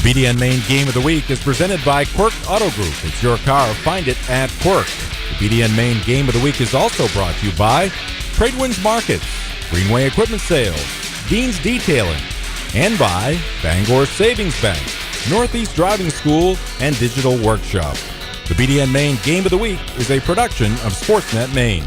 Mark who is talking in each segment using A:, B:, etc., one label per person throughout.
A: BDN Main Game of the Week is presented by Quirk Auto Group. It's your car. Find it at Quirk. The BDN Main Game of the Week is also brought to you by Tradewinds Markets, Greenway Equipment Sales, Dean's Detailing, and by Bangor Savings Bank, Northeast Driving School, and Digital Workshop. The BDN Main Game of the Week is a production of Sportsnet Maine.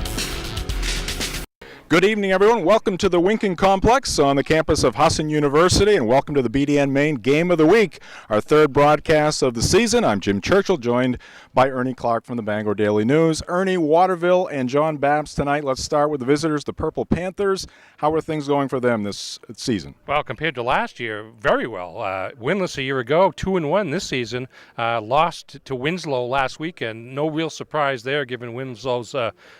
B: Good evening, everyone. Welcome to the Winking Complex on the campus of Husson University, and welcome to the BDN Main Game of the Week, our third broadcast of the season. I'm Jim Churchill, joined by Ernie Clark from the Bangor Daily News. Ernie, Waterville, and John Bapst tonight. Let's start with the visitors, the Purple Panthers. How are things going for them this season?
C: Well, compared to last year, very well. Winless a year ago, 2-1 this season. Lost to Winslow last weekend. No real surprise there, given Winslow's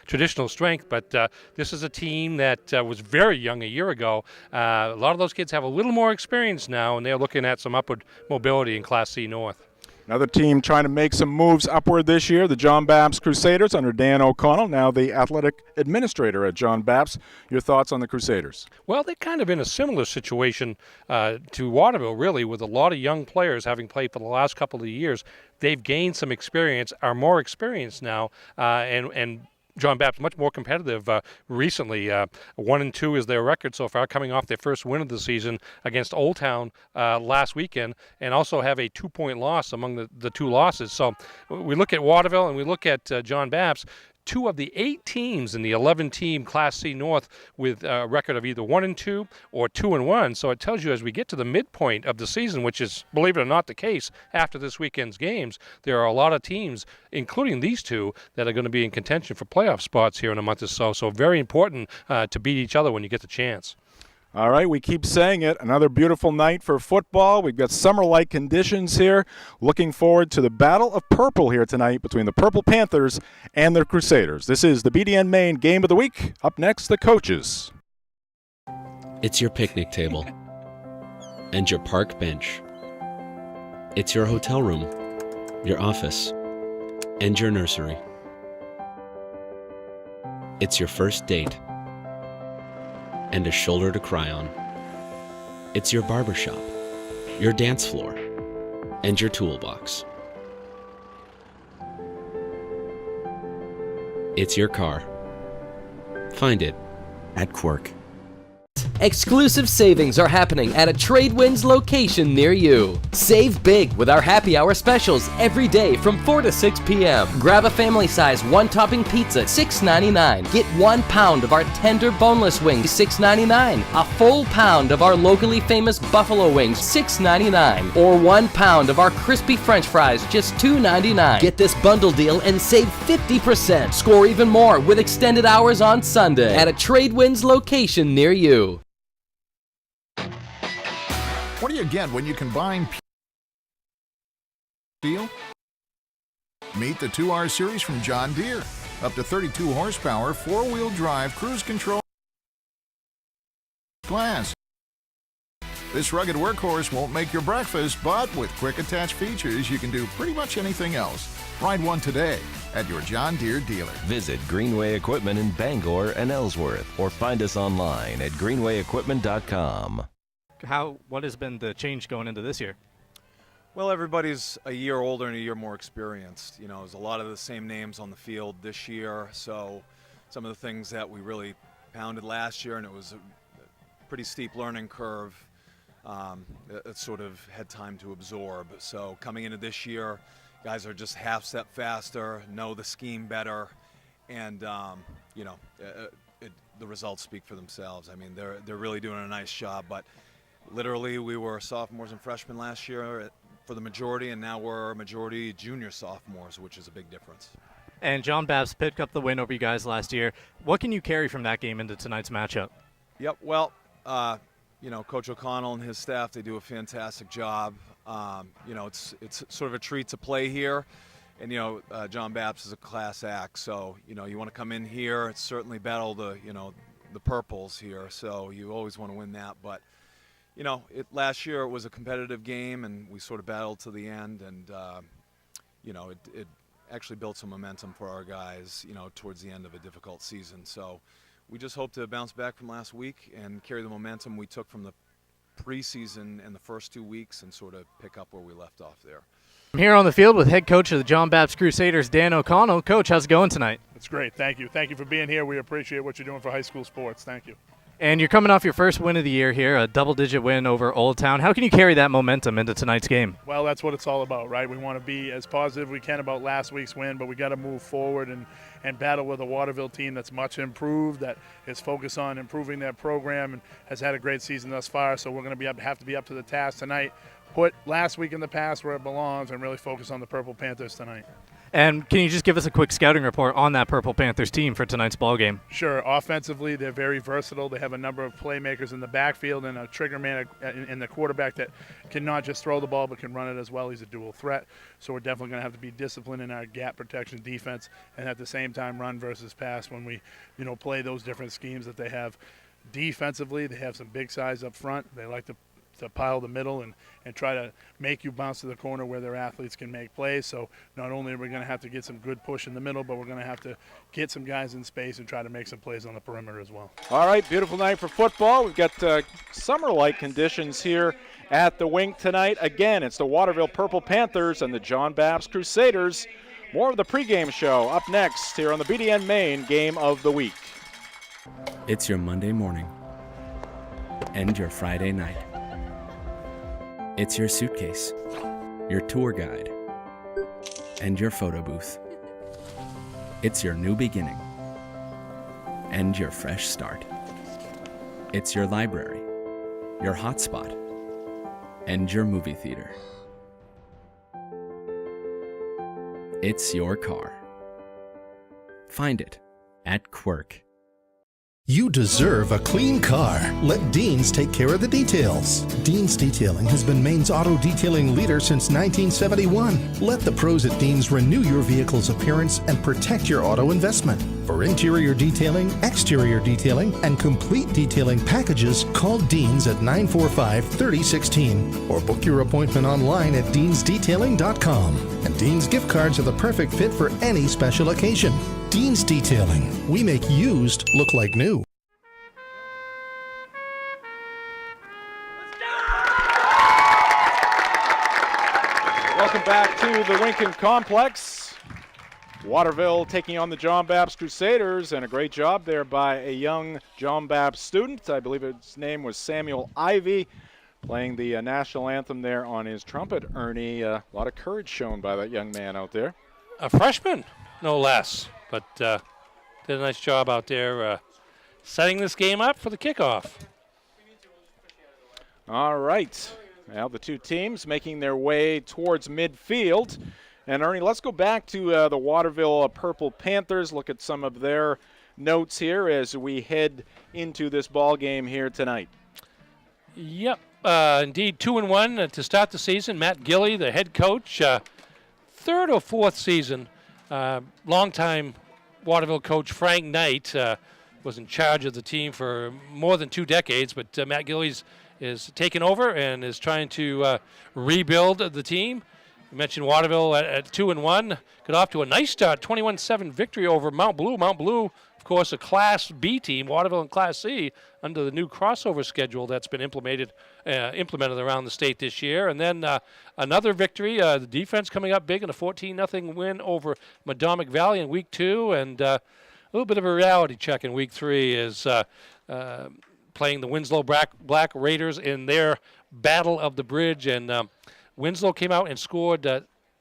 C: traditional strength. But this is a team that was very young a year ago. A lot of those kids have a little more experience now, and they're looking at some upward mobility in Class C North.
B: Another team trying to make some moves upward this year, the John Bapst Crusaders under Dan O'Connell, now the athletic administrator at John Bapst. Your thoughts on the Crusaders?
C: Well, they're kind of in a similar situation to Waterville, really, with a lot of young players having played for the last couple of years. They've gained some experience, are more experienced now, and John Bapst much more competitive recently. 1-2 is their record so far, coming off their first win of the season against Old Town last weekend, and also have a 2-point loss among the two losses. So we look at Waterville and we look at John Bapst. 2 of the 8 teams in the 11-team Class C North with a record of either 1-2 or 2-1. So it tells you as we get to the midpoint of the season, which is, believe it or not, the case after this weekend's games, there are a lot of teams, including these two, that are going to be in contention for playoff spots here in a month or so. So very important to beat each other when you get the chance.
B: All right, we keep saying it. Another beautiful night for football. We've got summer-like conditions here. Looking forward to the Battle of Purple here tonight between the Purple Panthers and the Crusaders. This is the BDN Main Game of the Week. Up next, the coaches.
D: It's your picnic table and your park bench. It's your hotel room, your office, and your nursery. It's your first date and a shoulder to cry on. It's your barbershop, your dance floor, and your toolbox. It's your car. Find it at Quirk.
E: Exclusive savings are happening at a Tradewinds location near you. Save big with our happy hour specials every day from 4 to 6 p.m. Grab a family-size one-topping pizza, $6.99. Get 1 pound of our tender boneless wings, $6.99. A full pound of our locally famous buffalo wings, $6.99. Or 1 pound of our crispy French fries, just $2.99. Get this bundle deal and save 50%. Score even more with extended hours on Sunday at a Tradewinds location near you.
F: What do you get when you combine steel? Meet the 2R series from John Deere. Up to 32 horsepower, 4-wheel drive, cruise control, glass. This rugged workhorse won't make your breakfast, but with quick attach features, you can do pretty much anything else. Ride one today at your John Deere dealer.
G: Visit Greenway Equipment in Bangor and Ellsworth, or find us online at greenwayequipment.com.
H: What has been the change going into this year?
I: Well, everybody's a year older and a year more experienced. You know, there's a lot of the same names on the field this year, so some of the things that we really pounded last year, and it was a pretty steep learning curve, it sort of had time to absorb. So coming into this year, guys are just half step faster, know the scheme better, and the results speak for themselves. I mean, they're really doing a nice job, but literally, we were sophomores and freshmen last year for the majority, and now we're a majority junior sophomores, which is a big difference.
H: And John Bapst picked up the win over you guys last year. What can you carry from that game into tonight's matchup?
I: Yep, well, Coach O'Connell and his staff, they do a fantastic job. It's sort of a treat to play here. And, John Bapst is a class act, so, you want to come in here, it's certainly battle the purples here, so you always want to win that, but last year it was a competitive game, and we sort of battled to the end, and it actually built some momentum for our guys, towards the end of a difficult season. So we just hope to bounce back from last week and carry the momentum we took from the preseason and the first 2 weeks and sort of pick up where we left off there.
H: I'm here on the field with head coach of the John Bapst Crusaders, Dan O'Connell. Coach, how's it going tonight?
J: It's great. Thank you. Thank you for being here. We appreciate what you're doing for high school sports. Thank you.
H: And you're coming off your first win of the year here, a double-digit win over Old Town. How can you carry that momentum into tonight's game?
J: Well, that's what it's all about, right? We want to be as positive as we can about last week's win, but we got to move forward and battle with a Waterville team that's much improved, that is focused on improving their program and has had a great season thus far. So we're going to have to be up to the task tonight, put last week in the past where it belongs, and really focus on the Purple Panthers tonight.
H: And can you just give us a quick scouting report on that Purple Panthers team for tonight's ball game?
J: Sure. Offensively, they're very versatile. They have a number of playmakers in the backfield and a trigger man in the quarterback that can not just throw the ball but can run it as well. He's a dual threat. So we're definitely going to have to be disciplined in our gap protection defense and at the same time run versus pass when we, play those different schemes that they have. Defensively, they have some big size up front. They like to pile the middle and try to make you bounce to the corner where their athletes can make plays. So not only are we going to have to get some good push in the middle, but we're going to have to get some guys in space and try to make some plays on the perimeter as well.
B: All right, beautiful night for football. We've got summer-like conditions here at the Wink tonight. Again, it's the Waterville Purple Panthers and the John Bapst Crusaders. More of the pregame show up next here on the BDN Maine Game of the Week.
D: It's your Monday morning and your Friday night. It's your suitcase, your tour guide, and your photo booth. It's your new beginning and your fresh start. It's your library, your hotspot, and your movie theater. It's your car. Find it at Quirk.
K: You deserve a clean car. Let Dean's take care of the details. Dean's Detailing has been Maine's auto detailing leader since 1971. Let the pros at Dean's renew your vehicle's appearance and protect your auto investment. For interior detailing, exterior detailing, and complete detailing packages, call Dean's at 945-3016 or book your appointment online at deansdetailing.com. And Dean's gift cards are the perfect fit for any special occasion. Dean's Detailing. We make used look like new.
B: Welcome back to the Lincoln Complex. Waterville taking on the John Bapst Crusaders, and a great job there by a young John Bapst student. I believe his name was Samuel Ivey, playing the national anthem there on his trumpet. Ernie, a lot of courage shown by that young man out there.
C: A freshman, no less, but did a nice job out there setting this game up for the kickoff.
B: All right. Now the two teams making their way towards midfield. And Ernie, let's go back to the Waterville Purple Panthers, look at some of their notes here as we head into this ball game here tonight.
C: Yep, indeed, 2-1 to start the season. Matt Gilley, the head coach, third or fourth season. Longtime Waterville coach Frank Knight was in charge of the team for more than 2 decades, but Matt Gilley is taken over and is trying to rebuild the team. You mentioned Waterville at 2-1. Got off to a nice start, 21-7 victory over Mount Blue. Mount Blue, of course, a Class B team. Waterville in Class C under the new crossover schedule that's been implemented around the state this year. And then another victory. The defense coming up big in a 14-0 win over Madomic Valley in Week 2. And a little bit of a reality check in Week 3 is playing the Winslow Black Raiders in their Battle of the Bridge. And Winslow came out and scored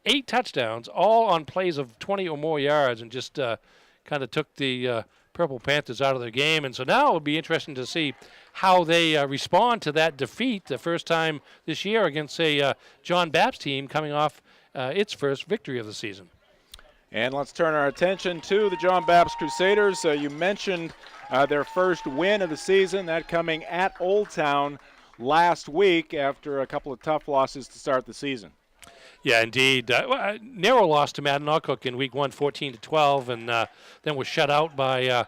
C: 8 touchdowns, all on plays of 20 or more yards, and just kind of took the Purple Panthers out of their game. And so now it'll be interesting to see how they respond to that defeat the first time this year against a John Bapst team coming off its first victory of the season.
B: And let's turn our attention to the John Bapst Crusaders. You mentioned their first win of the season, that coming at Old Town last week after a couple of tough losses to start the season.
C: Yeah, indeed. Narrow loss to Mattinock in Week 1, 14-12, and then was shut out by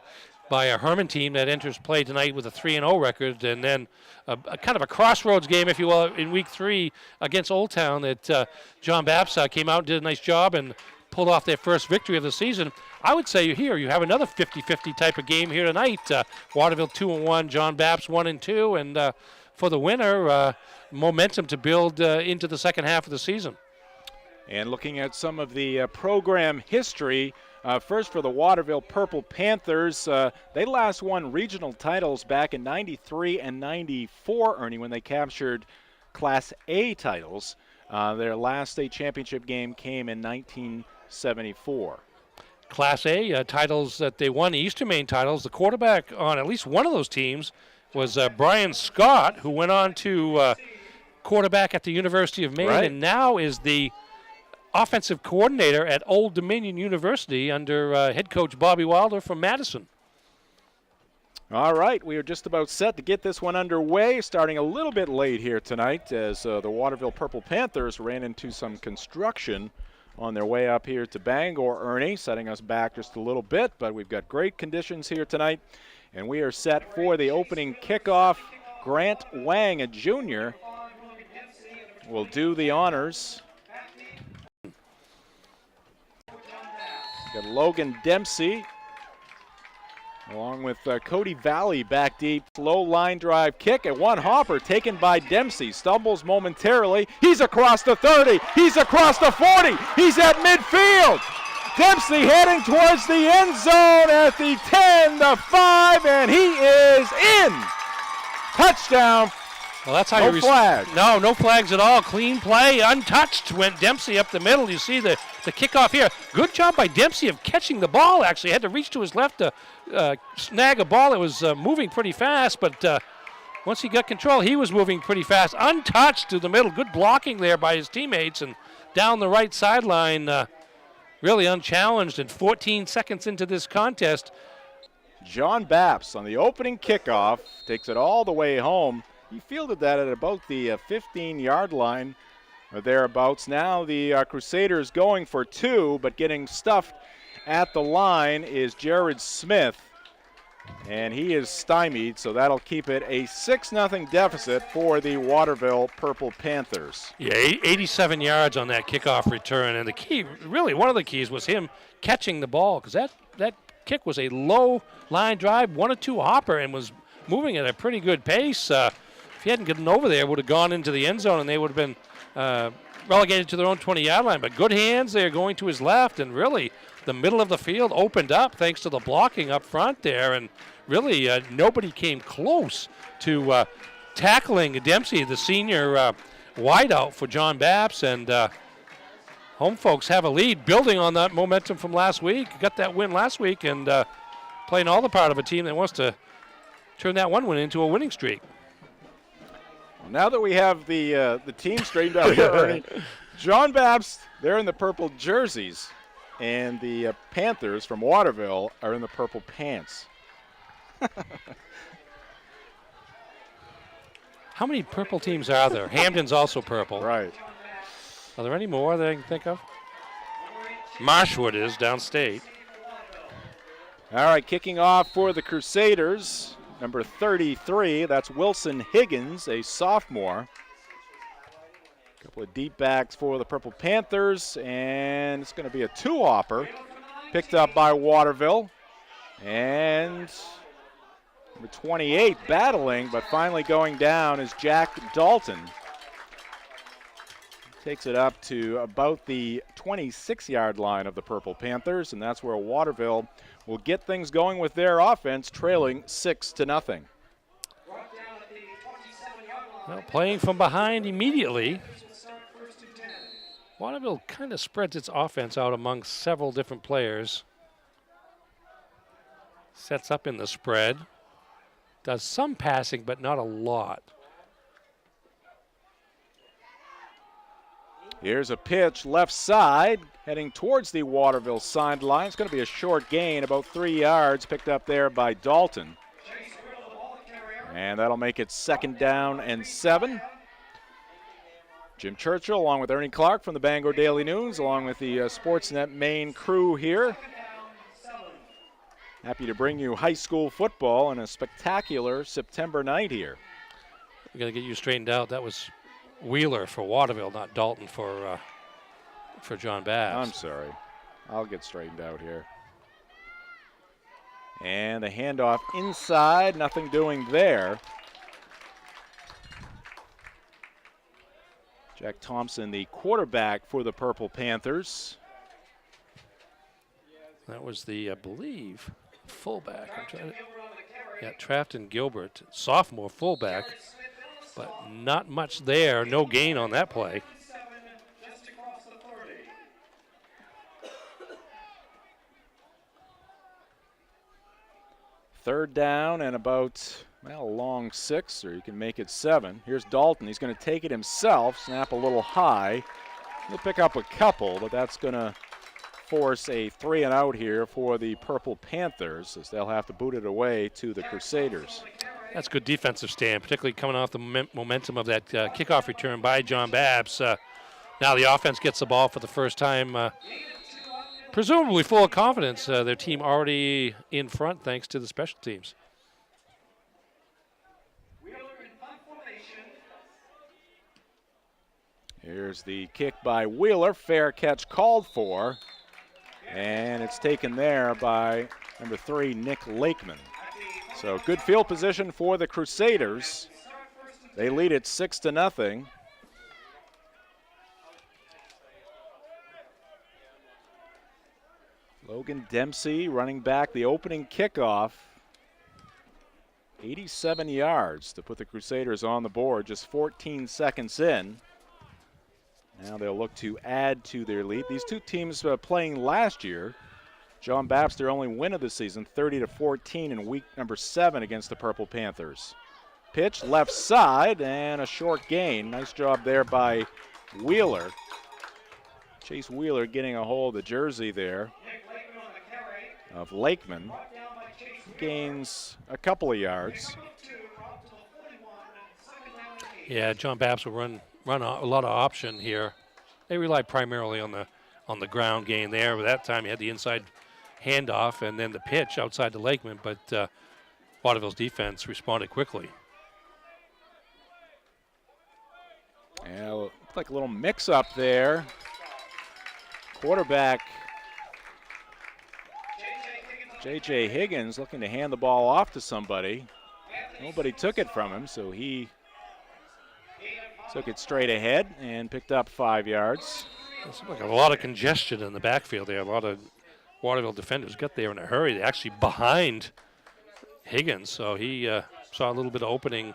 C: a Herman team that enters play tonight with a 3-0 record, and then a kind of a crossroads game, if you will, in Week 3 against Old Town that John Bapst came out and did a nice job and pulled off their first victory of the season. I would say here you have another 50-50 type of game here tonight. Waterville 2-1, John Bapst 1-2, and for the winner, momentum to build into the second half of the season.
B: And looking at some of the program history, first for the Waterville Purple Panthers, they last won regional titles back in 93 and 94, Ernie, when they captured Class A titles. Their last state championship game came in 1974.
C: Class A titles that they won, Eastern Maine titles. The quarterback on at least one of those teams was Brian Scott, who went on to quarterback at the University of Maine, and now is the offensive coordinator at Old Dominion University under head coach Bobby Wilder from Madison.
B: All right, we are just about set to get this one underway, starting a little bit late here tonight as the Waterville Purple Panthers ran into some construction on their way up here to Bangor, Ernie, setting us back just a little bit, but we've got great conditions here tonight, and we are set for the opening kickoff. Grant Wang, a junior, will do the honors. Got Logan Dempsey along with Cody Valley back deep. Slow line drive kick at one hopper taken by Dempsey. Stumbles momentarily. He's across the 30. He's across the 40. He's at midfield. Dempsey heading towards the end zone at the 10, the 5, and he is in. Touchdown.
C: Well, that's how
B: no flags.
C: No flags at all. Clean play, untouched. Went Dempsey up the middle. You see the kickoff here. Good job by Dempsey of catching the ball, actually. Had to reach to his left to snag a ball that was moving pretty fast, but once he got control, he was moving pretty fast. Untouched to the middle. Good blocking there by his teammates, and down the right sideline, really unchallenged. And 14 seconds into this contest,
B: John Bapst on the opening kickoff takes it all the way home. He fielded that at about the 15-yard line or thereabouts. Now the Crusaders going for two, but getting stuffed at the line is Jared Smith, and he is stymied, so that'll keep it a 6-0 deficit for the Waterville Purple Panthers.
C: Yeah, 87 yards on that kickoff return, and the key, really one of the keys, was him catching the ball, because that kick was a low line drive, 1-2 hopper, and was moving at a pretty good pace. If he hadn't gotten over there, it would have gone into the end zone, and they would have been relegated to their own 20-yard line. But good hands there going to his left, and really the middle of the field opened up thanks to the blocking up front there, and really nobody came close to tackling Dempsey, the senior wideout for John Bapst, and home folks have a lead, building on that momentum from last week. Got that win last week, and playing all the part of a team that wants to turn that one win into a winning streak.
B: Now that we have the team straightened out here, Ernie, John Bapst, they're in the purple jerseys, and the Panthers from Waterville are in the purple pants.
C: How many purple teams are there? Hamden's also purple.
B: Right.
C: Are there any more that I can think of? Marshwood is downstate.
B: All right, kicking off for the Crusaders. Number 33, that's Wilson Higgins, a sophomore. A couple of deep backs for the Purple Panthers, and it's going to be a two-hopper picked up by Waterville. And number 28 battling, but finally going down is Jack Dalton. Takes it up to about the 26-yard line of the Purple Panthers, and that's where Waterville will get things going with their offense, trailing 6-0.
C: Well, playing from behind immediately. Waterville kind of spreads its offense out among several different players. Sets up in the spread. Does some passing, but not a lot.
B: Here's a pitch left side, heading towards the Waterville sideline. It's going to be a short gain, about 3 yards, picked up there by Dalton. And that'll make it 2nd down and 7. Jim Churchill, along with Ernie Clark from the Bangor Daily News, along with the Sportsnet Maine crew here. Happy to bring you high school football on a spectacular September night here.
C: We're going to get you straightened out. That was Wheeler for Waterville, not Dalton for John Bapst.
B: I'm sorry. I'll get straightened out here. And the handoff inside, nothing doing there. Jack Thompson, the quarterback for the Purple Panthers.
C: That was the, I believe, fullback. Yeah, Trafton Gilbert, sophomore fullback, but not much there. No gain on that play.
B: Third down and about, well, a long 6, or you can make it 7. Here's Dalton. He's going to take it himself, snap a little high. He'll pick up a couple, but that's going to force a 3 and out here for the Purple Panthers, as they'll have to boot it away to the Crusaders.
C: That's good defensive stand, particularly coming off the momentum of that kickoff return by John Bapst. Now the offense gets the ball for the first time, presumably full of confidence. Their team already in front thanks to the special teams.
B: Here's the kick by Wheeler. Fair catch called for. And it's taken there by number 3, Nick Lakeman. So good field position for the Crusaders. They lead it 6-0. Logan Dempsey running back the opening kickoff. 87 yards to put the Crusaders on the board, just 14 seconds in. Now they'll look to add to their lead. These two teams playing last year. John Bapst, their only win of the season, 30-14 in week number 7 against the Purple Panthers. Pitch left side and a short gain. Nice job there by Wheeler. Chase Wheeler getting a hold of the jersey there of Lakeman. Gains a couple of yards.
C: Yeah, John Bapst will run a lot of option here. They rely primarily on the ground game there, but that time he had the inside handoff and then the pitch outside to Lakeman, but Waterville's defense responded quickly.
B: Yeah, looked like a little mix-up there. Quarterback J.J. Higgins looking to hand the ball off to somebody. Nobody took it from him, so he took it straight ahead and picked up 5 yards.
C: It's like a lot of congestion in the backfield there. A lot of Waterville defenders got there in a hurry. They're actually behind Higgins, so he saw a little bit of opening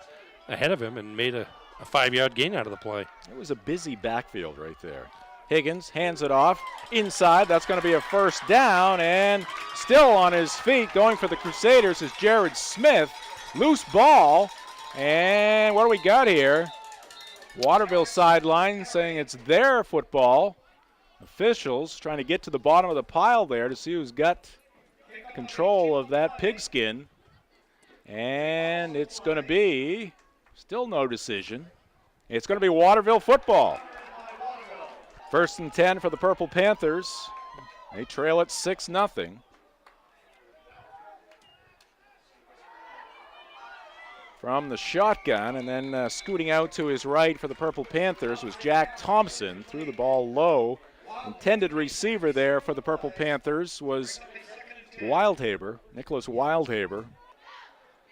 C: ahead of him and made a 5-yard gain out of the play.
B: It was a busy backfield right there. Higgins hands it off inside. That's going to be a first down, and still on his feet going for the Crusaders is Jared Smith. Loose ball, and what do we got here? Waterville sideline saying it's their football. Officials trying to get to the bottom of the pile there to see who's got control of that pigskin. And it's going to be still no decision. It's going to be Waterville football. 1st and 10 for the Purple Panthers. They trail it 6-0. From the shotgun, and then scooting out to his right for the Purple Panthers was Jack Thompson. Threw the ball low. Intended receiver there for the Purple Panthers was Wildhaber, Nicholas Wildhaber.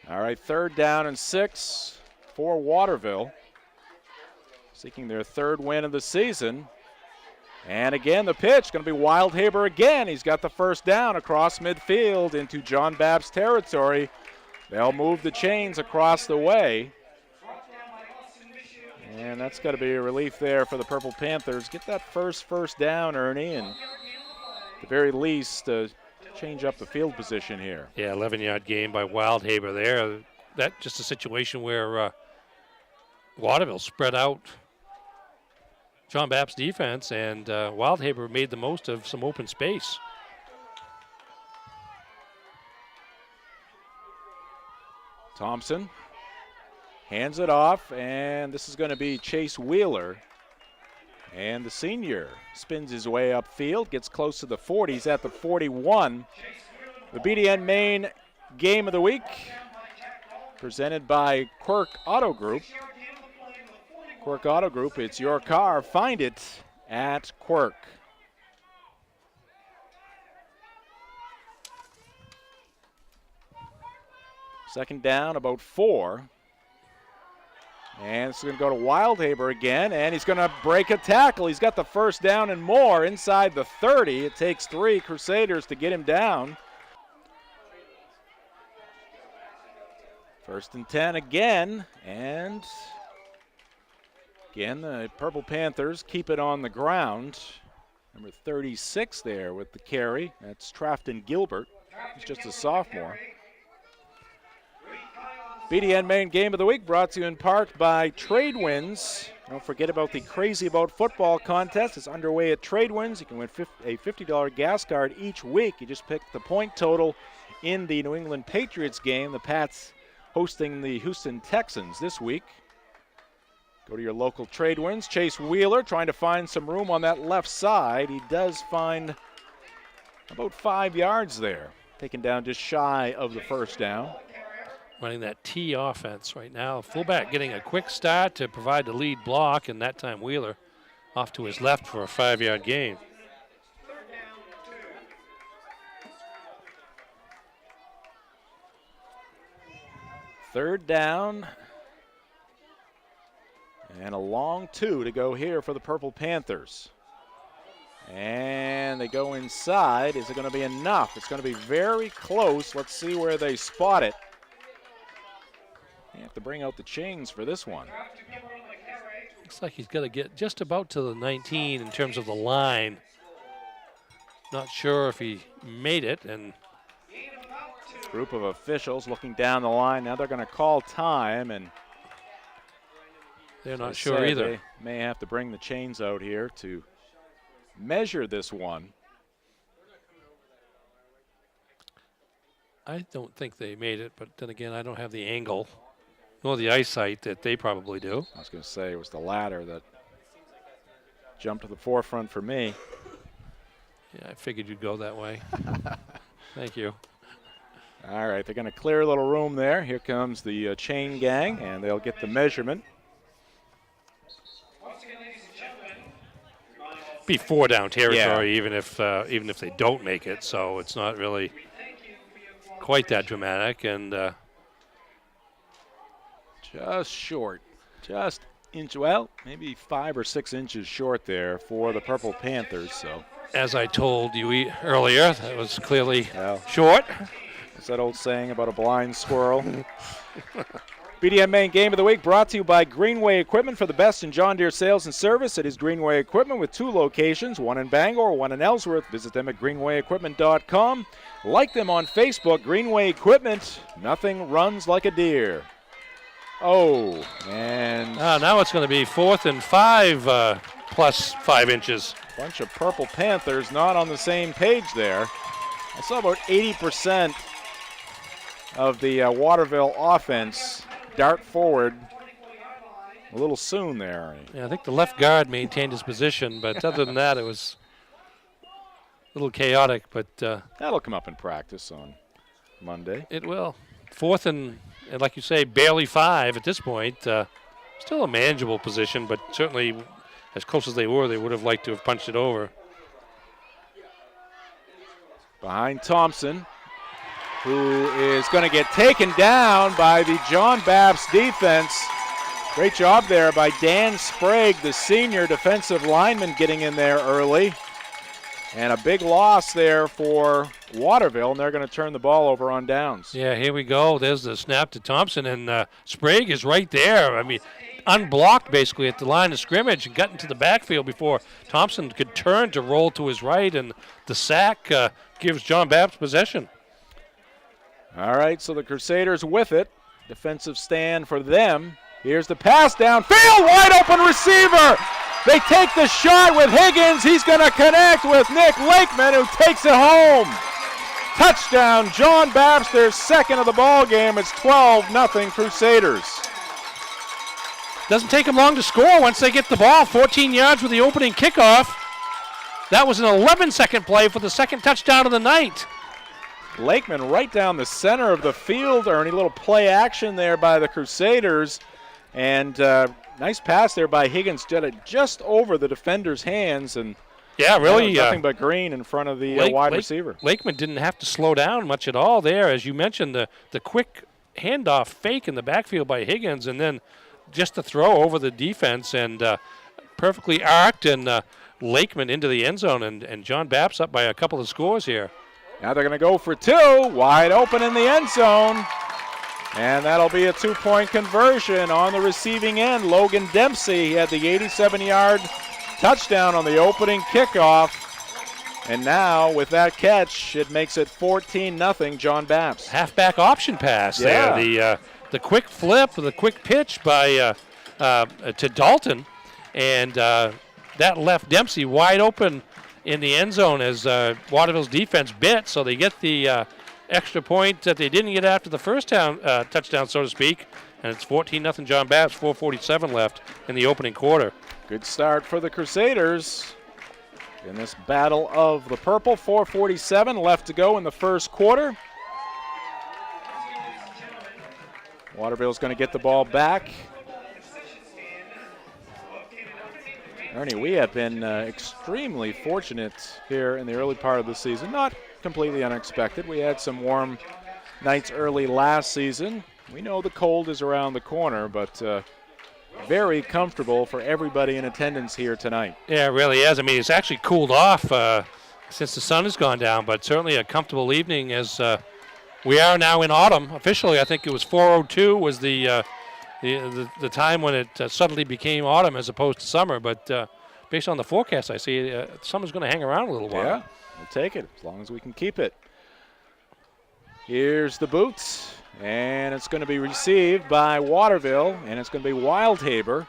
B: All right, 3rd down and 6 for Waterville. Seeking their 3rd win of the season. And again, the pitch going to be Wildhaber again. He's got the first down across midfield into John Bapst territory. They'll move the chains across the way. And that's got to be a relief there for the Purple Panthers. Get that first down, Ernie, and at the very least change up the field position here.
C: Yeah, 11-yard gain by Wildhaber there. That's just a situation where Waterville spread out John Bapst's defense, and Wildhaber made the most of some open space.
B: Thompson hands it off, and this is going to be Chase Wheeler. And the senior spins his way upfield, gets close to the 40s at the 41. The BDN Main Game of the Week, presented by Quirk Auto Group. Quirk Auto Group, it's your car. Find it at Quirk. Second down, about 4. And it's going to go to Wildhaber again, and he's going to break a tackle. He's got the first down and more inside the 30. It takes 3 Crusaders to get him down. 1st and 10 again, and again the Purple Panthers keep it on the ground. Number 36 there with the carry. That's Trafton Gilbert. He's just a sophomore. BDN Main Game of the Week brought to you in part by Tradewinds. Don't forget about the Crazy About Football contest. It's underway at Tradewinds. You can win a $50 gas card each week. You just pick the point total in the New England Patriots game. The Pats hosting the Houston Texans this week. Go to your local Tradewinds. Chase Wheeler trying to find some room on that left side. He does find about 5 yards there. Taken down just shy of the first down.
C: Running that T offense right now. Fullback getting a quick start to provide the lead block, and that time Wheeler off to his left for a 5-yard gain.
B: Third down. And a long 2 to go here for the Purple Panthers. And they go inside. Is it going to be enough? It's going to be very close. Let's see where they spot it. You have to bring out the chains for this one.
C: Looks like he's got to get just about to the 19 in terms of the line. Not sure if he made it. And
B: group of officials looking down the line. Now they're going to call time, and
C: they're not sure either.
B: They may have to bring the chains out here to measure this one.
C: I don't think they made it, but then again, I don't have the angle nor the eyesight that they probably do.
B: I was going to say it was the latter that jumped to the forefront for me.
C: Yeah, I figured you'd go that way. Thank you.
B: All right, they're going to clear a little room there. Here comes the chain gang, and they'll get the measurement.
C: Be 4 down territory, even if they don't make it. So it's not really quite that dramatic, and
B: just short, just well, maybe 5 or 6 inches short there for the Purple Panthers. So,
C: as I told you earlier, that was clearly short.
B: It's that old saying about a blind squirrel. BDN Main Game of the Week brought to you by Greenway Equipment. For the best in John Deere sales and service, it is Greenway Equipment with 2 locations, one in Bangor, one in Ellsworth. Visit them at greenwayequipment.com. Like them on Facebook, Greenway Equipment. Nothing runs like a deer. Oh, and
C: now it's going to be 4th and 5 plus 5 inches.
B: Bunch of Purple Panthers not on the same page there. I saw about 80% of the Waterville offense dart forward a little soon there.
C: Yeah, I think the left guard maintained his position, but other than that, it was a little chaotic. But
B: that'll come up in practice on Monday.
C: It will. 4th and like you say, barely 5 at this point. Still a manageable position, but certainly as close as they were, they would have liked to have punched it over.
B: Behind Thompson, who is going to get taken down by the John Bapst defense. Great job there by Dan Sprague, the senior defensive lineman, getting in there early. And a big loss there for Waterville, and they're going to turn the ball over on downs.
C: Yeah, here we go. There's the snap to Thompson, and Sprague is right there. I mean, unblocked basically at the line of scrimmage and got into the backfield before Thompson could turn to roll to his right, and the sack gives John Bapst possession.
B: All right, so the Crusaders with it. Defensive stand for them. Here's the pass downfield, wide open receiver. They take the shot with Higgins. He's going to connect with Nick Lakeman, who takes it home. Touchdown, John Bapst, their second of the ball game. It's 12-0 Crusaders.
C: Doesn't take them long to score once they get the ball. 14 yards with the opening kickoff. That was an 11-second play for the second touchdown of the night.
B: Lakeman right down the center of the field, Ernie. Little play action there by the Crusaders. And nice pass there by Higgins. Did it just over the defender's hands. And
C: yeah, really.
B: Nothing but green in front of the wide receiver.
C: Lakeman didn't have to slow down much at all there. As you mentioned, the quick handoff fake in the backfield by Higgins, and then just to throw over the defense and perfectly arced and Lakeman into the end zone, and John Bapst up by a couple of scores here.
B: Now they're going to go for two, wide open in the end zone. And that'll be a 2-point conversion on the receiving end. Logan Dempsey, he had the 87-yard touchdown on the opening kickoff. And now with that catch, it makes it 14-0 John Bapst.
C: Halfback option pass there. The quick flip, the quick pitch by to Dalton, and that left Dempsey wide open in the end zone as Waterville's defense bit, so they get the extra point that they didn't get after the first touchdown, so to speak, and it's 14-0 John Bapst, 4:47 left in the opening quarter.
B: Good start for the Crusaders in this battle of the purple. 4:47 left to go in the first quarter. Waterville's going to get the ball back. Ernie, we have been extremely fortunate here in the early part of the season. Not completely unexpected. We had some warm nights early last season. We know the cold is around the corner, but very comfortable for everybody in attendance here tonight.
C: Yeah, it really is. I mean, it's actually cooled off since the sun has gone down, but certainly a comfortable evening as we are now in autumn. Officially, I think it was 4:02 was the time when it suddenly became autumn as opposed to summer, but based on the forecast I see, summer's going to hang around a little while.
B: Yeah, we'll take it as long as we can keep it. Here's the boots, and it's going to be received by Waterville, and it's going to be Wildhaber,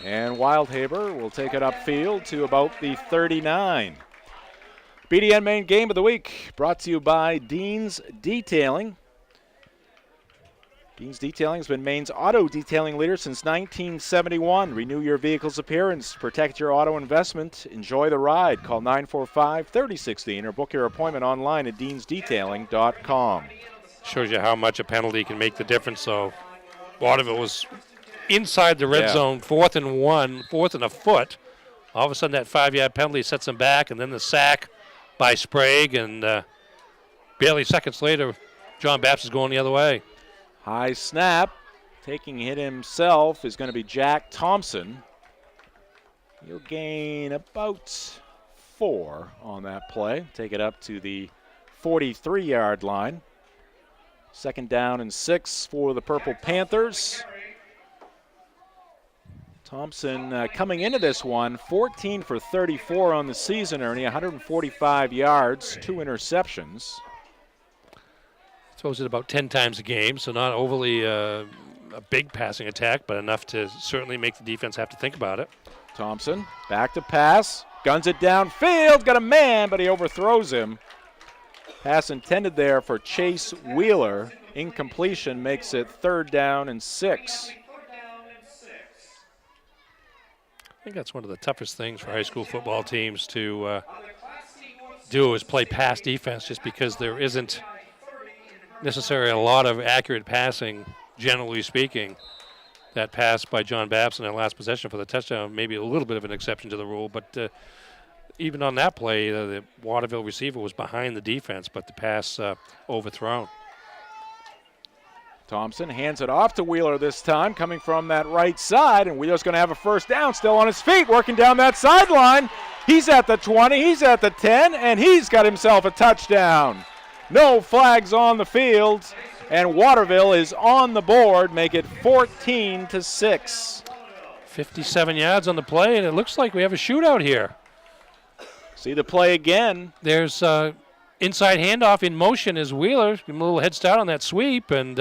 B: and Wildhaber will take it upfield to about the 39. BDN Main Game of the Week brought to you by Dean's Detailing. Dean's Detailing has been Maine's auto detailing leader since 1971. Renew your vehicle's appearance, protect your auto investment, enjoy the ride. Call 945-3016 or book your appointment online at deansdetailing.com.
C: Shows you how much a penalty can make the difference. So Waterville was inside the red zone, 4th and 1, 4th and a foot. All of a sudden that 5-yard penalty sets them back, and then the sack by Sprague, and barely seconds later, John Bapst is going the other way.
B: High snap, taking hit himself is going to be Jack Thompson. He'll gain about 4 on that play. Take it up to the 43-yard line. 2nd down and 6 for the Purple Panthers. Thompson coming into this one, 14 for 34 on the season, Ernie, 145 yards, 2 interceptions.
C: Throws it about 10 times a game, so not overly a big passing attack, but enough to certainly make the defense have to think about it.
B: Thompson back to pass, guns it downfield, got a man, but he overthrows him. Pass intended there for Chase Wheeler. Incompletion makes it 3rd down and 6.
C: I think that's one of the toughest things for high school football teams to do is play pass defense, just because there isn't necessarily a lot of accurate passing, generally speaking. That pass by John Bapst in that last possession for the touchdown, maybe a little bit of an exception to the rule, but even on that play, the Waterville receiver was behind the defense, but the pass overthrown.
B: Thompson hands it off to Wheeler this time, coming from that right side, and Wheeler's going to have a 1st down, still on his feet, working down that sideline. He's at the 20, he's at the 10, and he's got himself a touchdown. No flags on the field, and Waterville is on the board, make it 14-6.
C: 57 yards on the play, and it looks like we have a shootout here.
B: See the play again.
C: There's inside handoff in motion as Wheeler, give him a little head start on that sweep, and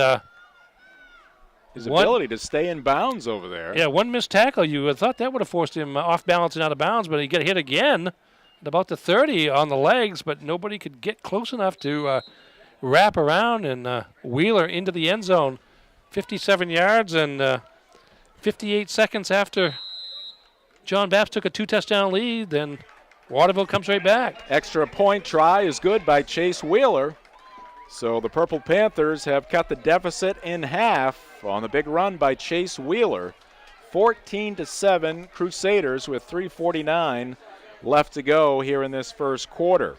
B: his ability to stay in bounds over there.
C: Yeah, one missed tackle. You would have thought that would have forced him off balance and out of bounds, but he got hit again at about the 30 on the legs, but nobody could get close enough to wrap around, and Wheeler into the end zone. 57 yards and 58 seconds after John Bapst took a 2-touchdown lead, then Waterville comes right back.
B: Extra point try is good by Chase Wheeler. So the Purple Panthers have cut the deficit in half on the big run by Chase Wheeler. 14-7 Crusaders with 3:49 left to go here in this first quarter.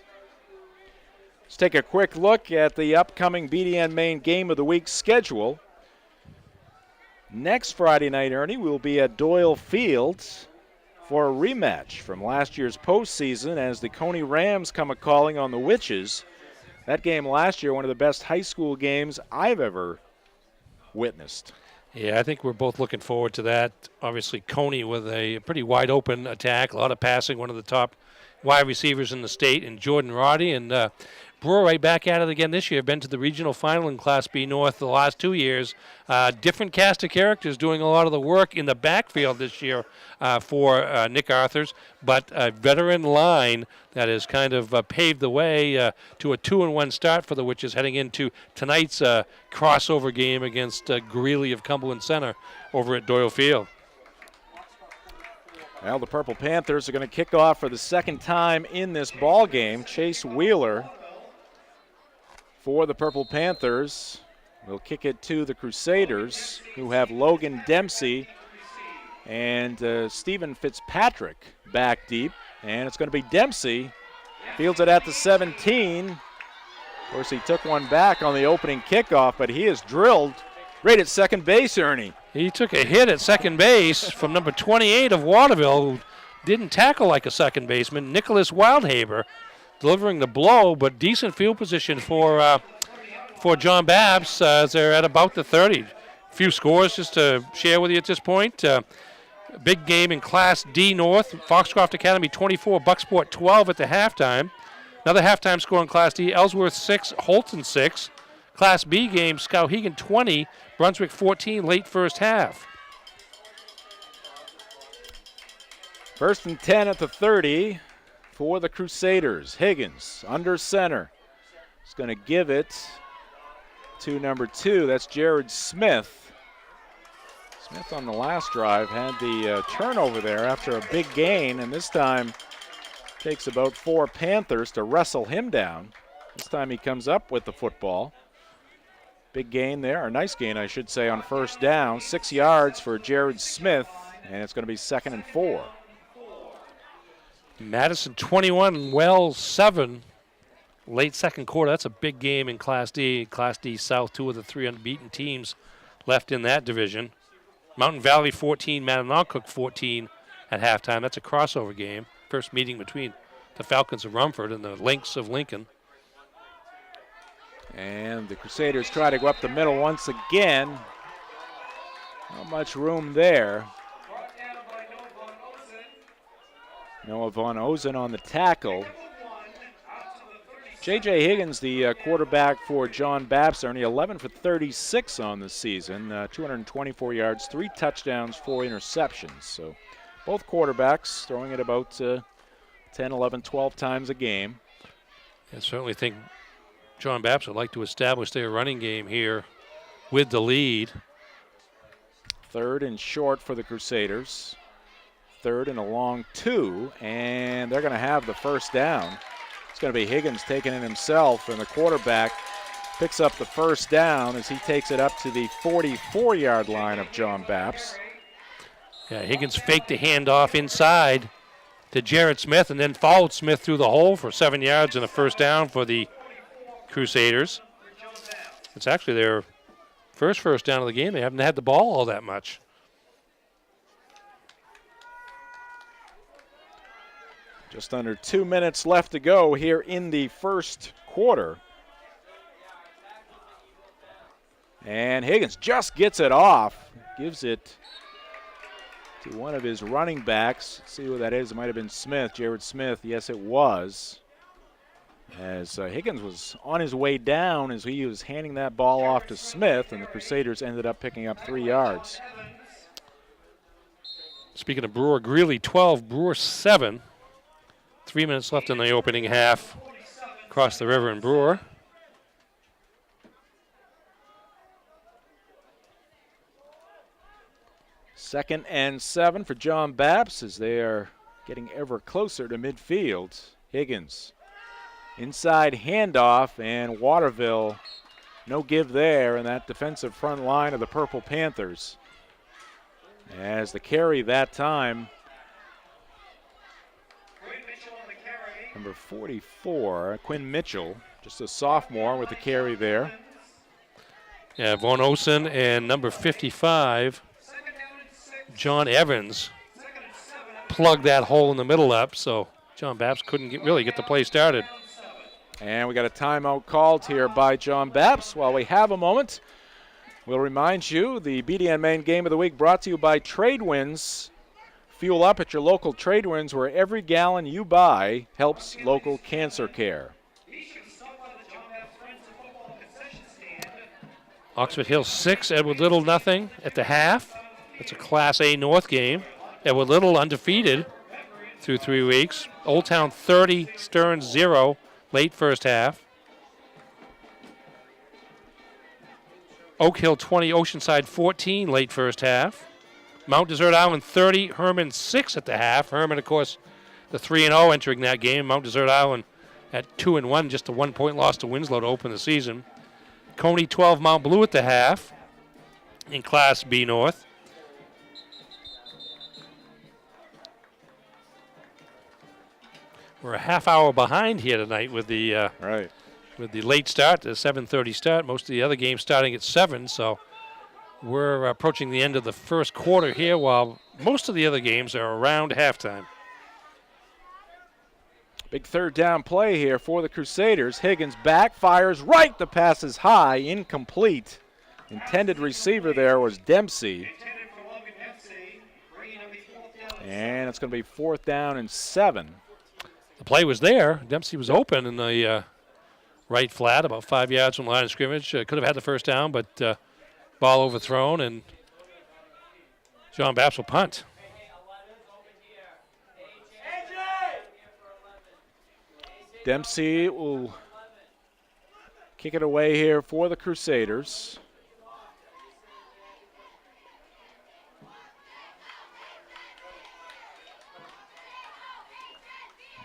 B: Let's take a quick look at the upcoming BDN Main Game of the Week schedule. Next Friday night, Ernie, we'll be at Doyle Fields for a rematch from last year's postseason as the Coney Rams come a-calling on the Witches. That game last year, one of the best high school games I've ever witnessed.
C: Yeah, I think we're both looking forward to that. Obviously, Coney with a pretty wide-open attack, a lot of passing, one of the top wide receivers in the state, and Jordan Roddy. And Brewer right back at it again this year. Been to the regional final in Class B North the last 2 years. Different cast of characters doing a lot of the work in the backfield this year for Nick Arthurs, but a veteran line that has kind of paved the way to a 2-1 start for the Witches heading into tonight's crossover game against Greeley of Cumberland Center over at Doyle Field.
B: Well, the Purple Panthers are going to kick off for the second time in this ball game. Chase Wheeler for the Purple Panthers will kick it to the Crusaders, who have Logan Dempsey and Stephen Fitzpatrick back deep. And it's going to be Dempsey. Fields it at the 17. Of course, he took one back on the opening kickoff, but he is drilled right at second base, Ernie.
C: He took a hit at second base from number 28 of Waterville, who didn't tackle like a second baseman, Nicholas Wildhaber, delivering the blow, but decent field position for John Bapst as they're at about the 30. Few scores just to share with you at this point. Big game in Class D North. Foxcroft Academy 24, Bucksport 12 at the halftime. Another halftime score in Class D, Ellsworth 6, Holton 6. Class B game, Skowhegan 20, Brunswick 14, late first half.
B: 1st and 10 at the 30 for the Crusaders. Higgins under center. He's going to give it to number 2. That's Jared Smith. Smith on the last drive had the turnover there after a big gain, and this time takes about 4 Panthers to wrestle him down. This time he comes up with the football. Big gain there, or nice gain, I should say, on first down. 6 yards for Jared Smith, and it's going to be 2nd and 4.
C: Madison 21, Wells 7. Late second quarter. That's a big game in Class D. Class D South, 2 of the 3 unbeaten teams left in that division. Mountain Valley 14, Mananoquoc 14 at halftime. That's a crossover game. First meeting between the Falcons of Rumford and the Lynx of Lincoln.
B: And the Crusaders try to go up the middle once again. Not much room there. Noah Von Ozen on the tackle. J.J. Higgins, the quarterback for John Bapst, Ernie, 11 for 36 on the season, 224 yards, 3 touchdowns, 4 interceptions. So both quarterbacks throwing it about 10, 11, 12 times a game.
C: I certainly think John Bapst would like to establish their running game here with the lead.
B: 3rd and short for the Crusaders. 3rd and a long 2, and they're going to have the first down. It's going to be Higgins taking it himself, and the quarterback picks up the first down as he takes it up to the 44-yard line of John Bapst.
C: Yeah, Higgins faked the handoff inside to Jared Smith and then followed Smith through the hole for 7 yards and a first down for the Crusaders. It's actually their first down of the game. They haven't had the ball all that much.
B: Just under 2 minutes left to go here in the first quarter. And Higgins just gets it off, gives it to one of his running backs. Let's see who that is. It might have been Smith, Jared Smith. Yes, it was. As Higgins was on his way down as he was handing that ball off to Smith, and the Crusaders ended up picking up 3 yards.
C: Speaking of Brewer, Greeley 12, Brewer 7. 3 minutes left in the opening half. Across the river in Brewer.
B: Second and 7 for John Bapst as they are getting ever closer to midfield. Higgins, inside handoff, and Waterville, no give there in that defensive front line of the Purple Panthers. As the carry that time, number 44, Quinn Mitchell, just a sophomore with the carry there.
C: Yeah, Von Osen and number 55, John Evans, plugged that hole in the middle up, so John Bapst couldn't really get the play started.
B: And we got a timeout called here by John Bapst. While we have a moment, we'll remind you the BDN Main Game of the Week brought to you by Tradewinds. Fuel up at your local Tradewinds, where every gallon you buy helps local cancer care.
C: Oxford Hill 6, Edward Little nothing at the half. It's a Class A North game. Edward Little undefeated through 3 weeks. Old Town 30, Stearns 0, late first half. Oak Hill 20, Oceanside 14, late first half. Mount Desert Island 30, Herman 6 at the half. Herman, of course, the 3-0 entering that game. Mount Desert Island at 2-1, just a 1-point loss to Winslow to open the season. Coney 12, Mount Blue at the half in Class B North. We're a half hour behind here tonight with the with the late start, the 7:30 start. Most of the other games starting at 7, so we're approaching the end of the first quarter here, while most of the other games are around halftime.
B: Big third down play here for the Crusaders. Higgins back, fires right. The pass is high, incomplete. Intended receiver there was Dempsey. And it's going to be 4th down and 7.
C: The play was there. Dempsey was open in the right flat, about 5 yards from the line of scrimmage. Could have had the first down, but ball overthrown, and John Bapst will punt.
B: Dempsey will kick it away here for the Crusaders.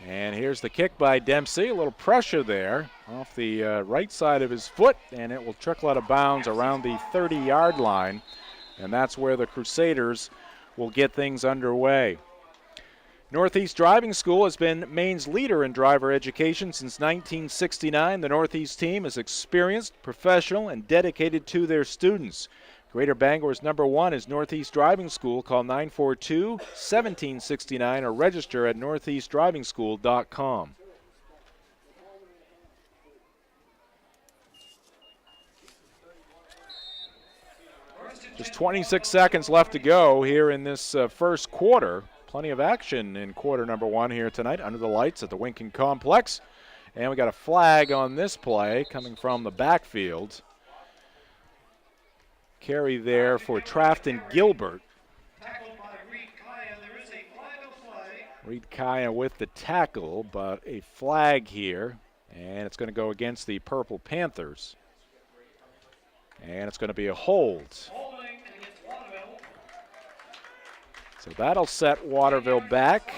B: And here's the kick by Dempsey. A little pressure there off the right side of his foot, and it will trickle out of bounds around the 30-yard line. And that's where the Crusaders will get things underway. Northeast Driving School has been Maine's leader in driver education since 1969. The Northeast team is experienced, professional, and dedicated to their students. Greater Bangor's #1 is Northeast Driving School. Call 942-1769 or register at northeastdrivingschool.com. Just 26 seconds left to go here in this first quarter. Plenty of action in quarter #1 here tonight under the lights at the Winkin Complex. And we got a flag on this play coming from the backfield. Carry there for Trafton Gilbert. Reed Kaya with the tackle, but a flag here. And it's going to go against the Purple Panthers. And it's going to be a hold. So that'll set Waterville back,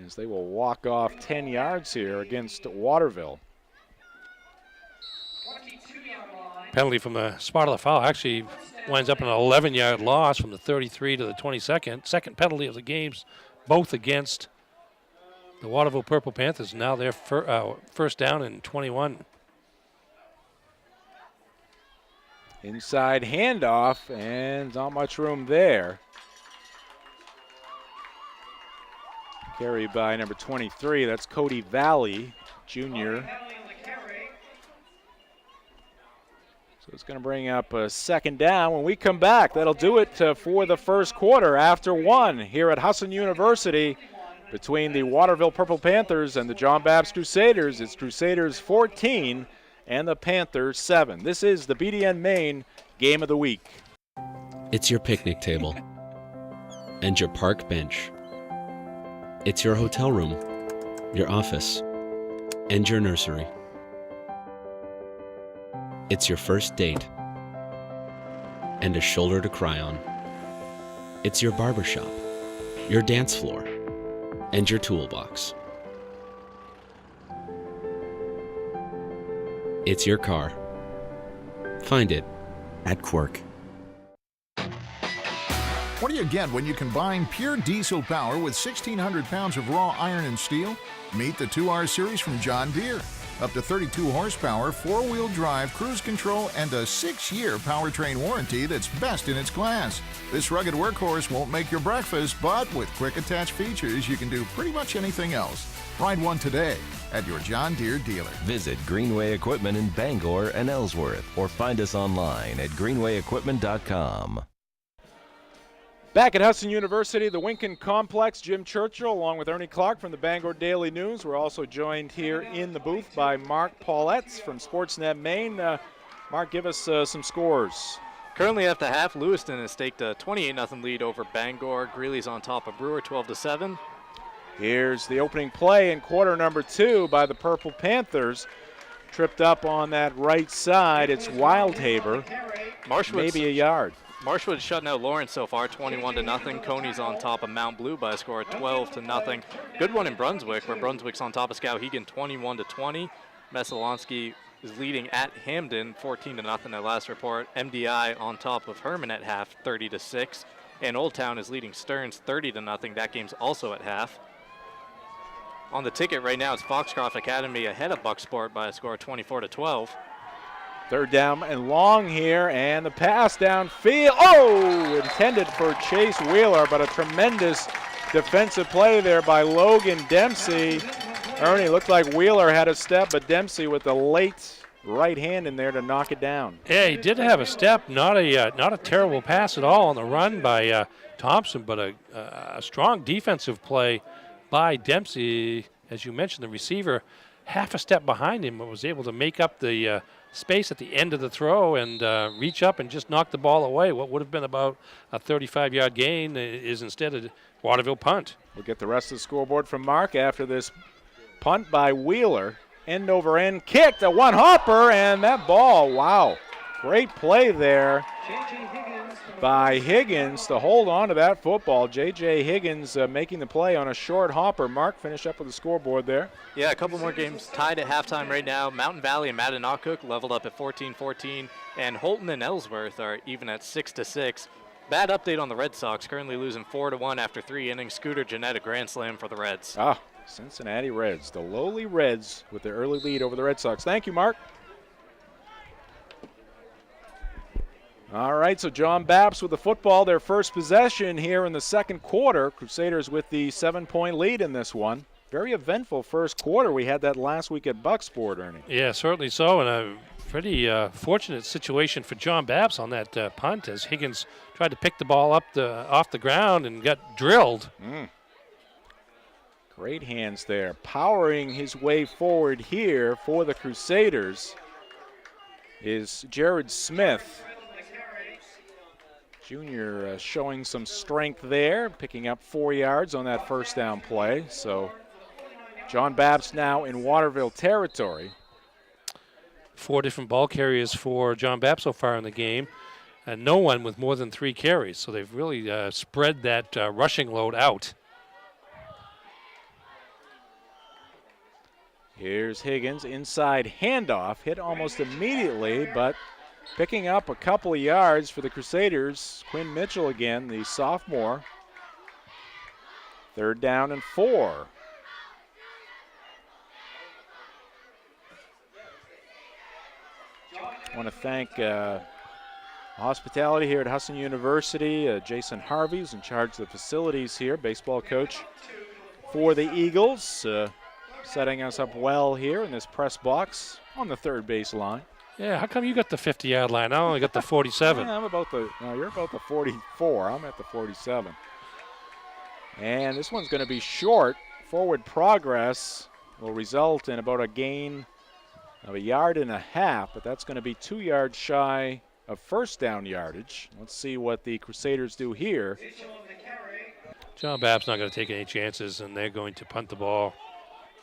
B: as they will walk off 10 yards here against Waterville.
C: Penalty from the spot of the foul actually winds up in an 11-yard loss from the 33 to the 22nd. Second penalty of the games, both against the Waterville Purple Panthers. Now they're first down and 21.
B: Inside handoff, and not much room there. Carry by number 23, that's Cody Valley, junior. So it's going to bring up a second down. When we come back, that'll do it for the first quarter after 1 here at Husson University between the Waterville Purple Panthers and the John Bapst Crusaders. It's Crusaders 14 and the Panthers 7. This is the BDN Maine Game of the Week.
D: It's your picnic table and your park bench. It's your hotel room, your office, and your nursery. It's your first date and a shoulder to cry on. It's your barbershop, your dance floor, and your toolbox. It's your car. Find it at Quirk.
F: What do you get when you combine pure diesel power with 1,600 pounds of raw iron and steel? Meet the 2R series from John Deere. Up to 32 horsepower, 4-wheel drive, cruise control, and a 6-year powertrain warranty that's best in its class. This rugged workhorse won't make your breakfast, but with quick attach features, you can do pretty much anything else. Ride one today at your John Deere dealer.
G: Visit Greenway Equipment in Bangor and Ellsworth, or find us online at greenwayequipment.com.
B: Back at Hudson University, the Winkin Complex, Jim Churchill along with Ernie Clark from the Bangor Daily News. We're also joined here in the booth by Mark Paulette from Sportsnet Maine. Mark, give us some scores.
H: Currently at the half, Lewiston has staked a 28-0 lead over Bangor. Greeley's on top of Brewer 12-7.
B: Here's the opening play in quarter number 2 by the Purple Panthers. Tripped up on that right side. It's Wildhaber. Maybe a yard.
H: Marshwood's shutting out Lawrence so far, 21-0. Coney's on top of Mount Blue by a score of 12-0. Good one in Brunswick, where Brunswick's on top of Skowhegan, 21-20. Messalonsky is leading at Hamden, 14-0 at last report. MDI on top of Herman at half, 30-6. And Old Town is leading Stearns, 30-0. That game's also at half. On the ticket right now, it's Foxcroft Academy ahead of Bucksport by a score of 24-12.
B: Third down and long here, and the pass downfield. Oh, intended for Chase Wheeler, but a tremendous defensive play there by Logan Dempsey. Ernie, looked like Wheeler had a step, but Dempsey with the late right hand in there to knock it down.
C: Yeah, he did have a step, not a terrible pass at all on the run by Thompson, but a strong defensive play by Dempsey. As you mentioned, the receiver half a step behind him, but was able to make up the space at the end of the throw and reach up and just knock the ball away. What would have been about a 35-yard gain is instead a Waterville punt.
B: We'll get the rest of the scoreboard from Mark after this punt by Wheeler. End over end, kicked, a one-hopper, and that ball, wow. Great play there by Higgins to hold on to that football. J.J. Higgins making the play on a short hopper. Mark, finish up with the scoreboard there.
H: Yeah, a couple more games tied at halftime right now. Mountain Valley and Mattinockcook leveled up at 14-14, and Holton and Ellsworth are even at 6-6. Bad update on the Red Sox, currently losing 4-1 after 3 innings. Scooter Jeanette, a grand slam for the Reds.
B: Cincinnati Reds, the lowly Reds with the early lead over the Red Sox. Thank you, Mark. All right, so John Bapst with the football, their first possession here in the second quarter. Crusaders with the 7-point lead in this one. Very eventful first quarter. We had that last week at Bucksport, Ernie.
C: Yeah, certainly so, and a pretty fortunate situation for John Bapst on that punt as Higgins tried to pick the ball up off the ground and got drilled.
B: Great hands there. Powering his way forward here for the Crusaders is Jared Smith. Junior showing some strength there, picking up 4 yards on that first down play. So John Bapst now in Waterville territory.
C: 4 different ball carriers for John Bapst so far in the game, and no one with more than 3 carries. So they've really spread that rushing load out.
B: Here's Higgins, inside handoff, hit almost immediately, but picking up a couple of yards for the Crusaders. Quinn Mitchell again, the sophomore. 3rd down and 4. I want to thank hospitality here at Hudson University. Jason Harvey is in charge of the facilities here, baseball coach for the Eagles, setting us up well here in this press box on the third base line.
C: Yeah, how come you got the 50-yard line? I only got the 47.
B: Yeah, you're about the 44. I'm at the 47. And this one's going to be short. Forward progress will result in about a gain of 1.5 yards, but that's going to be 2 yards shy of first down yardage. Let's see what the Crusaders do here.
C: John Bapst's not going to take any chances, and they're going to punt the ball.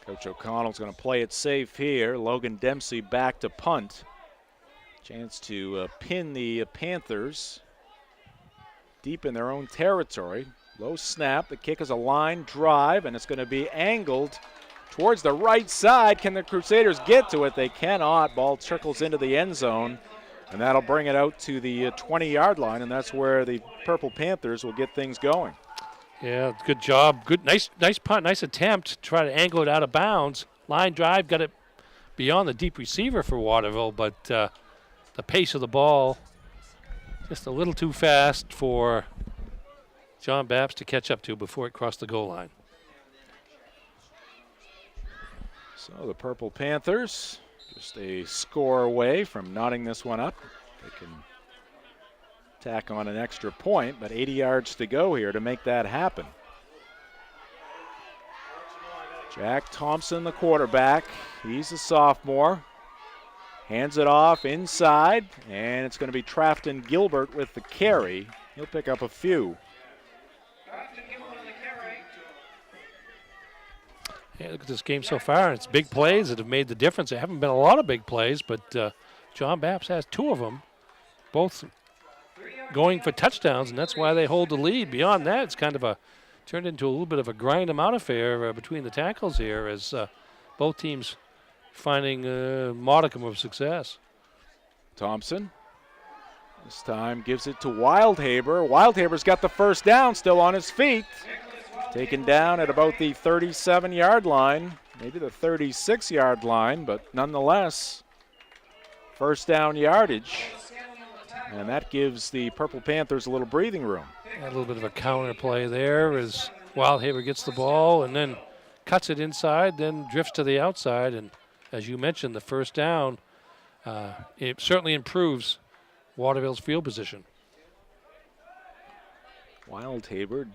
B: Coach O'Connell's going to play it safe here. Logan Dempsey back to punt. Chance to pin the Panthers deep in their own territory. Low snap. The kick is a line drive, and it's going to be angled towards the right side. Can the Crusaders get to it? They cannot. Ball trickles into the end zone, and that'll bring it out to the 20-yard line, and that's where the Purple Panthers will get things going.
C: Yeah, good job. Good, nice punt, nice attempt to try to angle it out of bounds. Line drive, got it beyond the deep receiver for Waterville, but the pace of the ball just a little too fast for John Bapst to catch up to before it crossed the goal line.
B: So the Purple Panthers just a score away from knotting this one up. They can tack on an extra point, but 80 yards to go here to make that happen. Jack Thompson, the quarterback. He's a sophomore. Hands it off inside, and it's going to be Trafton Gilbert with the carry. He'll pick up a few.
C: Yeah, look at this game so far, and it's big plays that have made the difference. There haven't been a lot of big plays, but John Bapst has 2 of them, both going for touchdowns, and that's why they hold the lead. Beyond that, it's kind of turned into a little bit of a grind 'em out affair between the tackles here, as both teams finding a modicum of success.
B: Thompson this time gives it to Wildhaber. Wildhaber's got the first down, still on his feet. Taken down at about the 37-yard line, maybe the 36-yard line, but nonetheless, first down yardage. And that gives the Purple Panthers a little breathing room.
C: A little bit of a counter play there as Wildhaber gets the ball and then cuts it inside, then drifts to the outside. And as you mentioned, the first down, it certainly improves Waterville's field position.
B: Wildhaber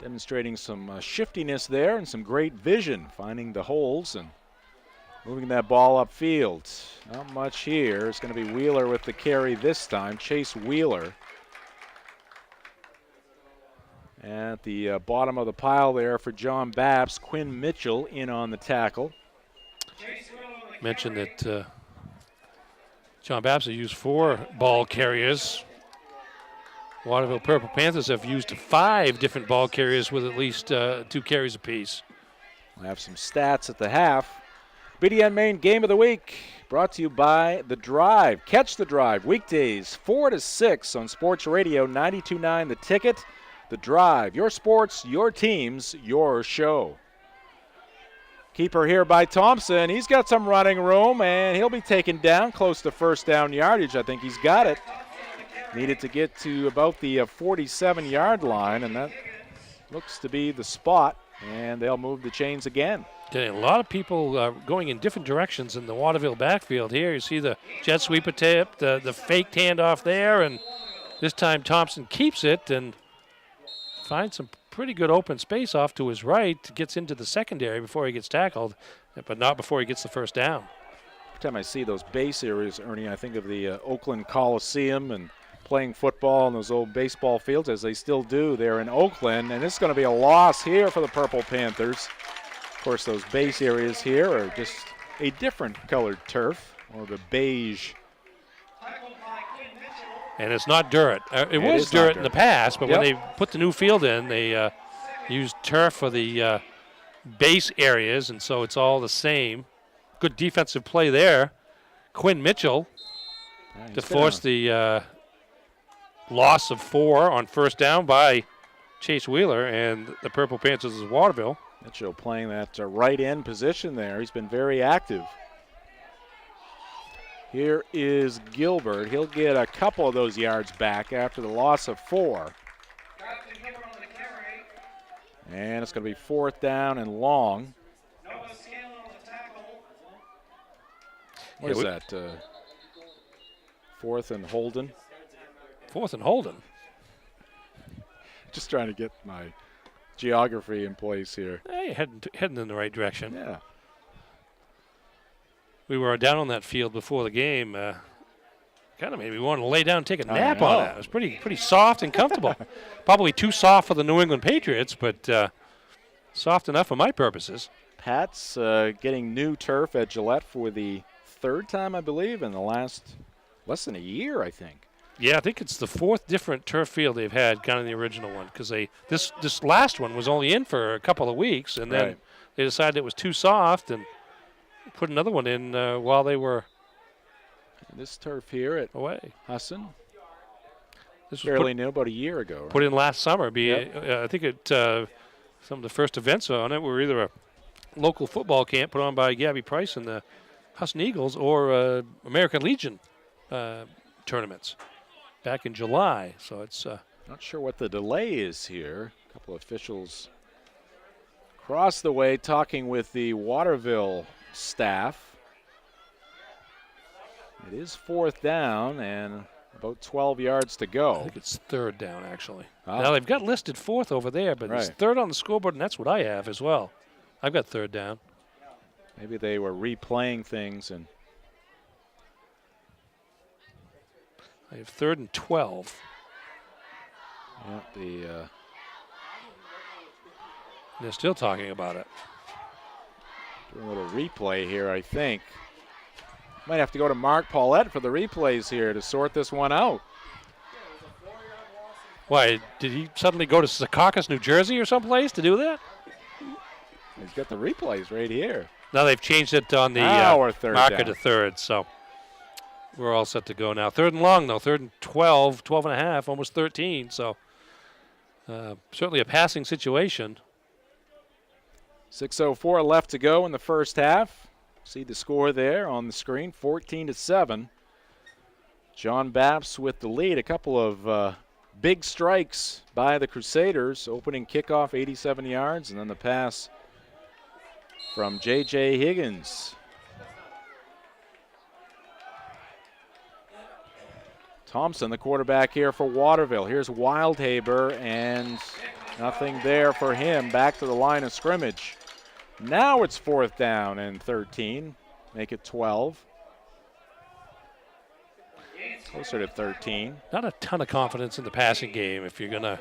B: demonstrating some shiftiness there and some great vision, finding the holes and moving that ball upfield. Not much here. It's going to be Wheeler with the carry this time, Chase Wheeler. At the bottom of the pile there for John Bapst, Quinn Mitchell in on the tackle.
C: Mentioned that John Bapst has used 4 ball carriers. Waterville Purple Panthers have used 5 different ball carriers with at least 2 carries apiece.
B: We'll have some stats at the half. BDN Main Game of the Week brought to you by The Drive. Catch The Drive weekdays 4 to 6 on Sports Radio 92.9 The Ticket. The Drive, your sports, your teams, your show. Keeper here by Thompson. He's got some running room, and he'll be taken down close to first down yardage. I think he's got it. Needed to get to about the 47-yard line, and that looks to be the spot, and they'll move the chains again.
C: Okay, a lot of people going in different directions in the Waterville backfield here. You see the jet sweep attempt, the faked handoff there, and this time Thompson keeps it and finds some pretty good open space off to his right, gets into the secondary before he gets tackled, but not before he gets the first down.
B: Every time I see those base areas, Ernie, I think of the Oakland Coliseum and playing football in those old baseball fields, as they still do there in Oakland, and it's going to be a loss here for the Purple Panthers. Of course, those base areas here are just a different colored turf, or the beige.
C: And it's not dirt. It was dirt in the past, but when they put the new field in, they used turf for the base areas, and so it's all the same. Good defensive play there. Quinn Mitchell to force the loss of 4 on first down by Chase Wheeler, and the Purple Panthers is Waterville.
B: Mitchell playing that right end position there. He's been very active. Here is Gilbert. He'll get a couple of those yards back after the loss of 4. And it's going to be 4th down and long. What is that? 4th and Holden?
C: 4th and Holden.
B: Just trying to get my geography in place here.
C: Hey, heading in the right direction.
B: Yeah.
C: We were down on that field before the game. Kind of made me want to lay down and take a nap on it. It was pretty soft and comfortable. Probably too soft for the New England Patriots, but soft enough for my purposes.
B: Pat's getting new turf at Gillette for the 3rd time, I believe, in the last less than a year, I think.
C: Yeah, I think it's the 4th different turf field they've had, kind of the original one, because this last one was only in for a couple of weeks, and then they decided it was too soft and put another one in while they were
B: this turf here at
C: away.
B: Husson.
C: This was
B: fairly new, about a year ago. Right?
C: Put in last summer. I think some of the first events on it were either a local football camp put on by Gabby Price and the Husson Eagles or American Legion tournaments back in July. So it's
B: not sure what the delay is here. A couple of officials across the way talking with the Waterville staff. It is 4th down and about 12 yards to go.
C: I think it's 3rd down, actually.
B: Oh.
C: Now, they've got listed 4th over there, but it's 3rd on the scoreboard, and that's what I have as well. I've got 3rd down.
B: Maybe they were replaying things. And
C: I have 3rd and 12.
B: Yeah,
C: they're still talking about it.
B: Doing a little replay here, I think. Might have to go to Mark Paulette for the replays here to sort this one out.
C: Why, did he suddenly go to Secaucus, New Jersey or someplace to do that?
B: He's got the replays right here.
C: Now they've changed it on the marker
B: down.
C: to 3rd, so we're all set to go now. 3rd and long, though. 3rd and 12, 12 and a half, almost 13, so certainly a passing situation.
B: 6:04 left to go in the first half. See the score there on the screen, 14-7. John Bapst with the lead. A couple of big strikes by the Crusaders. Opening kickoff, 87 yards, and then the pass from J.J. Higgins. Thompson, the quarterback here for Waterville. Here's Wildhaber, and nothing there for him. Back to the line of scrimmage. Now it's 4th down and 13. Make it 12. Closer to 13.
C: Not a ton of confidence in the passing game if you're going to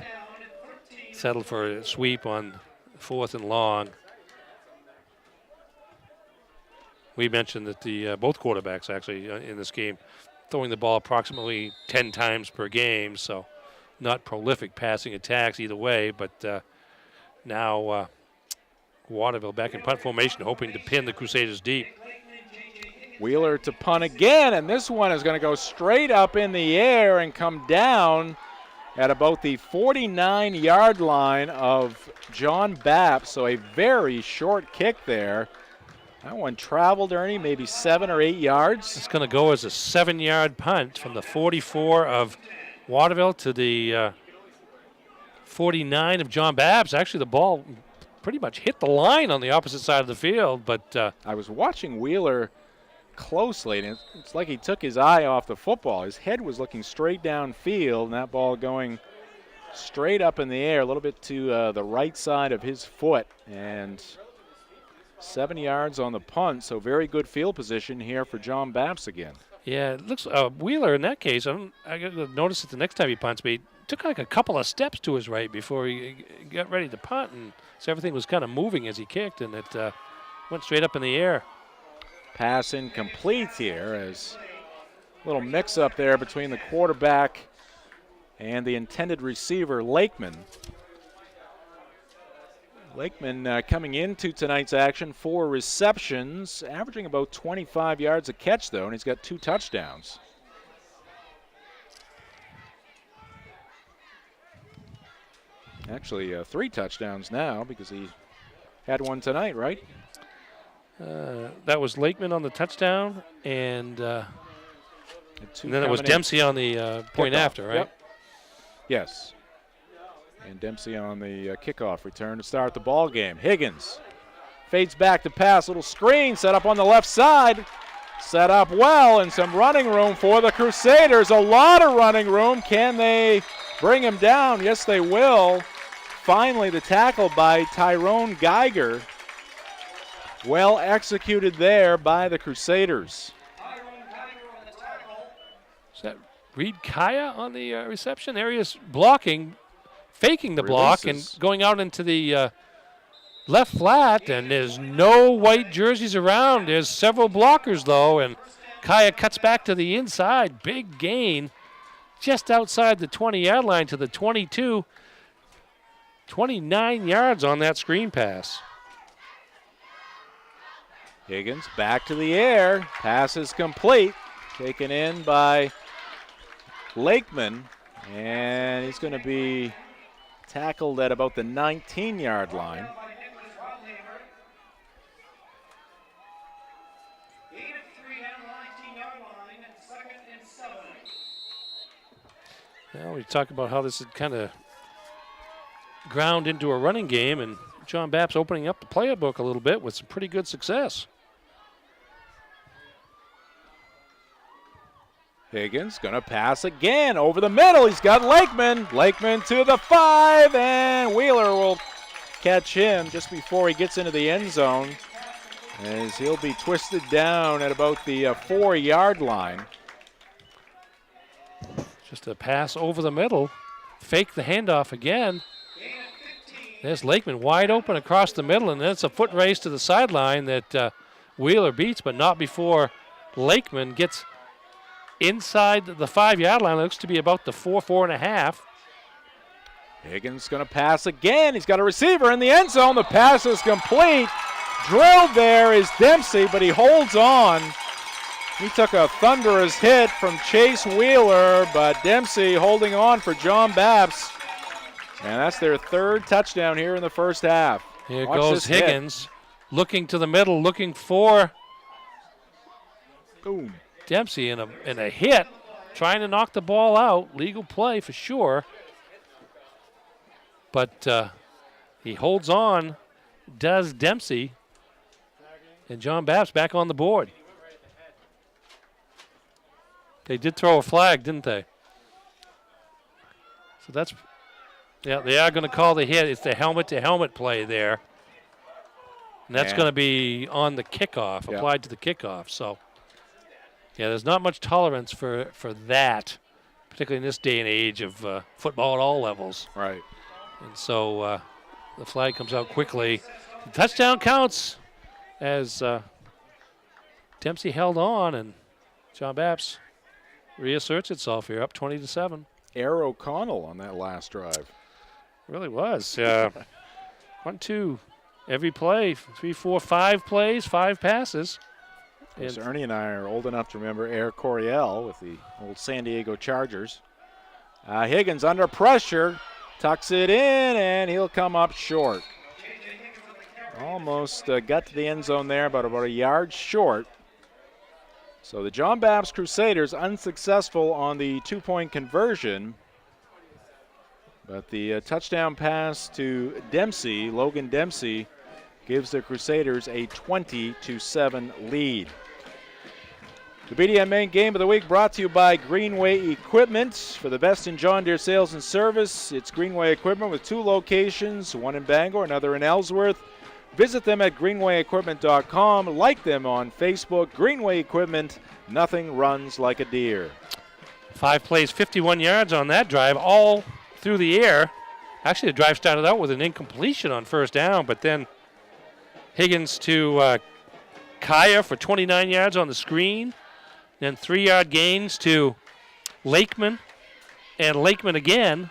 C: settle for a sweep on 4th and long. We mentioned that the both quarterbacks actually in this game throwing the ball approximately 10 times per game, so not prolific passing attacks either way, but now Waterville back in punt formation, hoping to pin the Crusaders deep.
B: Wheeler to punt again, and this one is going to go straight up in the air and come down at about the 49-yard line of John Bapst, so a very short kick there. That one traveled, Ernie, maybe 7 or 8 yards.
C: It's going to go as a 7-yard punt from the 44 of Waterville to the 49 of John Bapst. Actually, the ball pretty much hit the line on the opposite side of the field, but
B: I was watching Wheeler closely, and it's like he took his eye off the football. His head was looking straight downfield, and that ball going straight up in the air, a little bit to the right side of his foot, and 7 yards on the punt, so very good field position here for John Bapst again.
C: Yeah, it looks Wheeler in that case, I got to notice it the next time he punts, but he took like a couple of steps to his right before he got ready to punt, and so everything was kind of moving as he kicked, and it went straight up in the air.
B: Pass incomplete here as a little mix-up there between the quarterback and the intended receiver, Lakeman. Lakeman coming into tonight's action, 4 receptions, averaging about 25 yards a catch, though, and he's got 2 touchdowns. Actually, 3 touchdowns now because he had one tonight, right?
C: That was Lakeman on the touchdown, and then it was
B: in.
C: Dempsey on the point after, right?
B: Yep. Yes. And Dempsey on the kickoff return to start the ball game. Higgins fades back to pass, little screen set up on the left side. Set up well, and some running room for the Crusaders. A lot of running room. Can they bring him down? Yes, they will. Finally, the tackle by Tyrone Geiger. Well executed there by the Crusaders.
C: Is that Reed Kaya on the reception? There he is blocking, faking the block, and going out into the left flat, and there's no white jerseys around. There's several blockers, though, and Kaya cuts back to the inside. Big gain just outside the 20-yard line to the 22. 29 yards on that screen pass.
B: Higgins back to the air. Pass is complete. Taken in by Lakeman, and he's going to be tackled at about the 19-yard line.
C: Well, we talk about how this had kind of ground into a running game, and John Bapst opening up the player book a little bit with some pretty good success.
B: Higgins going to pass again over the middle. He's got Lakeman. Lakeman to the 5, and Wheeler will catch him just before he gets into the end zone, as he'll be twisted down at about the 4-yard line.
C: Just a pass over the middle. Fake the handoff again. There's Lakeman wide open across the middle, and then it's a foot race to the sideline that Wheeler beats, but not before Lakeman gets inside the 5-yard line. It looks to be about the 4.5.
B: Higgins going to pass again. He's got a receiver in the end zone. The pass is complete. Drilled there is Dempsey, but he holds on. He took a thunderous hit from Chase Wheeler, but Dempsey holding on for John Bapst. And that's their 3rd touchdown here in the first half.
C: Here
B: Watch
C: goes Higgins, looking to the middle, looking for
B: Boom.
C: Dempsey in a hit, trying to knock the ball out. Legal play for sure. But he holds on, does Dempsey, and John Bapst back on the board. They did throw a flag, didn't they? So that's, yeah, they are going to call the hit. It's the helmet-to-helmet play there. And that's going to be on the kickoff, applied to the kickoff. So, yeah, there's not much tolerance for that, particularly in this day and age of football at all levels.
B: Right.
C: And so the flag comes out quickly. The touchdown counts as Dempsey held on, and John Bapst reasserts itself here, up 20-7.
B: Air O'Connell on that last drive.
C: Really was. 1, 2, every play, 3, 4, 5 plays, 5 passes.
B: And Ernie and I are old enough to remember Air Coryell with the old San Diego Chargers. Higgins under pressure, tucks it in, and he'll come up short. Almost got to the end zone there, but about a yard short. So the John Bapst Crusaders unsuccessful on the 2-point conversion. But the touchdown pass to Dempsey, Logan Dempsey, gives the Crusaders a 20-7 lead. The BDN Main Game of the Week brought to you by Greenway Equipment. For the best in John Deere sales and service, it's Greenway Equipment with 2 locations, one in Bangor, another in Ellsworth. Visit them at greenwayequipment.com. Like them on Facebook. Greenway Equipment, nothing runs like a deer.
C: 5 plays, 51 yards on that drive, all through the air. Actually, the drive started out with an incompletion on first down, but then Higgins to Kaya for 29 yards on the screen. Then 3-yard gains to Lakeman, and Lakeman again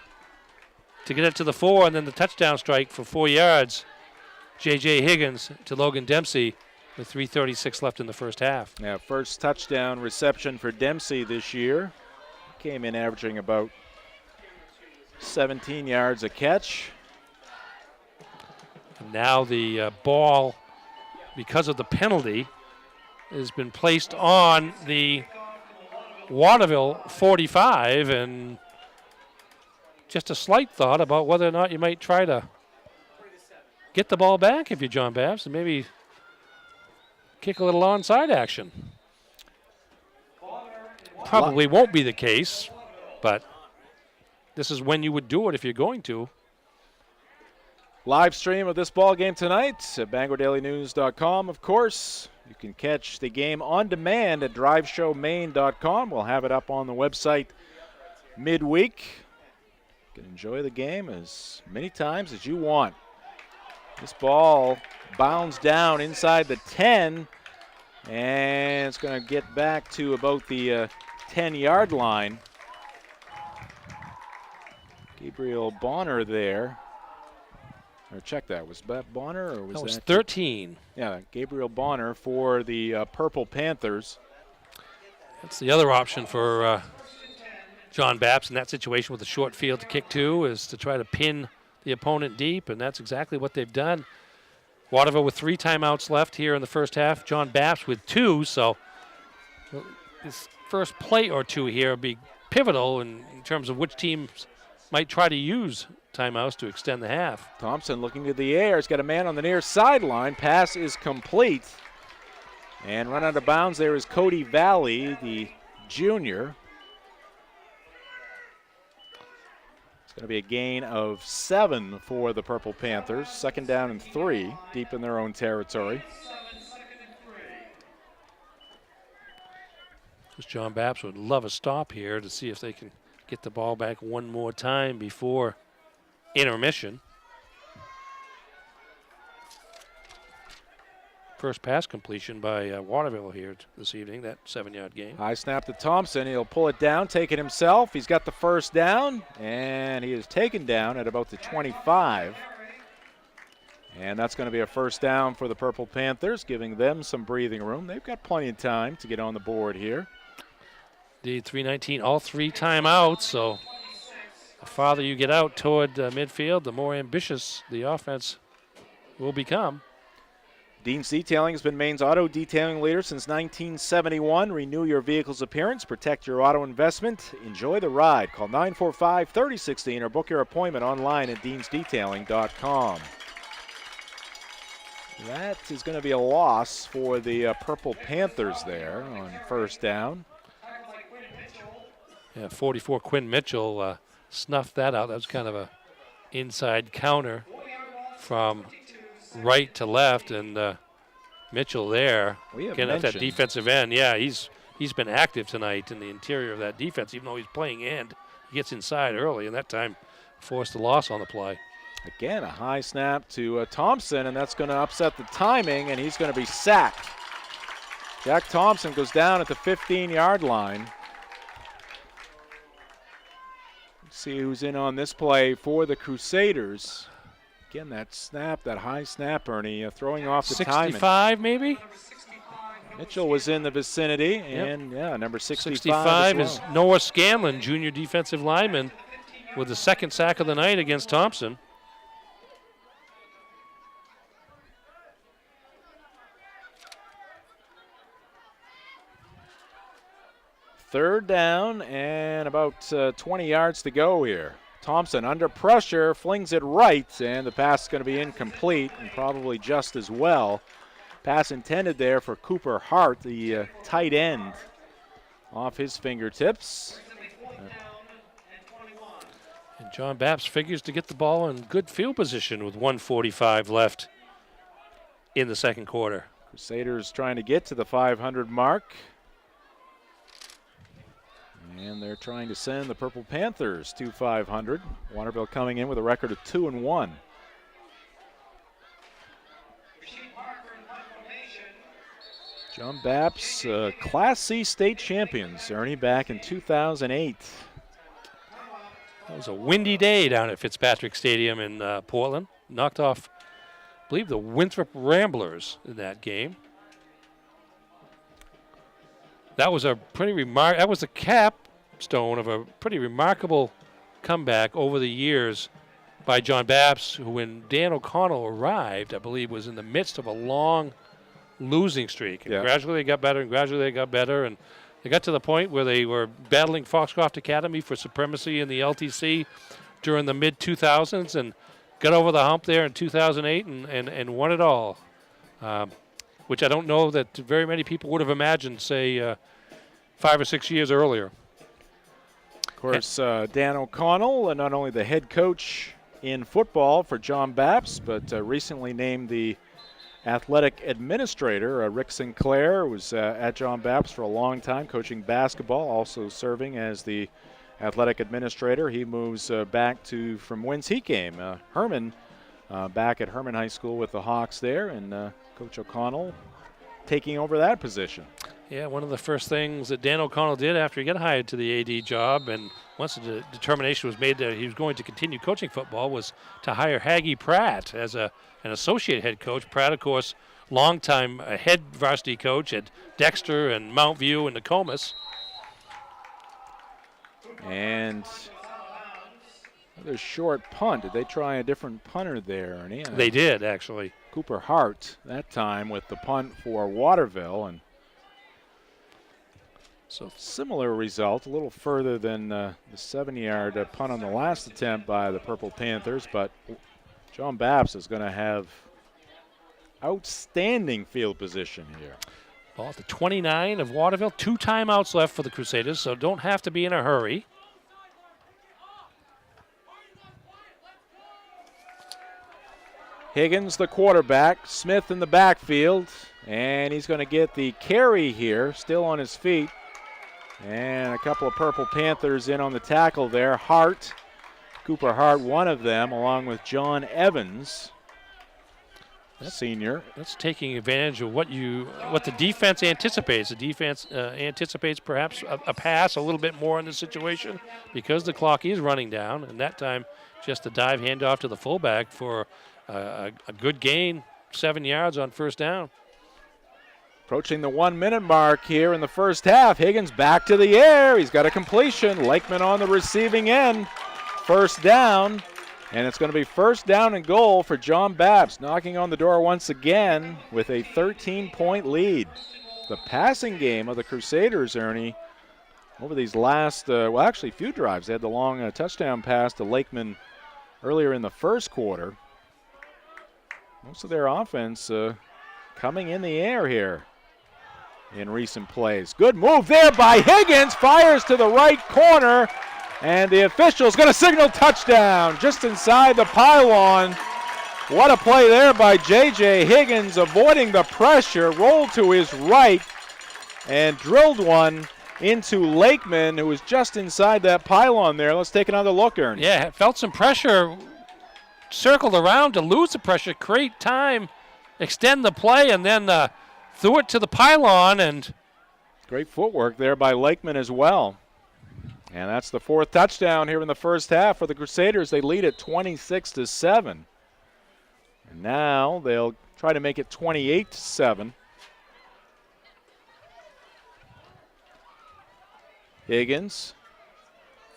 C: to get it to the 4, and then the touchdown strike for 4 yards. J.J. Higgins to Logan Dempsey with 3:36 left in the first half.
B: Yeah, first touchdown reception for Dempsey this year. Came in averaging about 17 yards a catch.
C: And now the ball, because of the penalty, has been placed on the Waterville 45, and just a slight thought about whether or not you might try to get the ball back if you're John Bapst and maybe kick a little onside action. Probably won't be the case, but this is when you would do it if you're going to.
B: Live stream of this ball game tonight at BangorDailyNews.com, of course. You can catch the game on demand at DriveShowMaine.com. We'll have it up on the website midweek. You can enjoy the game as many times as you want. This ball bounds down inside the 10, and it's going to get back to about the 10-yard line. Gabriel Bonner there. Or check that. Was that Bonner? Or was
C: that was
B: that
C: 13.
B: Yeah, Gabriel Bonner for the Purple Panthers.
C: That's the other option for John Bapst in that situation with a short field to kick to, is to try to pin the opponent deep, and that's exactly what they've done. Waterville with 3 timeouts left here in the first half. John Bapst with 2, so his first play or two here will be pivotal in terms of which teams might try to use timeouts to extend the half.
B: Thompson looking to the air. He's got a man on the near sideline. Pass is complete. And run out of bounds there is Cody Valley, the junior. It's going to be a gain of 7 for the Purple Panthers. 2nd down and 3, deep in their own territory.
C: John Bapst would love a stop here to see if they can get the ball back one more time before intermission. First pass completion by Waterville here this evening, that 7-yard gain.
B: High snap to Thompson. He'll pull it down, take it himself. He's got the first down, and he is taken down at about the 25. And that's going to be a first down for the Purple Panthers, giving them some breathing room. They've got plenty of time to get on the board here.
C: Indeed, 3:19, all 3 timeouts, so the farther you get out toward midfield, the more ambitious the offense will become.
B: Dean's Detailing has been Maine's auto detailing leader since 1971. Renew your vehicle's appearance, protect your auto investment, enjoy the ride. Call 945-3016 or book your appointment online at deansdetailing.com. That is going to be a loss for the Purple Panthers there on first down.
C: Yeah, 44 Quinn Mitchell snuffed that out. That was kind of a inside counter from right to left, and Mitchell there getting at that defensive end. Yeah, he's been active tonight in the interior of that defense, even though he's playing end. He gets inside early, and that time forced a loss on the play.
B: Again, a high snap to Thompson, and that's going to upset the timing, and he's going to be sacked. Jack Thompson goes down at the 15-yard line. Let's see who's in on this play for the Crusaders. Again, that snap, that high snap, Ernie, throwing off the timing.
C: 65 maybe?
B: Mitchell was in the vicinity, and yeah, number 65
C: 65 is Noah Scanlon, junior defensive lineman, with the 2nd sack of the night against Thompson.
B: Third down and about 20 yards to go here. Thompson under pressure, flings it right, and the pass is going to be incomplete and probably just as well. Pass intended there for Cooper Hart, the tight end, off his fingertips.
C: And John Bapst figures to get the ball in good field position with 1:45 left in the second quarter.
B: Crusaders trying to get to the 500 mark. And they're trying to send the Purple Panthers to 500. Waterville coming in with a record of 2-1. John Bapst, Class C state champions, Ernie, back in 2008.
C: It was a windy day down at Fitzpatrick Stadium in Portland. Knocked off, I believe, the Winthrop Ramblers in that game. That was a that was the capstone of a pretty remarkable comeback over the years by John Bapst, who, when Dan O'Connell arrived, I believe was in the midst of a long losing streak. And gradually they got better, and gradually they got better, and they got to the point where they were battling Foxcroft Academy for supremacy in the LTC during the mid-2000s, and got over the hump there in 2008 and won it all. Which I don't know that very many people would have imagined, say, 5 or 6 years earlier.
B: Of course, Dan O'Connell, not only the head coach in football for John Bapst, but recently named the athletic administrator. Rick Sinclair was at John Bapst for a long time, coaching basketball, also serving as the athletic administrator. He moves back from whence he came, Herman, back at Herman High School with the Hawks there, and Coach O'Connell taking over that position.
C: Yeah, one of the first things that Dan O'Connell did after he got hired to the AD job, and once the determination was made that he was going to continue coaching football, was to hire Haggy Pratt as an associate head coach. Pratt, of course, longtime head varsity coach at Dexter and Mount View and Nokomis.
B: And another short punt. Did they try a different punter there, Ernie?
C: They did, actually.
B: Cooper Hart that time with the punt for Waterville. And So similar result, a little further than the 7-yard punt on the last attempt by the Purple Panthers, but John Bapst is going to have outstanding field position here.
C: Ball at the 29 of Waterville. 2 timeouts left for the Crusaders, so don't have to be in a hurry.
B: Higgins, the quarterback, Smith in the backfield, and he's going to get the carry here, still on his feet. And a couple of Purple Panthers in on the tackle there. Hart, Cooper Hart, one of them, along with John Evans, senior.
C: That's taking advantage of what the defense anticipates. The defense anticipates perhaps a pass a little bit more in this situation because the clock is running down, and that time just a dive handoff to the fullback for a good gain, 7 yards on first down.
B: Approaching the 1-minute mark here in the first half. Higgins back to the air. He's got a completion. Lakeman on the receiving end. First down. And it's going to be first down and goal for John Bapst, knocking on the door once again with a 13-point lead. The passing game of the Crusaders, Ernie, over these last, actually few drives. They had the long touchdown pass to Lakeman earlier in the first quarter. Most of their offense coming in the air here in recent plays. Good move there by Higgins. Fires to the right corner. And the official's going to signal touchdown just inside the pylon. What a play there by J.J. Higgins, avoiding the pressure, rolled to his right, and drilled one into Lakeman, who was just inside that pylon there. Let's take another look, Ernie.
C: Yeah, felt some pressure, circled around to lose the pressure, create time, extend the play, and then threw it to the pylon. And
B: great footwork there by Lakeman as well. And that's the 4th touchdown here in the first half for the Crusaders. They lead it 26-7. And now they'll try to make it 28-7. Higgins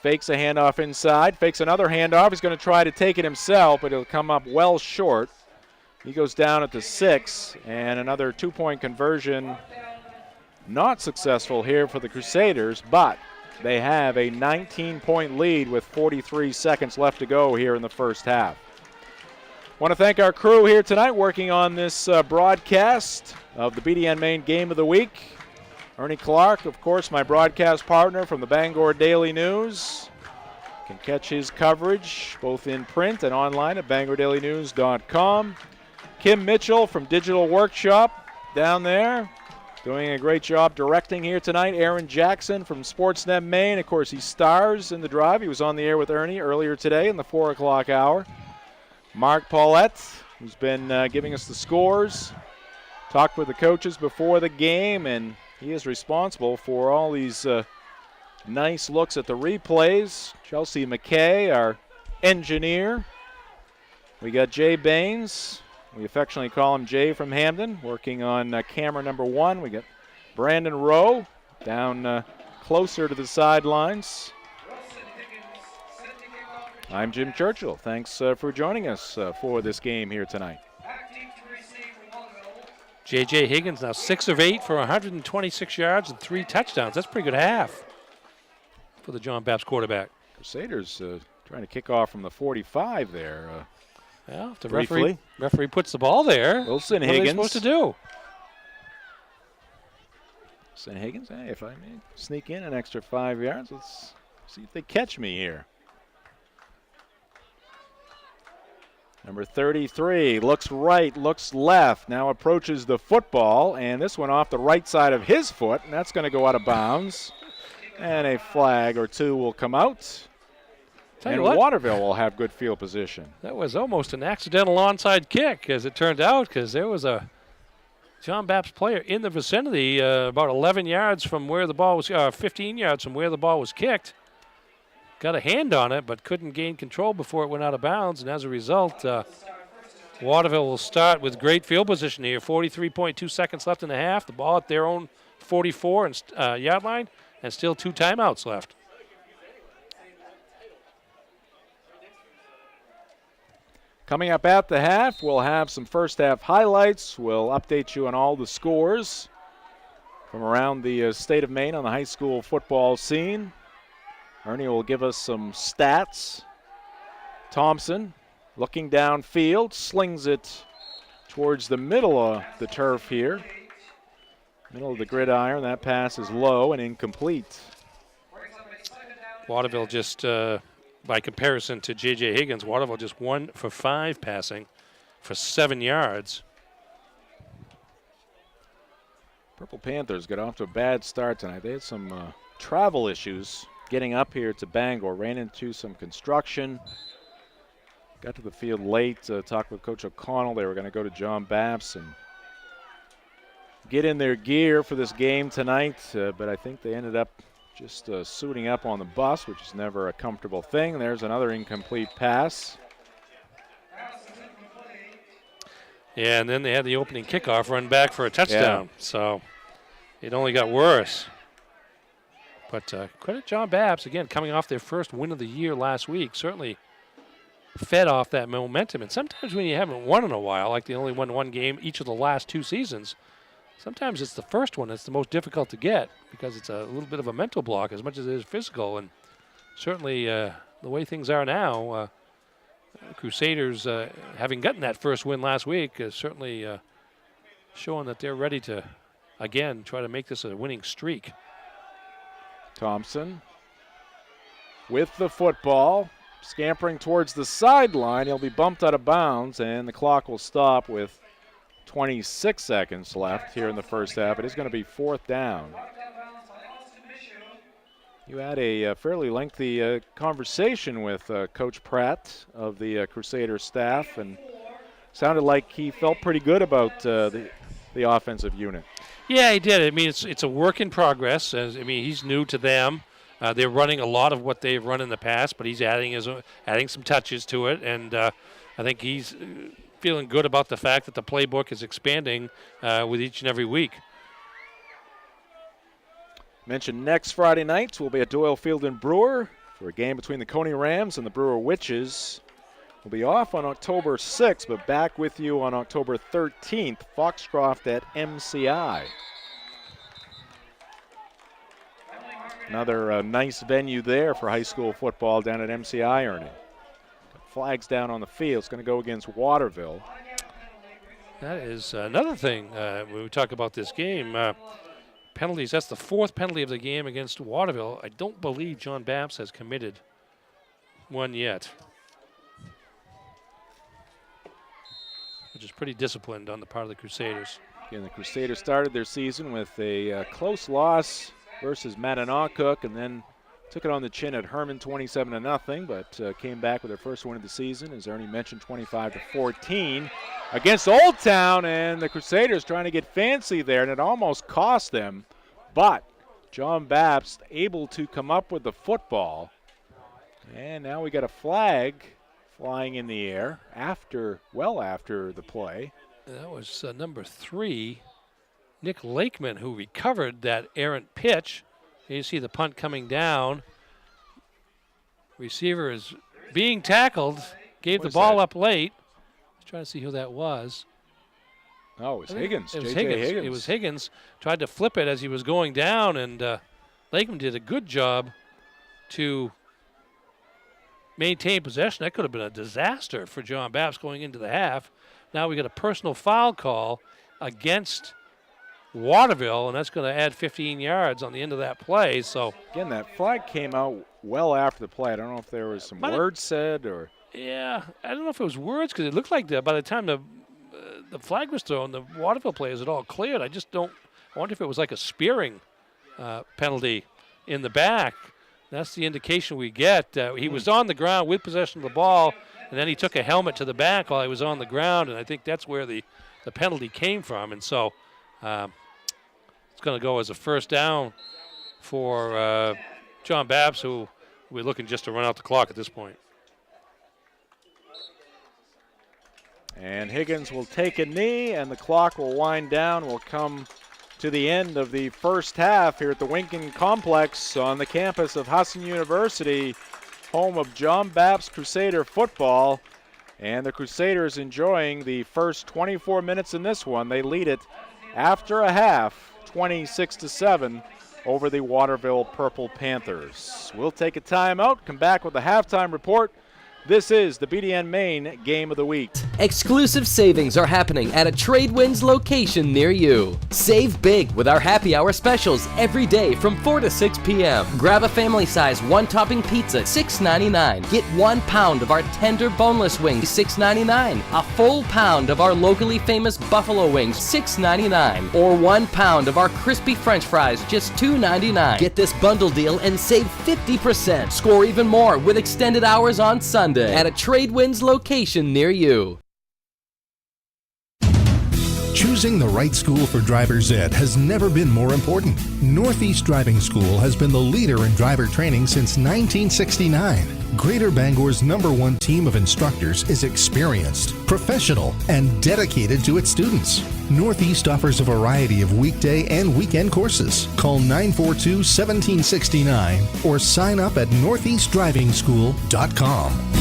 B: fakes a handoff inside, fakes another handoff. He's going to try to take it himself, but it'll come up well short. He goes down at the 6, and another 2-point conversion not successful here for the Crusaders, but they have a 19-point lead with 43 seconds left to go here in the first half. Want to thank our crew here tonight working on this broadcast of the BDN Maine Game of the Week. Ernie Clark, of course, my broadcast partner from the Bangor Daily News. You can catch his coverage both in print and online at bangordailynews.com. Kim Mitchell from Digital Workshop down there, doing a great job directing here tonight. Aaron Jackson from Sportsnet Maine. Of course, he stars in the drive. He was on the air with Ernie earlier today in the 4 o'clock hour. Mark Paulette, who's been giving us the scores, talked with the coaches before the game, and he is responsible for all these nice looks at the replays. Chelsea McKay, our engineer. We got Jay Baines. We affectionately call him Jay from Hamden, working on camera number 1. We got Brandon Rowe down closer to the sidelines. I'm Jim Churchill. Thanks for joining us for this game here tonight.
C: J.J. Higgins now 6 of 8 for 126 yards and 3 touchdowns. That's a pretty good half for the John Bapst quarterback.
B: Crusaders trying to kick off from the 45 there.
C: Well, if the
B: briefly.
C: referee puts the ball there,
B: Wilson
C: what
B: Higgins.
C: are they supposed to do?
B: Wilson Higgins, hey, if I may sneak in an extra 5 yards, let's see if they catch me here. Number 33 looks right, looks left, now approaches the football, and this one off the right side of his foot, and that's going to go out of bounds. And a flag or two will come out. And Waterville will have good field position.
C: That was almost an accidental onside kick, as it turned out, because there was a John Bapst player in the vicinity about 11 yards from where the ball was, 15 yards from where the ball was kicked. Got a hand on it, but couldn't gain control before it went out of bounds, and as a result, Waterville will start with great field position here. 43.2 seconds left in the half. The ball at their own 44 yard line, and still 2 timeouts left.
B: Coming up at the half, we'll have some first half highlights. We'll update you on all the scores from around the state of Maine on the high school football scene. Ernie will give us some stats. Thompson looking downfield, slings it towards the middle of the turf here. Middle of the gridiron. That pass is low and incomplete.
C: Waterville just, by comparison to J.J. Higgins, Waterville just 1 for 5 passing for 7 yards.
B: Purple Panthers got off to a bad start tonight. They had some travel issues getting up here to Bangor. Ran into some construction. Got to the field late. Talked with Coach O'Connell. They were going to go to John Bapst and get in their gear for this game tonight. But I think they ended up just suiting up on the bus, which is never a comfortable thing. There's another incomplete pass.
C: Yeah, and then they had the opening kickoff run back for a touchdown. Yeah. So it only got worse. But credit John Bapst, again, coming off their first win of the year last week, certainly fed off that momentum. And sometimes when you haven't won in a while, like they only won one game each of the last 2 seasons, sometimes it's the first one that's the most difficult to get because it's a little bit of a mental block as much as it is physical. And certainly the way things are now, Crusaders, having gotten that first win last week, is certainly showing that they're ready to, again, try to make this a winning streak.
B: Thompson with the football, scampering towards the sideline. He'll be bumped out of bounds, and the clock will stop with 26 seconds left here in the first half. It is going to be 4th down. You had a fairly lengthy conversation with Coach Pratt of the Crusader staff, and sounded like he felt pretty good about the offensive unit.
C: Yeah, he did. I mean, it's a work in progress. I mean, he's new to them. They're running a lot of what they've run in the past, but he's adding some touches to it, and I think he's feeling good about the fact that the playbook is expanding with each and every week.
B: Mentioned next Friday night will be at Doyle Field in Brewer for a game between the Coney Rams and the Brewer Witches. We'll be off on October 6th, but back with you on October 13th, Foxcroft at MCI. Another nice venue there for high school football down at MCI, Ernie. Flags down on the field. It's going to go against Waterville.
C: That is another thing when we talk about this game. Penalties, that's the 4th penalty of the game against Waterville. I don't believe John Bapst has committed one yet, which is pretty disciplined on the part of the Crusaders.
B: Again, the Crusaders started their season with a close loss versus Mattanacook, and then took it on the chin at Herman 27-0, but came back with their first win of the season, as Ernie mentioned, 25-14 against Old Town, and the Crusaders trying to get fancy there, and it almost cost them, but John Bapst able to come up with the football, and now we got a flag flying in the air well after the play.
C: That was number 3, Nick Lakeman, who recovered that errant pitch. You see the punt coming down. Receiver is being tackled, gave the ball up late. I was trying to see who that was.
B: Oh, it was Higgins.
C: It was Higgins. It was Higgins. Tried to flip it as he was going down, and Lakeman did a good job to maintain possession. That could have been a disaster for John Bapst going into the half. Now we got a personal foul call against Waterville, and that's going to add 15 yards on the end of that play. So
B: again, that flag came out well after the play. I don't know if there was some words said or.
C: Yeah, I don't know if it was words, because it looked like by the time the flag was thrown, the Waterville players had all cleared. I wonder if it was like a spearing penalty in the back. That's the indication we get. He was on the ground with possession of the ball, and then he took a helmet to the back while he was on the ground, and I think that's where the penalty came from. And so it's going to go as a first down for John Bapst, who we're looking just to run out the clock at this point.
B: And Higgins will take a knee, and the clock will wind down. We'll come to the end of the first half here at the Winkin Complex on the campus of Husson University, home of John Bapst Crusader football. And the Crusaders enjoying the first 24 minutes in this one. They lead it after a half, 26-7 over the Waterville Purple Panthers. We'll take a timeout, come back with the halftime report. This is the BDN Maine Game of the Week.
E: Exclusive savings are happening at a Tradewinds location near you. Save big with our happy hour specials every day from 4 to 6 p.m. Grab a family size one-topping pizza, $6.99. Get 1 pound of our tender boneless wings, $6.99. A full pound of our locally famous buffalo wings, $6.99. Or 1 pound of our crispy french fries, just $2.99. Get this bundle deal and save 50%. Score even more with extended hours on Sunday at a Tradewinds location near you.
K: Choosing the right school for driver's ed has never been more important. Northeast Driving School has been the leader in driver training since 1969. Greater Bangor's #1 team of instructors is experienced, professional, and dedicated to its students. Northeast offers a variety of weekday and weekend courses. Call 942-1769 or sign up at northeastdrivingschool.com.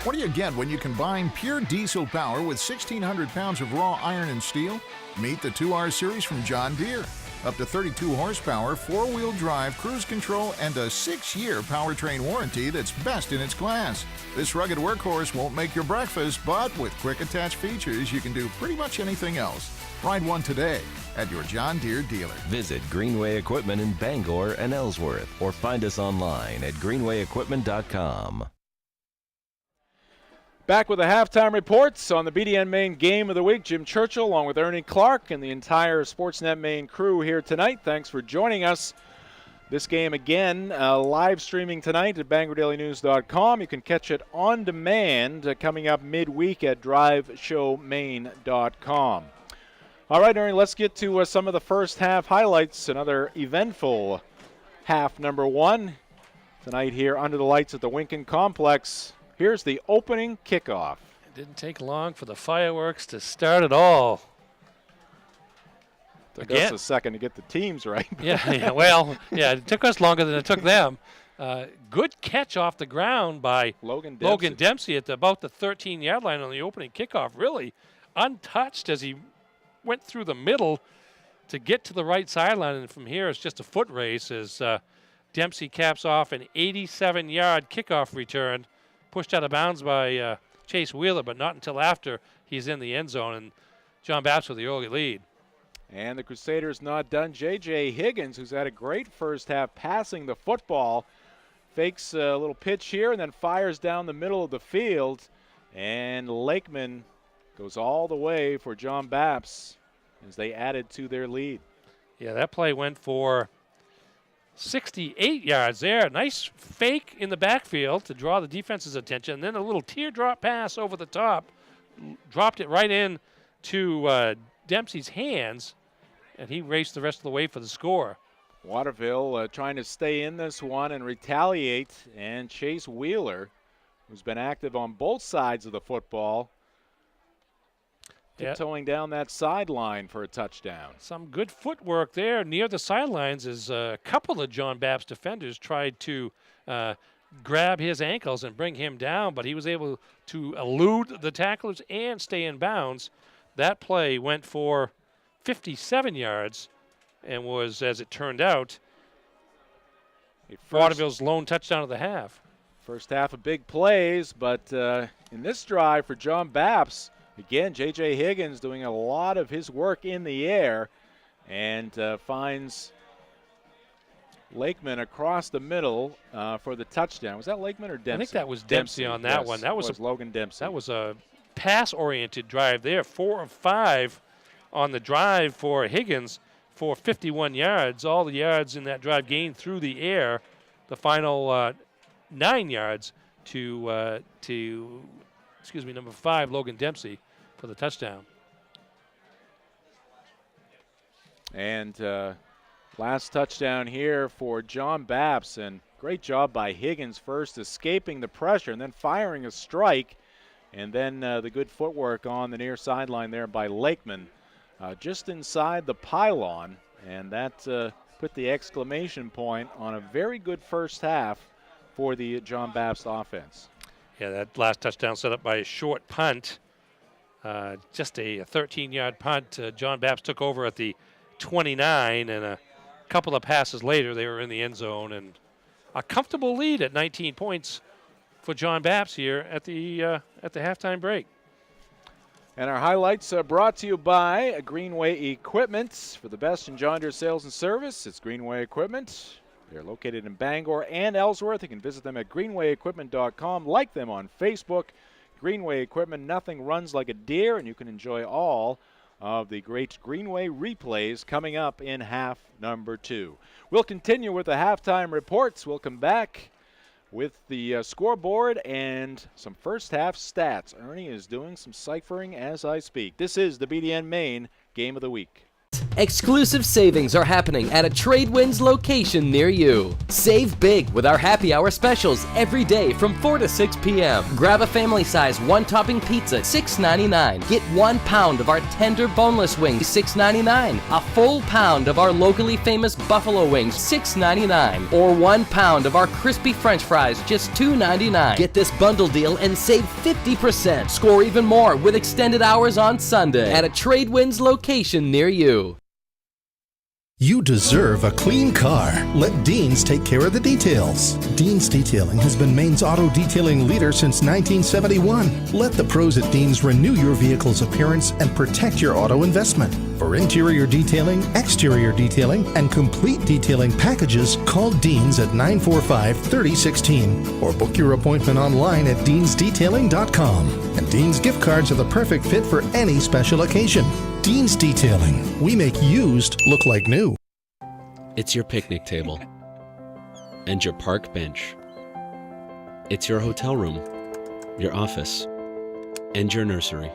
F: What do you get when you combine pure diesel power with 1,600 pounds of raw iron and steel? Meet the 2R Series from John Deere. Up to 32 horsepower, 4-wheel drive, cruise control, and a 6-year powertrain warranty that's best in its class. This rugged workhorse won't make your breakfast, but with quick attach features, you can do pretty much anything else. Ride one today at your John Deere dealer.
G: Visit Greenway Equipment in Bangor and Ellsworth, or find us online at greenwayequipment.com.
B: Back with the halftime reports on the BDN Maine Game of the Week. Jim Churchill along with Ernie Clark and the entire Sportsnet Maine crew here tonight. Thanks for joining us. This game again live streaming tonight at BangorDailyNews.com. You can catch it on demand coming up midweek at DriveShowMaine.com. All right, Ernie, let's get to some of the first half highlights. Another eventful half number one tonight here under the lights at the Winkin Complex. Here's the opening kickoff.
C: It didn't take long for the fireworks to start it all.
B: Took us a second to get the teams right.
C: It took us longer than it took them. Good catch off the ground by
B: Logan
C: Dempsey at about the 13-yard line on the opening kickoff. Really untouched as he went through the middle to get to the right sideline. And from here, it's just a foot race as Dempsey caps off an 87-yard kickoff return. Pushed out of bounds by Chase Wheeler, but not until after he's in the end zone, and John Bapst with the early lead.
B: And the Crusaders not done. J.J. Higgins, who's had a great first half passing the football, fakes a little pitch here and then fires down the middle of the field, and Lakeman goes all the way for John Bapst as they added to their lead.
C: Yeah, that play went for 68 yards there. Nice fake in the backfield to draw the defense's attention. And then a little teardrop pass over the top. Dropped it right in to Dempsey's hands, and he raced the rest of the way for the score.
B: Waterville trying to stay in this one and retaliate. And Chase Wheeler, who's been active on both sides of the football, tiptoeing down that sideline for a touchdown.
C: Some good footwork there near the sidelines as a couple of John Bapst defenders tried to grab his ankles and bring him down, but he was able to elude the tacklers and stay in bounds. That play went for 57 yards and was, as it turned out, Waterville's lone touchdown of the half.
B: First half of big plays, but in this drive for John Bapst, again, J.J. Higgins doing a lot of his work in the air and finds Lakeman across the middle for the touchdown. Was that Lakeman or Dempsey?
C: I think that was Dempsey on that one. That was
B: Logan Dempsey.
C: That was a pass-oriented drive there. 4 of 5 on the drive for Higgins for 51 yards. All the yards in that drive gained through the air. The final 9 yards to number 5, Logan Dempsey, for the touchdown.
B: And last touchdown here for John Bapst, and great job by Higgins first escaping the pressure and then firing a strike, and then the good footwork on the near sideline there by Lakeman just inside the pylon, and that put the exclamation point on a very good first half for the John Bapst offense.
C: Yeah, that last touchdown set up by a short punt Just a 13-yard punt. John Bapst took over at the 29, and a couple of passes later, they were in the end zone. And a comfortable lead at 19 points for John Bapst here at the halftime break.
B: And our highlights are brought to you by Greenway Equipment. For the best in John Deere sales and service, it's Greenway Equipment. They're located in Bangor and Ellsworth. You can visit them at greenwayequipment.com. Like them on Facebook. Greenway Equipment, nothing runs like a deer, and you can enjoy all of the great Greenway replays coming up in half number 2. We'll continue with the halftime reports. We'll come back with the scoreboard and some first half stats. Ernie is doing some ciphering as I speak. This is the BDN Maine Game of the Week.
E: Exclusive savings are happening at a Tradewinds location near you. Save big with our happy hour specials every day from 4 to 6 p.m. Grab a family size one-topping pizza, $6.99. Get 1 pound of our tender boneless wings, $6.99. A full pound of our locally famous buffalo wings, $6.99. Or 1 pound of our crispy french fries, just $2.99. Get this bundle deal and save 50%. Score even more with extended hours on Sunday at a Tradewinds location near you.
K: You deserve a clean car. Let Dean's take care of the details. Dean's Detailing has been Maine's auto detailing leader since 1971. Let the pros at Dean's renew your vehicle's appearance and protect your auto investment. For interior detailing, exterior detailing, and complete detailing packages, call Dean's at 945-3016 or book your appointment online at deansdetailing.com. And Dean's gift cards are the perfect fit for any special occasion. Dean's Detailing. We make used look like new.
D: It's your picnic table and your park bench. It's your hotel room, your office, and your nursery.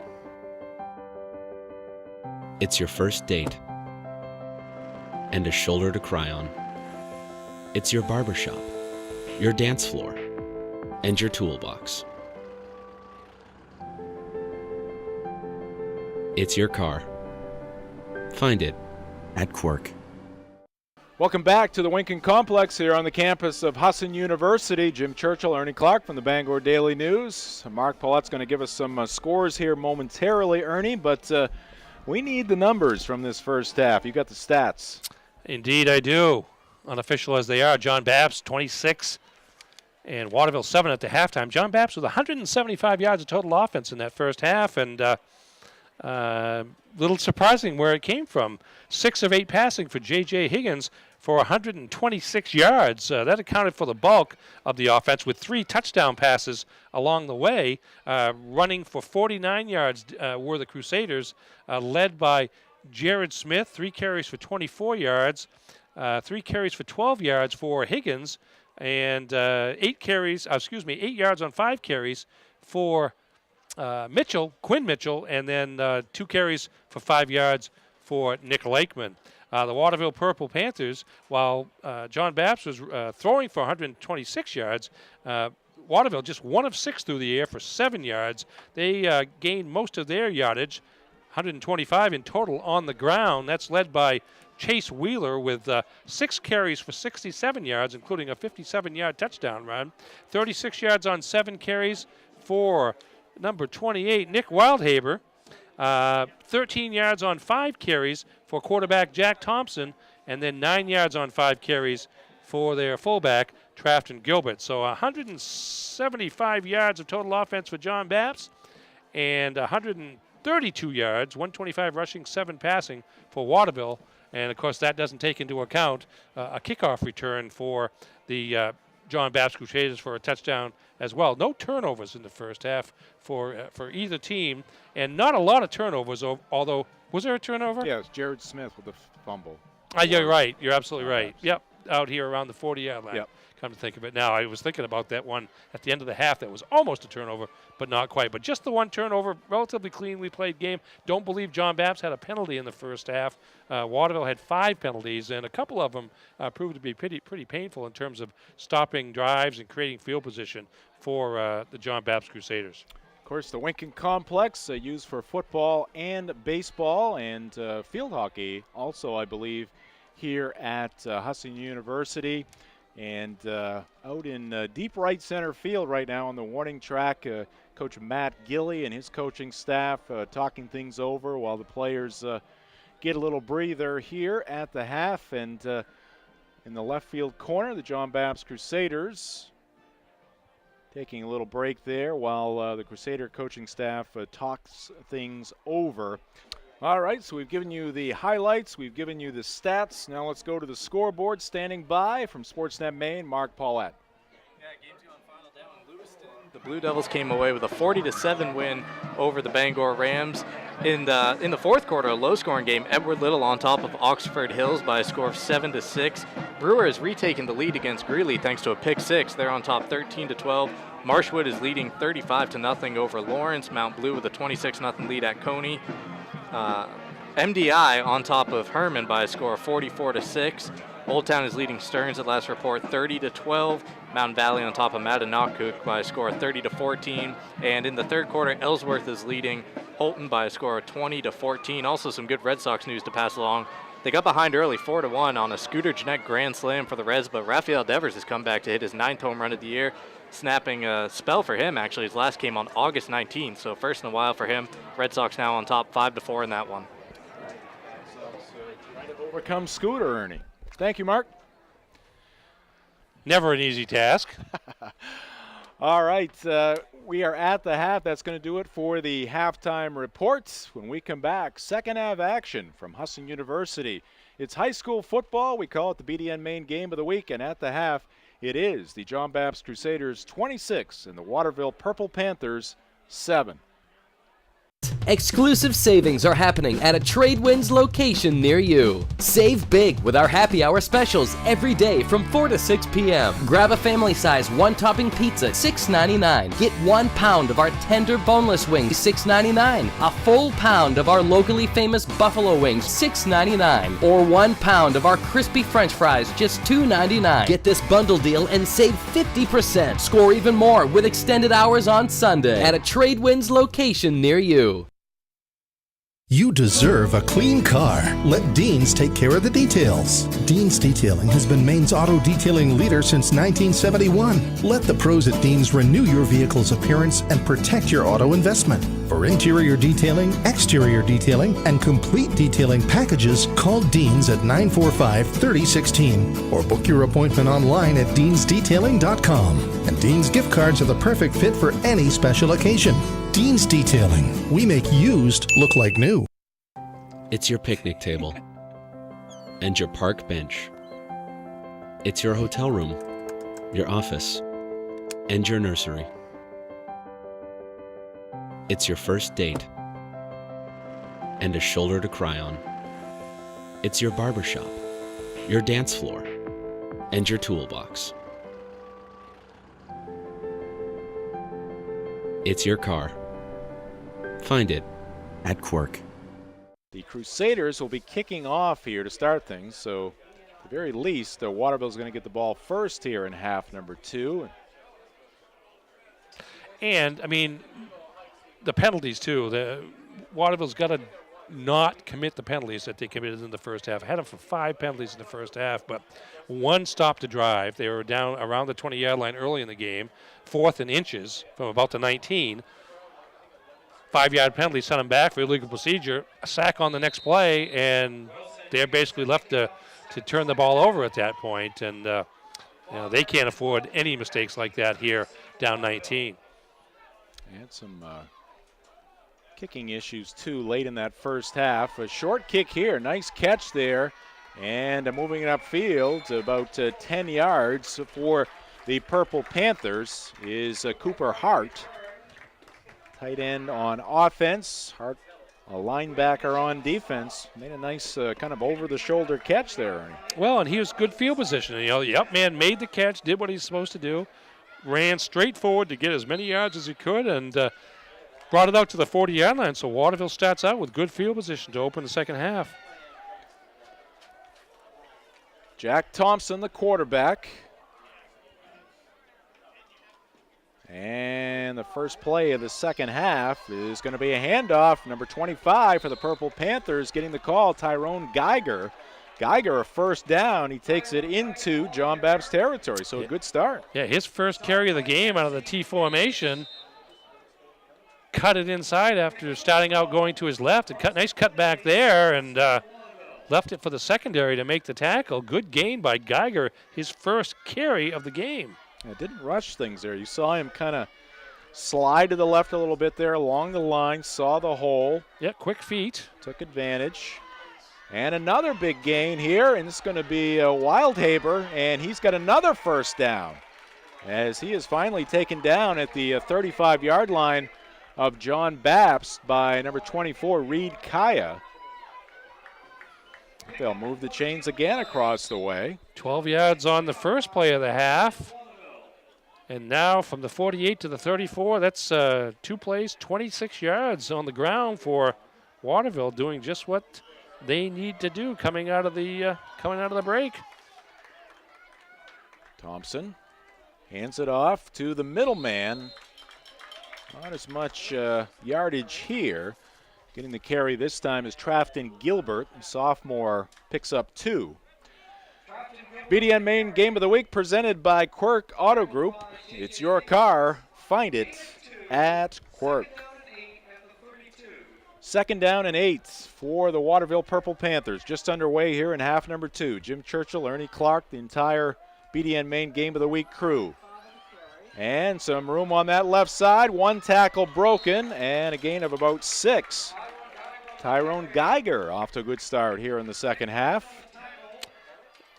D: It's your first date and a shoulder to cry on. It's your barbershop, your dance floor, and your toolbox. It's your car. Find it at Quirk.
B: Welcome back to the Winkin Complex here on the campus of Husson University. Jim Churchill, Ernie Clark from the Bangor Daily News. Mark Paulette's going to give us some scores here momentarily, Ernie, but we need the numbers from this first half. You got the stats.
C: Indeed, I do. Unofficial as they are, John Bapst, 26, and Waterville, 7 at the halftime. John Bapst with 175 yards of total offense in that first half, and little surprising where it came from. 6 of 8 passing for J.J. Higgins for 126 yards. That accounted for the bulk of the offense with 3 touchdown passes along the way. Running for 49 yards were the Crusaders, led by Jared Smith, 3 carries for 24 yards, 3 carries for 12 yards for Higgins, and 8 yards on 5 carries for Quinn Mitchell, and then 2 carries for 5 yards for Nick Lakeman. The Waterville Purple Panthers, while John Bapst was throwing for 126 yards, Waterville just 1 of 6 through the air for 7 yards. They gained most of their yardage, 125 in total on the ground. That's led by Chase Wheeler with 6 carries for 67 yards, including a 57-yard touchdown run. 36 yards on 7 carries for number 28, Nick Wildhaber. 13 yards on 5 carries for quarterback Jack Thompson, and then 9 yards on 5 carries for their fullback, Trafton Gilbert. So 175 yards of total offense for John Bapst, and 132 yards, 125 rushing, 7 passing for Waterville. And, of course, that doesn't take into account a kickoff return for the John Bapst Crusaders for a touchdown as well. No turnovers in the first half for either team, and not a lot of turnovers, although, was there a turnover?
B: Yeah, it was Jared Smith with the fumble.
C: You're right. You're absolutely right. Yep, out here around the 40-yard line.
B: Yep.
C: Come to think of it now, I was thinking about that one at the end of the half that was almost a turnover, but not quite. But just the one turnover, relatively cleanly played game. Don't believe John Bapst had a penalty in the first half. Waterville had 5 penalties, and a couple of them proved to be pretty painful in terms of stopping drives and creating field position for the John Bapst Crusaders.
B: Of course, the Winkin Complex used for football and baseball and field hockey also, I believe, here at Husson University. And out in deep right center field right now on the warning track, Coach Matt Gilly and his coaching staff talking things over while the players get a little breather here at the half. And in the left field corner, the John Bapst Crusaders taking a little break there while the Crusader coaching staff talks things over. All right, so we've given you the highlights, we've given you the stats. Now let's go to the scoreboard. Standing by from Sportsnet Maine, Mark Paulette.
H: Yeah, game 2 on final down in Lewiston. The Blue Devils came away with a 40-7 win over the Bangor Rams. In the fourth quarter, a low-scoring game, Edward Little on top of Oxford Hills by a score of 7-6. Brewer has retaken the lead against Greeley thanks to a pick six. They're on top 13-12. Marshwood is leading 35-0 over Lawrence. Mount Blue with a 26-0 lead at Coney. MDI on top of Herman by a score of 44-6. Old Town is leading Stearns at last report 30-12. Mountain Valley on top of Mattanockcook by a score of 30-14. And in the third quarter, Ellsworth is leading Holton by a score of 20-14. Also some good Red Sox news to pass along. They got behind early 4-1 on a Scooter Jeanette grand slam for the Reds, but Rafael Devers has come back to hit his 9th home run of the year, snapping a spell for him. Actually, his last came on August 19th, so first in a while for him. Red Sox now on top 5-4 in that one.
B: Trying to overcome Scooter, Ernie. Thank you, Mark.
C: Never an easy task.
B: All right, we are at the half. That's going to do it for the halftime reports. When we come back, second half action from Husson University. It's high school football. We call it the BDN Main Game of the Week, and at the half, it is the John Bapst Crusaders 26 and the Waterville Purple Panthers 7.
E: Exclusive savings are happening at a Tradewinds location near you. Save big with our happy hour specials every day from 4 to 6 p.m. Grab a family size one-topping pizza, $6.99. Get 1 pound of our tender boneless wings, $6.99. A full pound of our locally famous buffalo wings, $6.99. Or 1 pound of our crispy french fries, just $2.99. Get this bundle deal and save 50%. Score even more with extended hours on Sunday at a Tradewinds location near you.
K: You deserve a clean car. Let Dean's take care of the details. Dean's Detailing has been Maine's auto detailing leader since 1971. Let the pros at Dean's renew your vehicle's appearance and protect your auto investment. For interior detailing, exterior detailing, and complete detailing packages, call Dean's at 945-3016 or book your appointment online at deansdetailing.com. And Dean's gift cards are the perfect fit for any special occasion. Dean's Detailing. We make used look like new.
D: It's your picnic table and your park bench. It's your hotel room, your office, and your nursery. It's your first date and a shoulder to cry on. It's your barbershop, your dance floor, and your toolbox. It's your car. Find it at Quirk.
B: The Crusaders will be kicking off here to start things, so at the very least, Waterville's going to get the ball first here in half number 2.
C: And, I mean, the penalties, too. Waterville's got to not commit the penalties that they committed in the first half. I had them for 5 penalties in the first half, but 1 stop to drive. They were down around the 20-yard line early in the game, 4th and inches from about the 19. 5-yard penalty sent them back for illegal procedure, a sack on the next play, and they're basically left to turn the ball over at that point. And they can't afford any mistakes like that here down 19.
B: They had some kicking issues, too, late in that first half. A short kick here. Nice catch there. And moving it upfield to about 10 yards for the Purple Panthers is Cooper Hart. Tight end on offense. Hart, a linebacker on defense. Made a nice kind of over-the-shoulder catch there, Ernie.
C: Well, and he was good field position. The up man made the catch, did what he's supposed to do, ran straight forward to get as many yards as he could, and brought it out to the 40-yard line. So Waterville starts out with good field position to open the second half.
B: Jack Thompson, the quarterback. And the first play of the second half is going to be a handoff. Number 25 for the Purple Panthers getting the call, Tyrone Geiger. Geiger a first down. He takes it into John Bapst territory, so a good start.
C: Yeah, his first carry of the game out of the T formation. Cut it inside after starting out going to his left. Nice cut back there, and left it for the secondary to make the tackle. Good gain by Geiger, his first carry of the game.
B: Yeah, didn't rush things there. You saw him kind of slide to the left a little bit there along the line, saw the hole.
C: Yeah, quick feet.
B: Took advantage. And another big gain here, and it's going to be Wildhaber, and he's got another first down as he is finally taken down at the 35-yard line of John Bapst by number 24, Reed Kaya. They'll move the chains again across the way.
C: 12 yards on the first play of the half. And now from the 48 to the 34, that's 2 plays, 26 yards on the ground for Waterville, doing just what they need to do coming out of the break.
B: Thompson hands it off to the middleman. Not as much yardage here. Getting the carry this time is Trafton Gilbert. The sophomore picks up 2. BDN Main Game of the Week presented by Quirk Auto Group. It's your car. Find it at Quirk. 2nd down and 8 for the Waterville Purple Panthers. Just underway here in half number 2. Jim Churchill, Ernie Clark, the entire BDN Main Game of the Week crew. And some room on that left side. 1 tackle broken and a gain of about 6. Tyrone Geiger off to a good start here in the second half.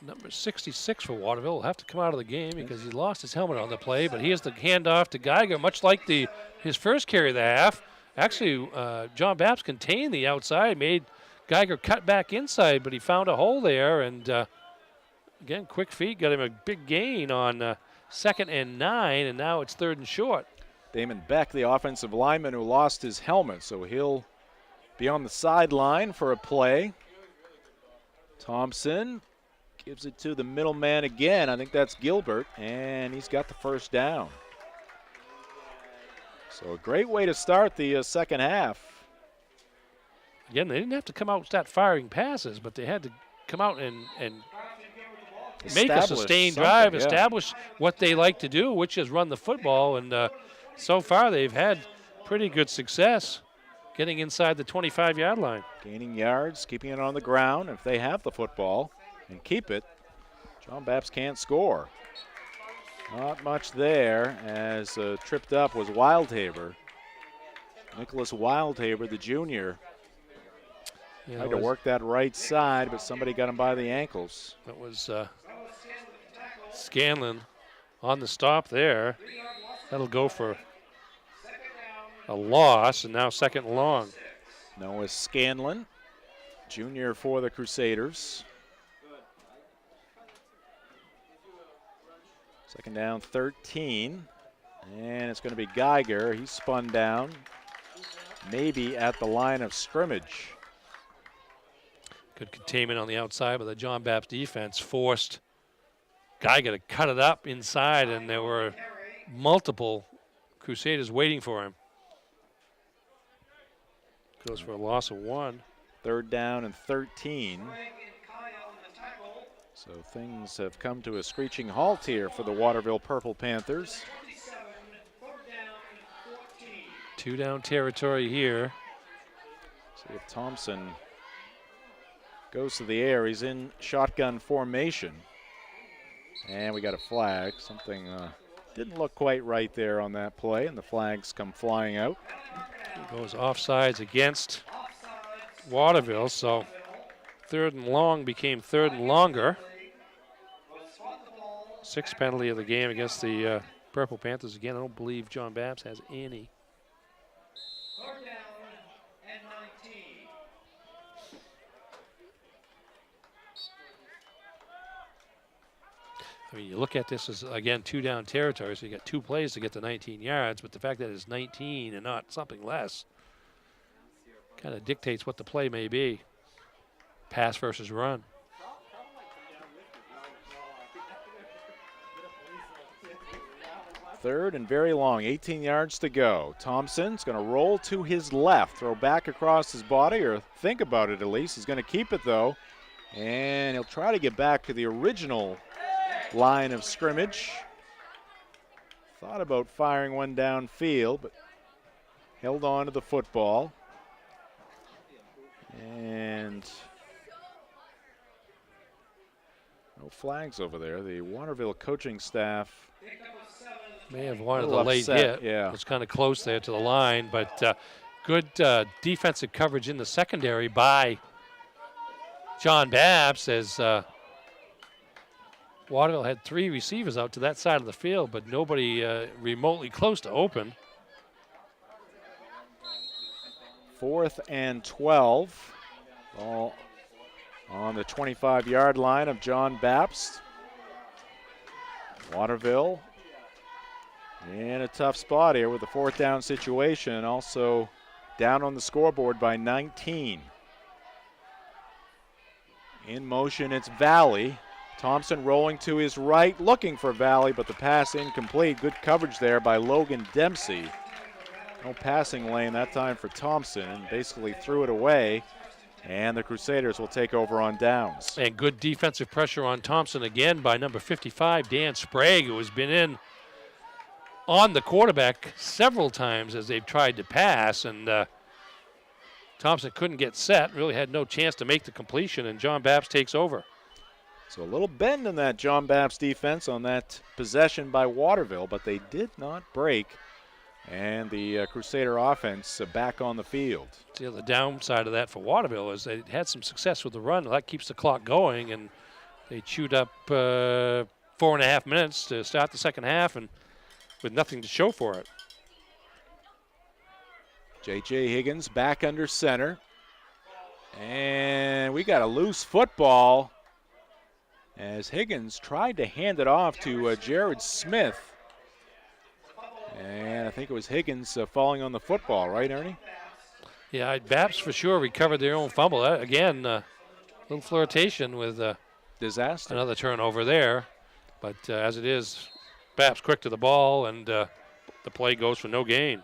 C: Number 66 for Waterville will have to come out of the game because he lost his helmet on the play, but here's the handoff to Geiger, much like his first carry of the half. Actually, John Bapst contained the outside, made Geiger cut back inside, but he found a hole there, and again, quick feet got him a big gain on 2nd and 9, and now it's 3rd and short.
B: Damon Beck, the offensive lineman who lost his helmet, so he'll be on the sideline for a play. Thompson gives it to the middleman again. I think that's Gilbert, and he's got the first down. So a great way to start the second half.
C: Again, they didn't have to come out and start firing passes, but they had to come out and make a sustained drive, establish what they like to do, which is run the football. And so far they've had pretty good success getting inside the 25-yard line.
B: Gaining yards, keeping it on the ground. If they have the football and keep it, John Bapst can't score. Not much there, as tripped up was Wildhaber. Nicholas Wildhaber, the junior, tried to work that right side, but somebody got him by the ankles.
C: That was Scanlon on the stop there. That'll go for a loss, and now 2nd and long.
B: Noah Scanlon, junior for the Crusaders. 2nd down, 13. And it's going to be Geiger. He's spun down, maybe at the line of scrimmage.
C: Good containment on the outside, but the John Bapst defense forced Geiger to cut it up inside, and there were multiple Crusaders waiting for him. Goes for a loss of 1.
B: 3rd down and 13. So things have come to a screeching halt here for the Waterville Purple Panthers.
C: 2 down territory here.
B: See if Thompson goes to the air. He's in shotgun formation. And we got a flag. Something didn't look quite right there on that play, and the flags come flying out.
C: Goes offsides against Waterville, so 3rd and long became 3rd and longer. 6th penalty of the game against the Purple Panthers. Again, I don't believe John Bapst has any. I mean, you look at this as, again, 2 down territory, so you got 2 plays to get to 19 yards, but the fact that it's 19 and not something less kind of dictates what the play may be. Pass versus run.
B: Third and very long, 18 yards to go. Thompson's going to roll to his left, throw back across his body, or think about it at least. He's going to keep it, though. And he'll try to get back to the original line of scrimmage. Thought about firing one downfield, but held on to the football. And no flags over there. The Waterville coaching staff
C: may have wanted the late hit.
B: Yeah.
C: It was kind of close there to the line, but good defensive coverage in the secondary by John Bapst as Waterville had 3 receivers out to that side of the field, but nobody remotely close to open.
B: 4th and 12. Ball on the 25-yard line of John Bapst. Waterville in a tough spot here with the 4th down situation. Also down on the scoreboard by 19. In motion, it's Valley. Thompson rolling to his right, looking for Valley, but the pass incomplete. Good coverage there by Logan Dempsey. No passing lane that time for Thompson. Basically threw it away, and the Crusaders will take over on downs.
C: And good defensive pressure on Thompson again by number 55, Dan Sprague, who has been in on the quarterback several times as they've tried to pass, and Thompson couldn't get set, really had no chance to make the completion, and John Bapst takes over.
B: So a little bend in that John Bapst defense on that possession by Waterville, but they did not break. And the Crusader offense back on the field.
C: The other downside of that for Waterville is they had some success with the run. That keeps the clock going, and they chewed up 4.5 minutes to start the second half, and with nothing to show for it.
B: J.J. Higgins back under center. And we got a loose football as Higgins tried to hand it off to Jared Smith. And I think it was Higgins falling on the football, right, Ernie?
C: Yeah, Bapst for sure recovered their own fumble. Again, a little flirtation with
B: disaster.
C: Another turnover there. But as it is, Bapst quick to the ball, and the play goes for no gain.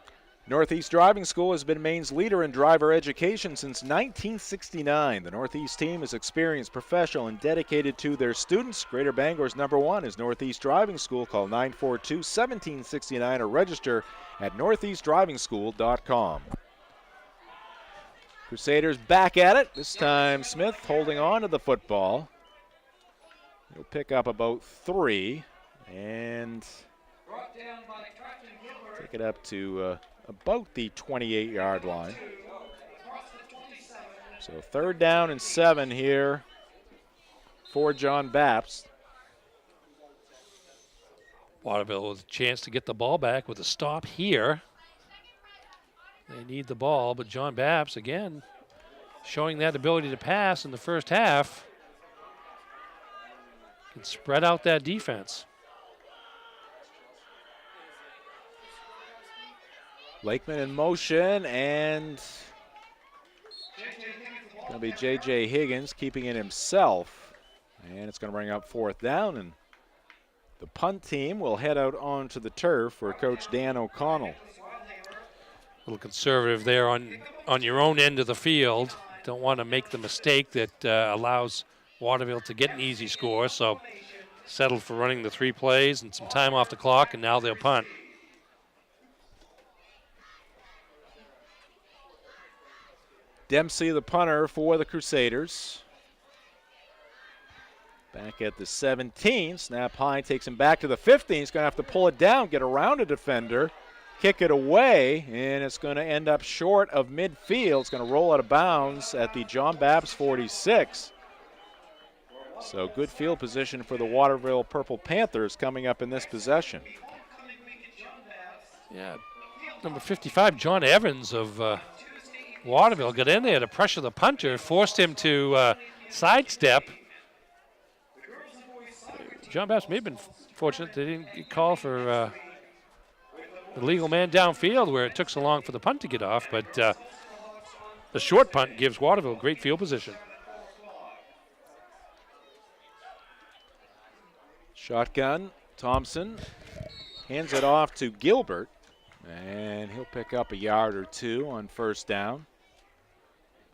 B: Northeast Driving School has been Maine's leader in driver education since 1969. The Northeast team is experienced, professional, and dedicated to their students. Greater Bangor's #1 is Northeast Driving School. Call 942-1769 or register at northeastdrivingschool.com. Crusaders back at it. This time Smith holding on to the football. He'll pick up about 3 and take it up to about the 28-yard line. So 3rd down and 7 here for John Bapst.
C: Waterville with a chance to get the ball back with a stop here. They need the ball, but John Bapst, again, showing that ability to pass in the first half, can spread out that defense.
B: Lakeman in motion, and going to be J.J. Higgins keeping it himself. And it's going to bring up 4th down, and the punt team will head out onto the turf for Coach Dan O'Connell.
C: A little conservative there on your own end of the field. Don't want to make the mistake that allows Waterville to get an easy score, so settled for running the 3 plays and some time off the clock, and now they'll punt.
B: Dempsey, the punter for the Crusaders. Back at the 17, snap high, takes him back to the 15. He's going to have to pull it down, get around a defender, kick it away, and it's going to end up short of midfield. It's going to roll out of bounds at the John Bapst 46. So good field position for the Waterville Purple Panthers coming up in this possession.
C: Yeah, number 55, John Evans of Waterville got in there to pressure the punter, forced him to sidestep. John Bapst may have been fortunate they didn't get called for the legal man downfield where it took so long for the punt to get off, but the short punt gives Waterville great field position.
B: Shotgun, Thompson hands it off to Gilbert, and he'll pick up a yard or 2 on 1st down.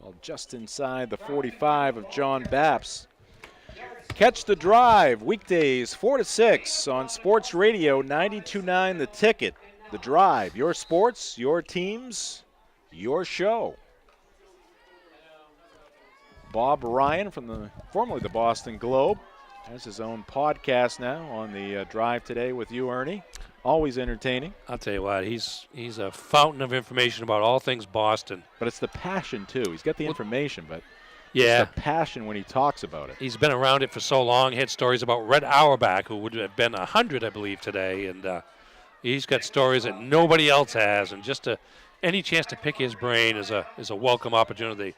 B: Ball just inside the 45 of John Bapst. Catch the Drive, weekdays 4 to 6 on Sports Radio 92.9 The Ticket. The Drive, your sports, your teams, your show. Bob Ryan from formerly the Boston Globe has his own podcast now on the Drive Today with you, Ernie. Always entertaining.
C: I'll tell you what, he's a fountain of information about all things Boston.
B: But it's the passion, too. He's got the information, but
C: yeah,
B: it's the passion when he talks about it.
C: He's been around it for so long. He had stories about Red Auerbach, who would have been 100, I believe, today. And he's got stories that nobody else has. And just any chance to pick his brain is a welcome opportunity.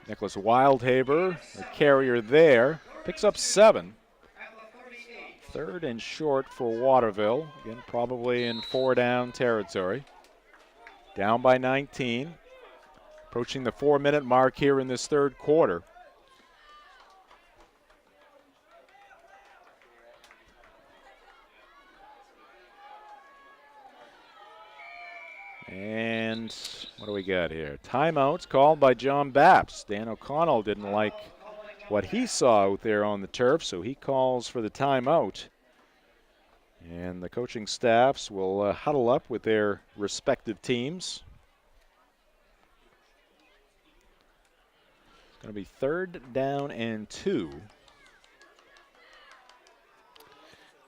B: Nicholas Wildhaber, the carrier there, picks up 7. Third and short for Waterville. Again, probably in 4-down territory. Down by 19. Approaching the 4-minute mark here in this third quarter. And what do we got here? Timeouts called by John Bapst. Dan O'Connell didn't like what he saw out there on the turf, so he calls for the timeout. And the coaching staffs will huddle up with their respective teams. It's going to be 3rd down and 2.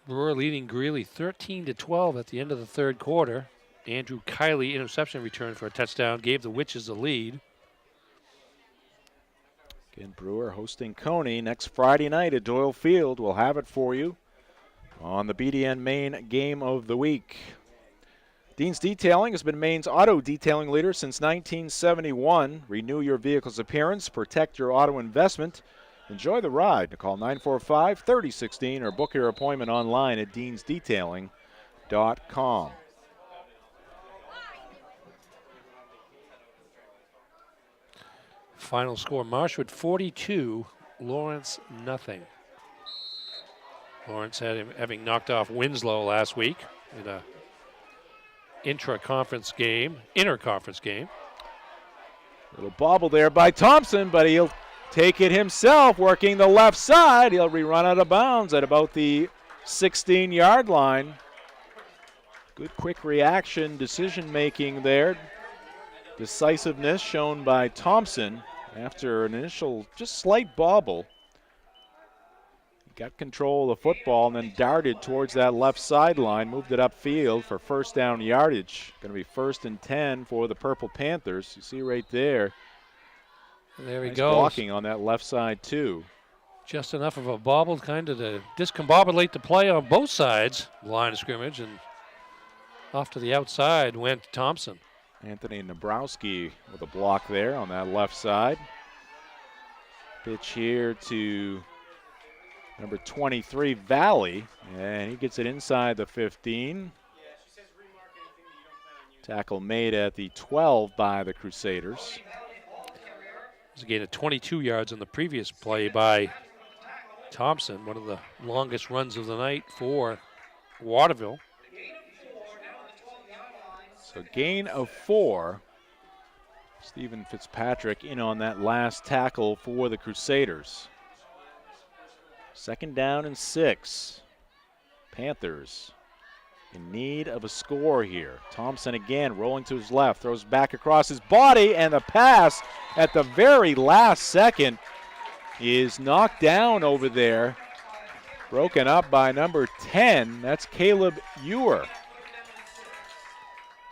C: Brewer leading Greeley 13-12 at the end of the third quarter. Andrew Kiley, interception return for a touchdown, gave the Witches the lead.
B: Again, Brewer hosting Coney next Friday night at Doyle Field. We'll have it for you on the BDN Maine Game of the Week. Dean's Detailing has been Maine's auto detailing leader since 1971. Renew your vehicle's appearance, protect your auto investment. Enjoy the ride. Call 945-3016 or book your appointment online at deansdetailing.com.
C: Final score, Marshwood 42, Lawrence nothing. Lawrence having knocked off Winslow last week in a interconference game.
B: Little bobble there by Thompson, but he'll take it himself, working the left side. He'll rerun out of bounds at about the 16-yard line. Good quick reaction, decision-making there. Decisiveness shown by Thompson after an initial just slight bobble. He got control of the football and then darted towards that left sideline, moved it upfield for first down yardage. Going to be 1st and 10 for the Purple Panthers. You see right there.
C: There he
B: nice
C: goes.
B: Blocking on that left side too.
C: Just enough of a bobble kind of to discombobulate the play on both sides. Line of scrimmage, and off to the outside went Thompson.
B: Anthony Nabrowski with a block there on that left side. Pitch here to number 23, Valley, and he gets it inside the 15. Tackle made at the 12 by the Crusaders.
C: It was a gain of 22 yards on the previous play by Thompson, one of the longest runs of the night for Waterville.
B: So gain of 4. Stephen Fitzpatrick in on that last tackle for the Crusaders. 2nd down and 6. Panthers in need of a score here. Thompson again rolling to his left, throws back across his body, and the pass at the very last second is knocked down over there. Broken up by number 10. That's Caleb Ewer.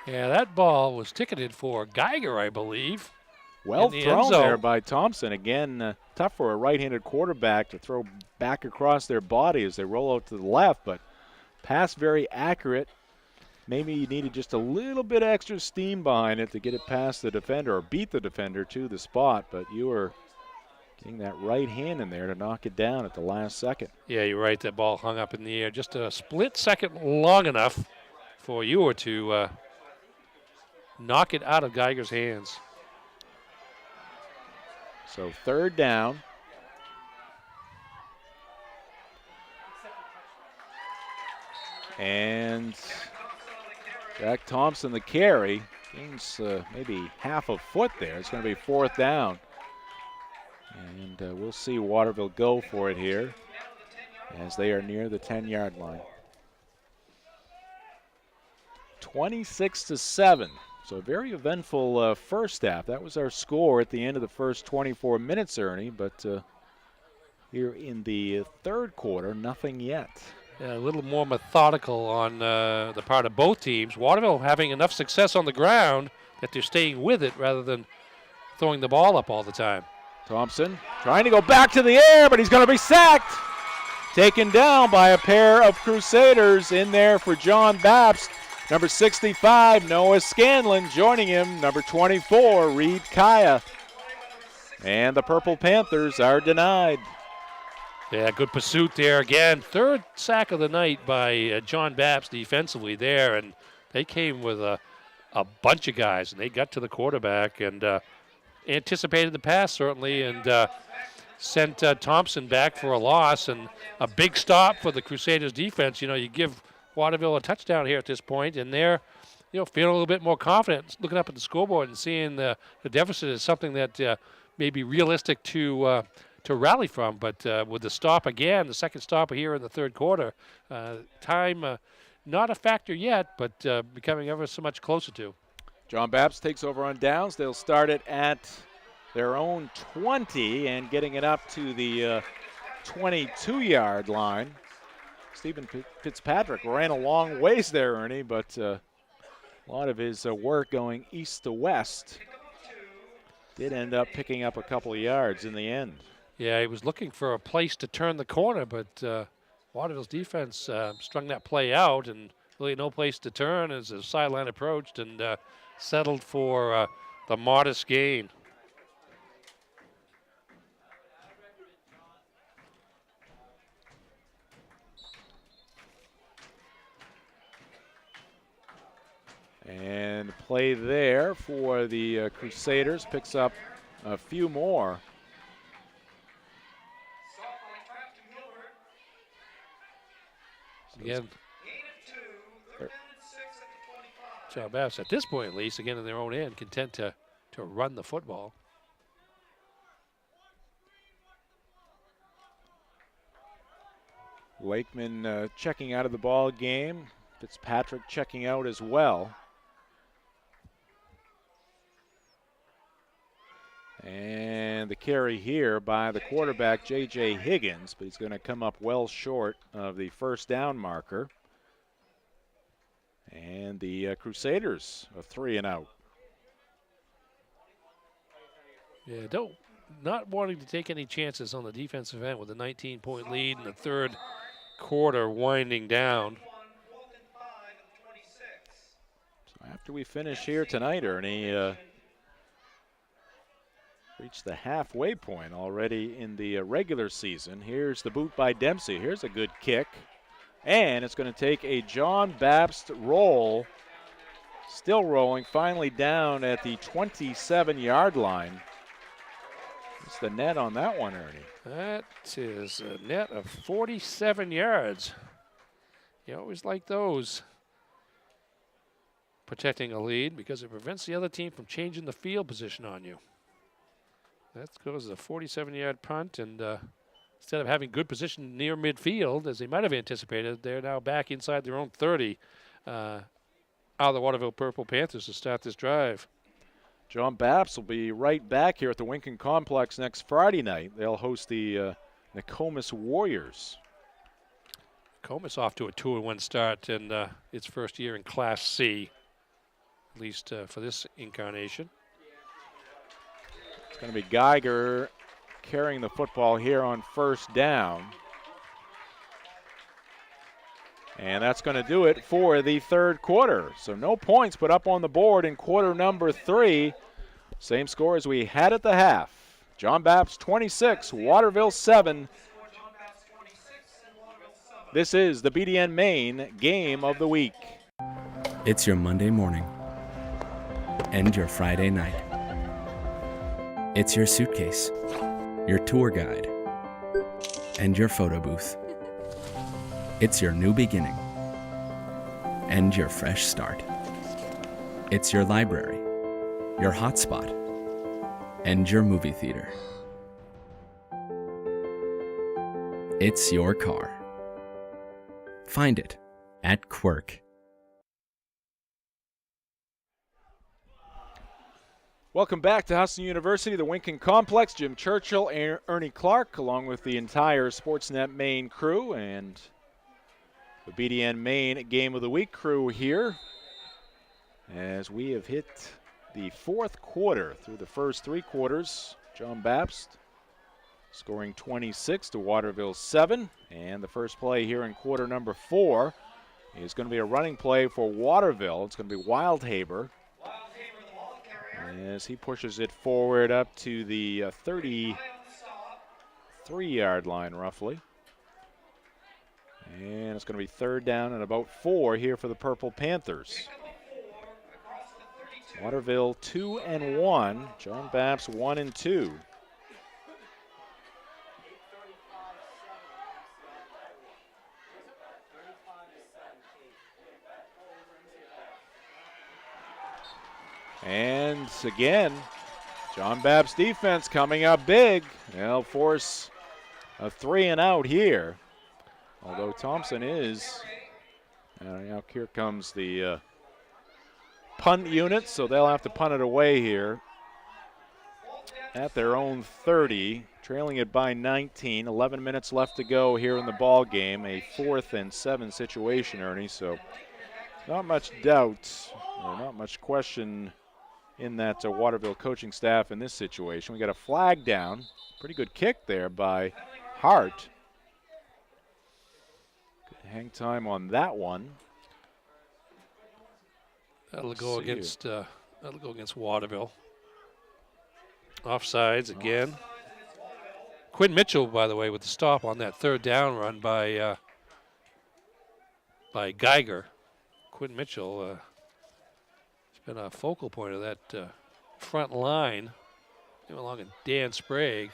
C: Yeah, that ball was ticketed for Geiger, I believe.
B: Well thrown there by Thompson. Again, tough for a right-handed quarterback to throw back across their body as they roll out to the left, but pass very accurate. Maybe you needed just a little bit extra steam behind it to get it past the defender or beat the defender to the spot, but you were getting that right hand in there to knock it down at the last second.
C: Yeah, you're right. That ball hung up in the air just a split second long enough for Ewer to knock it out of Geiger's hands.
B: So 3rd down. And Jack Thompson, the carry, gains maybe half a foot there. It's going to be 4th down. And we'll see Waterville go for it here as they are near the 10-yard line. 26-7. So a very eventful first half. That was our score at the end of the first 24 minutes, Ernie. But here in the third quarter, nothing yet.
C: Yeah, a little more methodical on the part of both teams. Waterville having enough success on the ground that they're staying with it rather than throwing the ball up all the time.
B: Thompson trying to go back to the air, but he's going to be sacked. Taken down by a pair of Crusaders in there for John Bapst. Number 65, Noah Scanlon, joining him. Number 24, Reed Kaya. And the Purple Panthers are denied.
C: Yeah, good pursuit there again. Third sack of the night by John Bapst defensively there, and they came with a bunch of guys, and they got to the quarterback and anticipated the pass, certainly, and sent Thompson back for a loss, and a big stop for the Crusaders defense. You know, you give Waterville a touchdown here at this point, and they're, feeling a little bit more confident, looking up at the scoreboard and seeing the deficit is something that may be realistic to rally from. But with the stop again, the second stop here in the third quarter, time not a factor yet, but becoming ever so much closer to.
B: John Bapst takes over on downs. They'll start it at their own 20 and getting it up to the 22-yard line. Stephen Fitzpatrick ran a long ways there, Ernie, but a lot of his work going east to west did end up picking up a couple of yards in the end.
C: Yeah, he was looking for a place to turn the corner, but Waterville's defense strung that play out, and really no place to turn as the sideline approached, and settled for the modest gain.
B: And play there for the Crusaders picks up a few more.
C: Again, John Bapst, at this point at least, again in their own end, content to run the football.
B: Wakeman checking out of the ball game. Fitzpatrick checking out as well. And the carry here by the quarterback, J.J. Higgins, but he's going to come up well short of the first down marker. And the Crusaders are 3 and out.
C: Yeah, not wanting to take any chances on the defensive end with a 19-point lead in the third quarter winding down.
B: So after we finish here tonight, Ernie, reached the halfway point already in the regular season. Here's the boot by Dempsey. Here's a good kick. And it's going to take a John Bapst roll. Still rolling, finally down at the 27-yard line. What's the net on that one, Ernie?
C: That is a net of 47 yards. You always like those. Protecting a lead because it prevents the other team from changing the field position on you. That goes a 47-yard punt, and instead of having good position near midfield, as they might have anticipated, they're now back inside their own 30. Are the Waterville Purple Panthers to start this drive.
B: John Bapst will be right back here at the Winkin Complex next Friday night. They'll host the Nokomis Warriors.
C: Nokomis off to a 2-1 start in its first year in Class C, at least for this incarnation.
B: It's going to be Geiger carrying the football here on first down. And that's going to do it for the third quarter. So no points put up on the board in quarter number 3. Same score as we had at the half. John Bapst 26, Waterville 7. This is the BDN Maine Game of the Week.
D: It's your Monday morning and your Friday night. It's your suitcase, your tour guide, and your photo booth. It's your new beginning and your fresh start. It's your library, your hotspot, and your movie theater. It's your car. Find it at Quirk.
B: Welcome back to Husson University, the Winkin Complex. Jim Churchill, Ernie Clark, along with the entire Sportsnet Maine crew and the BDN Maine Game of the Week crew here as we have hit the fourth quarter. Through the first three quarters, John Bapst scoring 26 to Waterville 7. And the first play here in quarter number 4 is going to be a running play for Waterville. It's going to be Wildhaber as he pushes it forward up to the 33-yard line roughly. And it's going to be third down and about 4 here for the Purple Panthers. Waterville 2-1, John Bapst 1-2. And again, John Bapst's defense coming up big. They'll force a 3-and-out here. Although Thompson is, now here comes the punt unit, so they'll have to punt it away here at their own 30, trailing it by 19. 11 minutes left to go here in the ball game. A 4th and 7 situation, Ernie, so not much doubt or not much question in that Waterville coaching staff in this situation. We got a flag down. Pretty good kick there by Hart. Good hang time on that one.
C: That'll go against Waterville. Offsides again. Quinn Mitchell, by the way, with the stop on that third down run by Geiger. Quinn Mitchell has been a focal point of that front line. Him along with Dan Sprague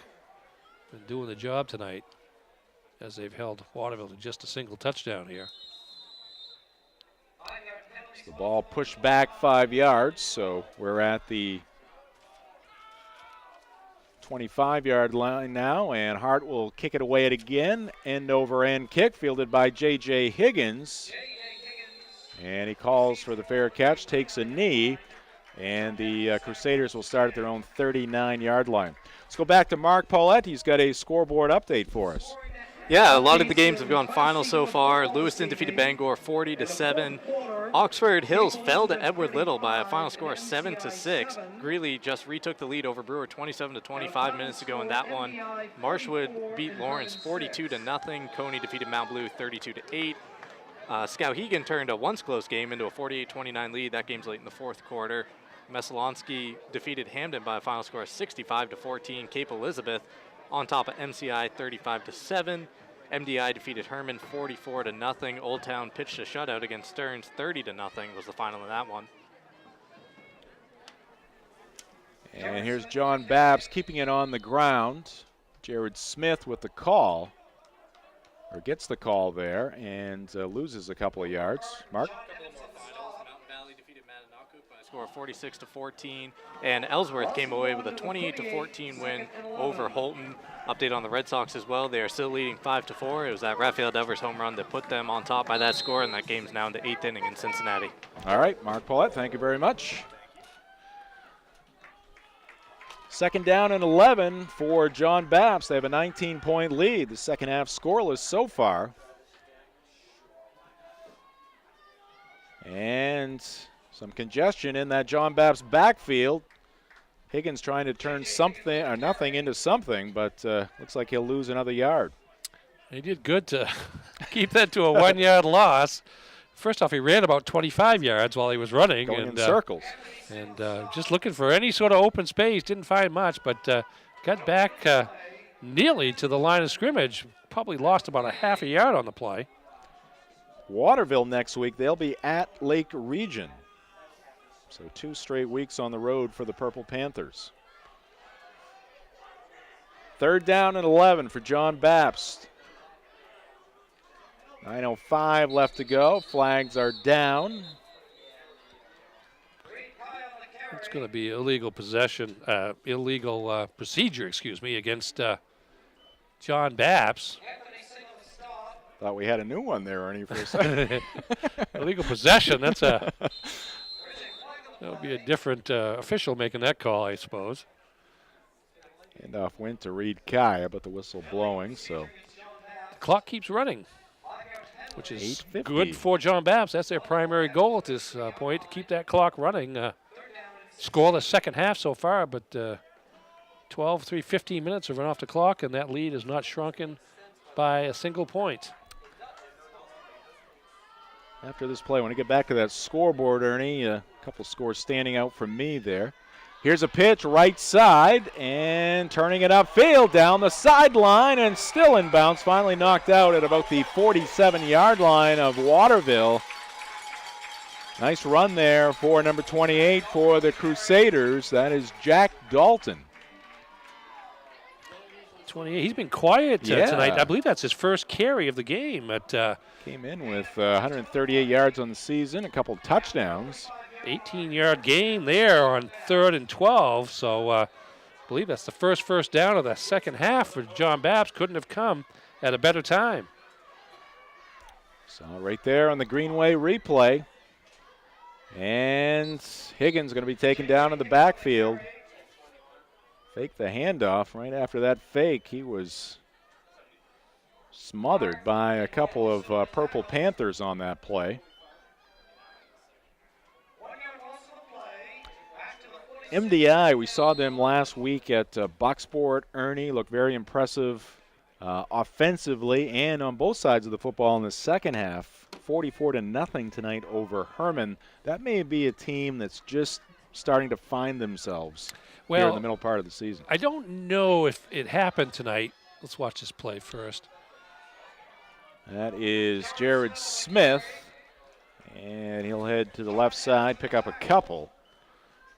C: been doing the job tonight as they've held Waterville to just a single touchdown here.
B: The ball pushed back 5 yards, so we're at the 25-yard line now, and Hart will kick it away again. End-over-end kick fielded by J.J. Higgins. And he calls for the fair catch, takes a knee, and the Crusaders will start at their own 39-yard line. Let's go back to Mark Paulette. He's got a scoreboard update for us.
H: Yeah, a lot of the games have gone final so far. Lewiston defeated Bangor 40-7. Oxford Hills fell to Edward Little by a final score of 7-6. Greeley just retook the lead over Brewer 27-25 minutes ago in that one. Marshwood beat Lawrence 42-0. Coney defeated Mount Blue 32-8. Skowhegan turned a once close game into a 48-29 lead. That game's late in the fourth quarter. Messalonsky defeated Hamden by a final score of 65-14. Cape Elizabeth on top of MCI 35-7. MDI defeated Herman 44-0. Old Town pitched a shutout against Stearns 30-0 was the final in that one.
B: And here's John Bapst keeping it on the ground. Jared Smith with the call, or gets the call there, and loses a couple of yards. Mark?
H: Score 46-14, and Ellsworth came away with a 28-14 win over Holton. Update on the Red Sox as well. They are still leading 5-4. It was that Raphael Devers home run that put them on top by that score, and that game's now in the 8th inning in Cincinnati.
B: All right, Mark Paulette, thank you very much. Second down and 11 for John Bapst. They have a 19-point lead. The second half scoreless so far. And some congestion in that John Bapst backfield. Higgins trying to turn something or nothing into something, but looks like he'll lose another yard.
C: He did good to keep that to a 1-yard loss. First off, he ran about 25 yards while he was running.
B: Going in circles.
C: And just looking for any sort of open space. Didn't find much, but got back nearly to the line of scrimmage. Probably lost about a half a yard on the play.
B: Waterville next week, they'll be at Lake Region. So 2 straight weeks on the road for the Purple Panthers. Third down and 11 for John Bapst. 9:05 left to go. Flags are down.
C: It's going to be illegal possession, illegal procedure, against John Bapst.
B: Thought we had a new one there, Ernie, for a second.
C: Illegal possession. That would be a different official making that call, I suppose.
B: Handoff went to Reed Kaya, but the whistle blowing, so.
C: The clock keeps running, which is
B: 8:50.
C: good for John Bapst. That's their primary goal at this point, to keep that clock running. Scoreless second half so far, but 15 minutes have run off the clock, and that lead is not shrunken by a single point.
B: After this play, when I get back to that scoreboard, Ernie, a couple scores standing out for me there. Here's a pitch right side and turning it upfield down the sideline and still in bounds. Finally knocked out at about the 47-yard line of Waterville. Nice run there for number 28 for the Crusaders. That is Jack Dalton.
C: 28. He's been quiet tonight. I believe that's his first carry of the game.
B: Came in with 138 yards on the season, a couple touchdowns.
C: 18-yard gain there on 3rd and 12. So I believe that's the first down of the second half for John Bapst. Couldn't have come at a better time.
B: So right there on the Greenway replay. And Higgins going to be taken down in the backfield. Fake the handoff. Right after that fake, he was smothered by a couple of Purple Panthers on that play. MDI, we saw them last week at Bucksport. Ernie looked very impressive offensively and on both sides of the football in the second half. 44-0 tonight over Herman. That may be a team that's just starting to find themselves here in the middle part of the season.
C: I don't know if it happened tonight. Let's watch this play first.
B: That is Jared Smith, and he'll head to the left side, pick up a couple.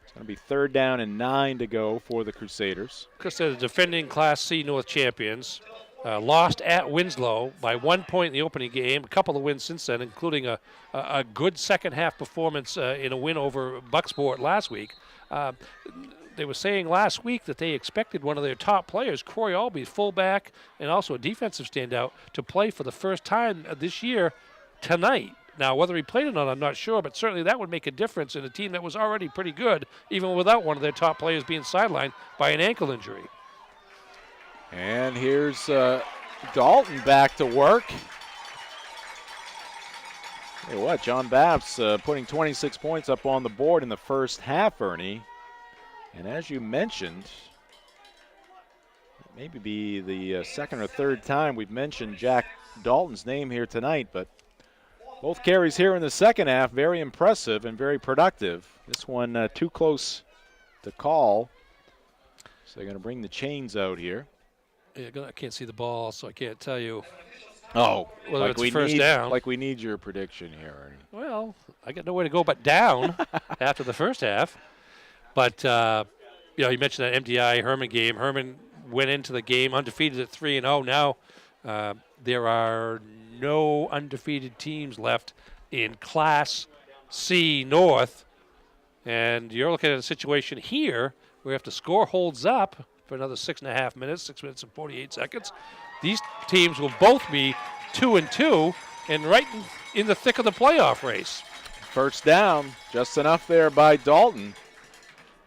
B: It's going to be 3rd down and 9 to go for the Crusaders.
C: Because they're the defending Class C North champions. Lost at Winslow by 1 point in the opening game. A couple of wins since then, including a good second-half performance in a win over Bucksport last week. They were saying last week that they expected one of their top players, Corey Albee, fullback and also a defensive standout, to play for the first time this year tonight. Now, whether he played or not, I'm not sure, but certainly that would make a difference in a team that was already pretty good, even without one of their top players being sidelined by an ankle injury.
B: And here's Dalton back to work. Hey, what? John Bapst putting 26 points up on the board in the first half, Ernie. And as you mentioned, it may be the second or third time we've mentioned Jack Dalton's name here tonight, but both carries here in the second half, very impressive and very productive. This one too close to call. So they're going to bring the chains out here.
C: Yeah, I can't see the ball, so I can't tell you.
B: Oh,
C: whether it's first down.
B: Like we need your prediction here, Ernie.
C: Well, I got nowhere to go but down after the first half. But, you mentioned that MDI Herman game. Herman went into the game undefeated at 3-0. Now there are no undefeated teams left in Class C North. And you're looking at a situation here where if the score holds up for another 6.5 minutes, 6 minutes and 48 seconds, these teams will both be 2-2 and right in the thick of the playoff race.
B: First down, just enough there by Dalton.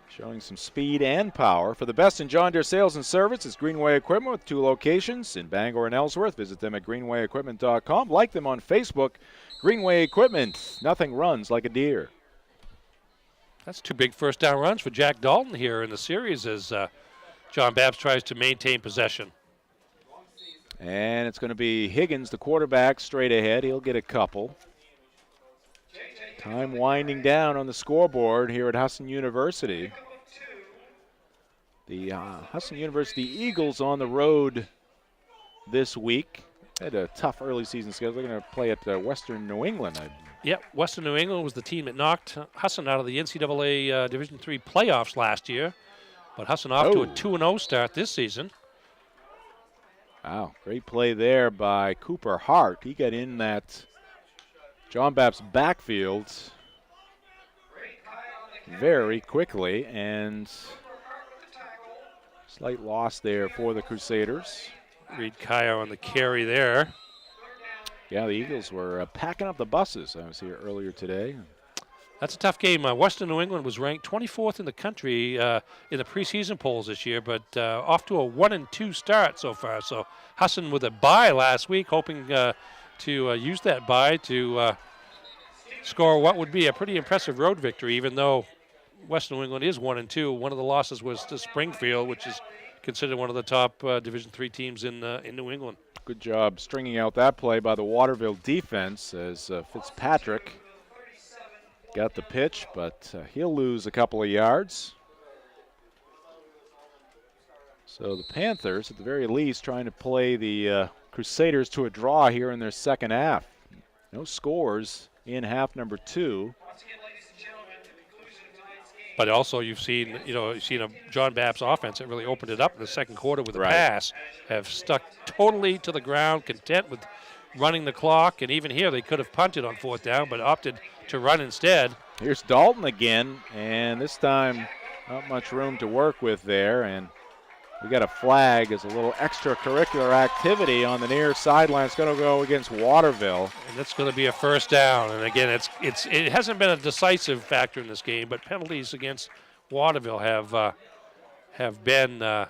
B: Showing some speed and power. For the best in John Deere sales and service, it's Greenway Equipment with 2 locations in Bangor and Ellsworth. Visit them at greenwayequipment.com. Like them on Facebook. Greenway Equipment, nothing runs like a deer.
C: That's 2 big first down runs for Jack Dalton here in the series as John Bapst tries to maintain possession.
B: And it's going to be Higgins, the quarterback, straight ahead. He'll get a couple. Time winding down on the scoreboard here at Husson University. The Husson University Eagles on the road this week. Had a tough early season schedule. They're going to play at Western New England.
C: Yep, Western New England was the team that knocked Husson out of the NCAA Division III playoffs last year. But Husson off to a 2-0 start this season.
B: Wow, great play there by Cooper Hart. He got in that John Bapst's backfield very quickly, and slight loss there for the Crusaders.
C: Reed Kaya on the carry there.
B: Yeah, the Eagles were packing up the buses. I was here earlier today.
C: That's a tough game. Western New England was ranked 24th in the country in the preseason polls this year, but off to a 1-2 start so far. So Hassan with a bye last week, hoping to use that bye to score what would be a pretty impressive road victory, even though Western New England is 1-2. One of the losses was to Springfield, which is considered one of the top Division III teams in New England.
B: Good job stringing out that play by the Waterville defense as Fitzpatrick got the pitch, but he'll lose a couple of yards. So the Panthers, at the very least, trying to play the Crusaders to a draw here in their second half. No scores in half number 2.
C: But also you've seen a John Bapst offense that really opened it up in the second quarter with a pass, have stuck totally to the ground, content with running the clock, and even here they could have punted on 4th down, but opted to run instead.
B: Here's Dalton again, and this time not much room to work with there, and we got a flag as a little extracurricular activity on the near sideline. It's going to go against Waterville.
C: And that's going to be a first down. And again, it hasn't been a decisive factor in this game, but penalties against Waterville have been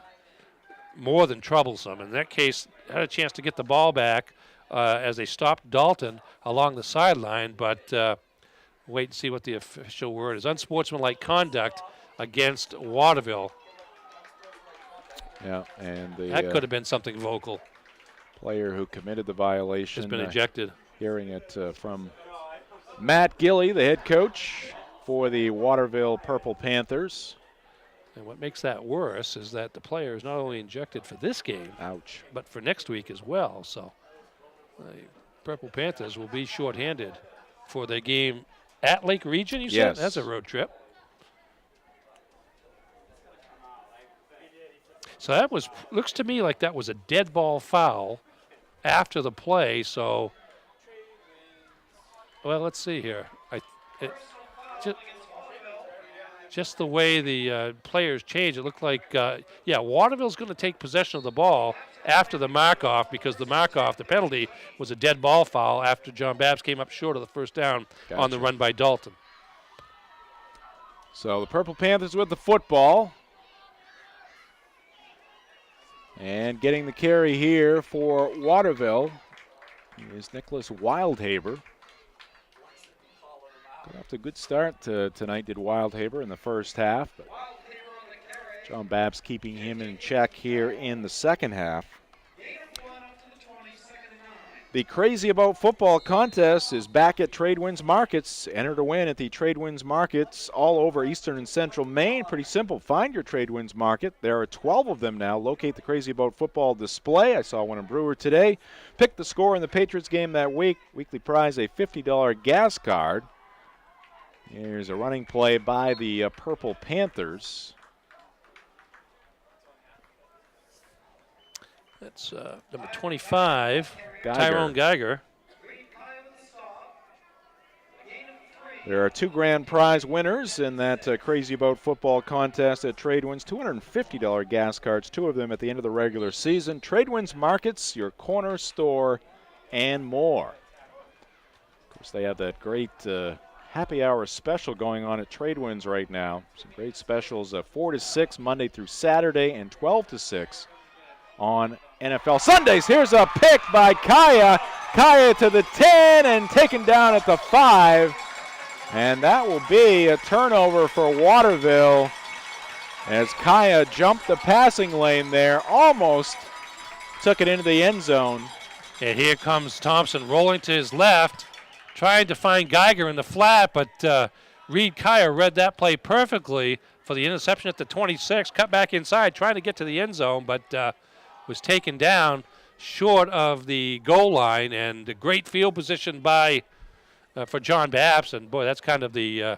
C: more than troublesome. In that case, had a chance to get the ball back as they stopped Dalton along the sideline, but wait and see what the official word is. Unsportsmanlike conduct against Waterville.
B: Yeah, and
C: that could have been something vocal.
B: Player who committed the violation
C: has been ejected.
B: Hearing it from Matt Gilley, the head coach for the Waterville Purple Panthers.
C: And what makes that worse is that the player is not only ejected for this game,
B: ouch,
C: but for next week as well. So the Purple Panthers will be shorthanded for their game at Lake Region, you said? That's a road trip. So that looks to me like that was a dead ball foul after the play. So, well, let's see here. Just the way the players changed, it looked like, Waterville's going to take possession of the ball after the mark-off, because the mark-off, the penalty, was a dead ball foul after John Bapst came up short of the first down on the run by Dalton.
B: So the Purple Panthers with the football. And getting the carry here for Waterville is Nicholas Wildhaber. Got off to a good start tonight, did Wildhaber in the first half. But John Bapst keeping him in check here in the second half. The Crazy About Football contest is back at Tradewinds Markets. Enter to win at the Tradewinds Markets all over eastern and central Maine. Pretty simple. Find your Tradewinds Market. There are 12 of them now. Locate the Crazy About Football display. I saw one in Brewer today. Pick the score in the Patriots game that week. Weekly prize, a $50 gas card. Here's a running play by the Purple Panthers.
C: That's number 25,
B: Geiger.
C: Tyrone Geiger.
B: There are 2 grand prize winners in that Crazy About Football contest at Tradewinds. $250 gas cards, 2 of them at the end of the regular season. Tradewinds Markets, your corner store, and more. Of course, they have that great happy hour special going on at Tradewinds right now. Some great specials, 4 to 6 Monday through Saturday, and 12 to 6 on NFL Sundays. Here's a pick by Kaya. Kaya to the 10 and taken down at the 5. And that will be a turnover for Waterville as Kaya jumped the passing lane there, almost took it into the end zone.
C: And here comes Thompson rolling to his left, trying to find Geiger in the flat, but Reed Kaya read that play perfectly for the interception at the 26, cut back inside, trying to get to the end zone, but was taken down short of the goal line, and a great field position by for John Bapst. And boy, that's kind of the I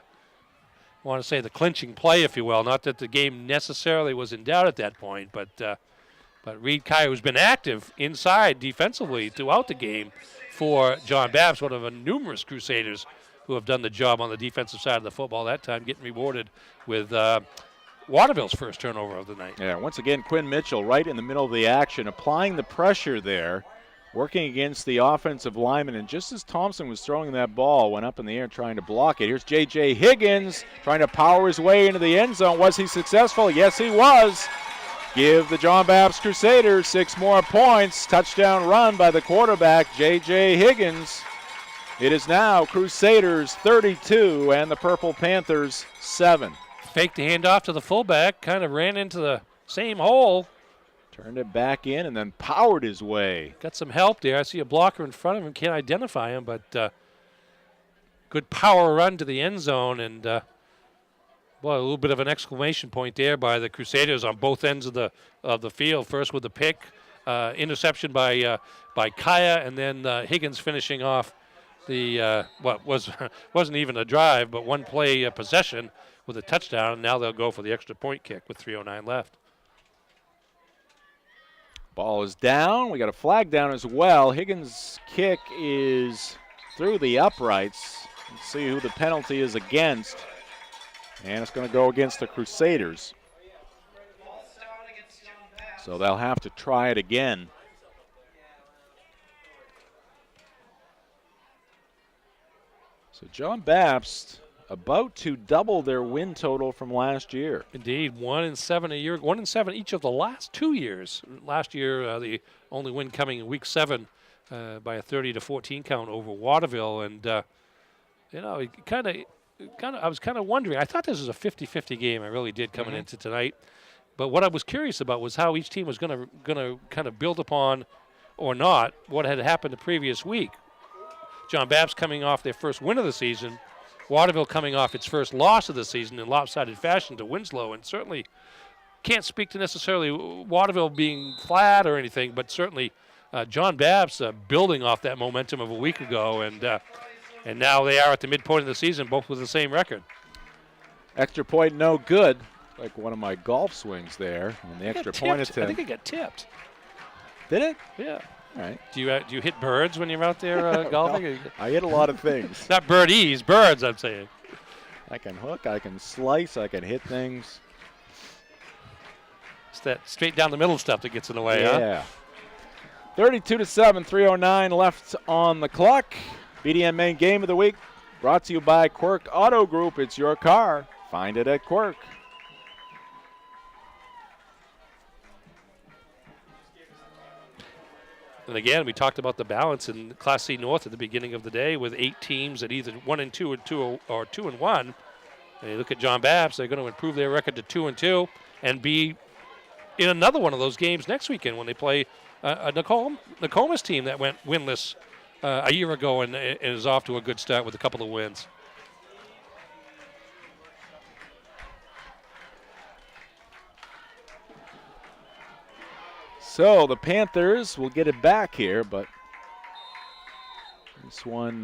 C: want to say the clinching play, if you will. Not that the game necessarily was in doubt at that point, but Reed Kaya, who's been active inside defensively throughout the game for John Bapst, one of the numerous Crusaders who have done the job on the defensive side of the football, that time getting rewarded with Waterville's first turnover of the night.
B: Yeah, once again, Quinn Mitchell right in the middle of the action, applying the pressure there working against the offensive lineman, and just as Thompson was throwing that ball, went up in the air trying to block it. Here's J.J. Higgins trying to power his way into the end zone. Was he successful? Yes, he was. Give the John Bapst Crusaders 6 more points. Touchdown run by the quarterback, J.J. Higgins. It is now Crusaders 32 and the Purple Panthers 7.
C: Faked the handoff to the fullback, kind of ran into the same hole.
B: Turned it back in and then powered his way.
C: Got some help there. I see a blocker in front of him. Can't identify him, but good power run to the end zone. And, a little bit of an exclamation point there by the Crusaders on both ends of the field. First with the pick, interception by Kaya, and then Higgins finishing off the wasn't even a drive, but one play possession with a touchdown. And now they'll go for the extra point kick with 3:09 left.
B: Ball is down. We got a flag down as well. Higgins' kick is through the uprights. Let's see who the penalty is against. And it's going to go against the Crusaders. So they'll have to try it again. So John Bapst about to double their win total from last year.
C: Indeed, 1-7 a year, 1-7 each of the last 2 years. Last year, the only win coming in Week 7 by a 30-14 count over Waterville, and I was kind of wondering. I thought this was a 50-50 game. I really did coming into tonight, but what I was curious about was how each team was going to kind of build upon, or not, what had happened the previous week. John Bapst coming off their first win of the season. Waterville coming off its first loss of the season in lopsided fashion to Winslow, and certainly can't speak to necessarily Waterville being flat or anything, but certainly John Bapst building off that momentum of a week ago, and now they are at the midpoint of the season, both with the same record.
B: Extra point, no good. Like one of my golf swings there on the extra point attempt.
C: I think it got tipped.
B: Did it?
C: Yeah.
B: All right.
C: Do you hit birds when you're out there golfing?
B: No, I hit a lot of things.
C: Not birdies, birds, I'm saying.
B: I can hook, I can slice, I can hit things.
C: It's that straight down the middle stuff that gets in the way, huh?
B: Yeah. 32-7, 3:09 left on the clock. BDN Main Game of the Week brought to you by Quirk Auto Group. It's your car. Find it at Quirk.
C: And again, we talked about the balance in Class C North at the beginning of the day with 8 teams at either 1-2 or 2-1. And you look at John Bapst, they're going to improve their record to 2-2 and be in another one of those games next weekend when they play a Nokomis team that went winless a year ago and is off to a good start with a couple of wins.
B: So the Panthers will get it back here, but this one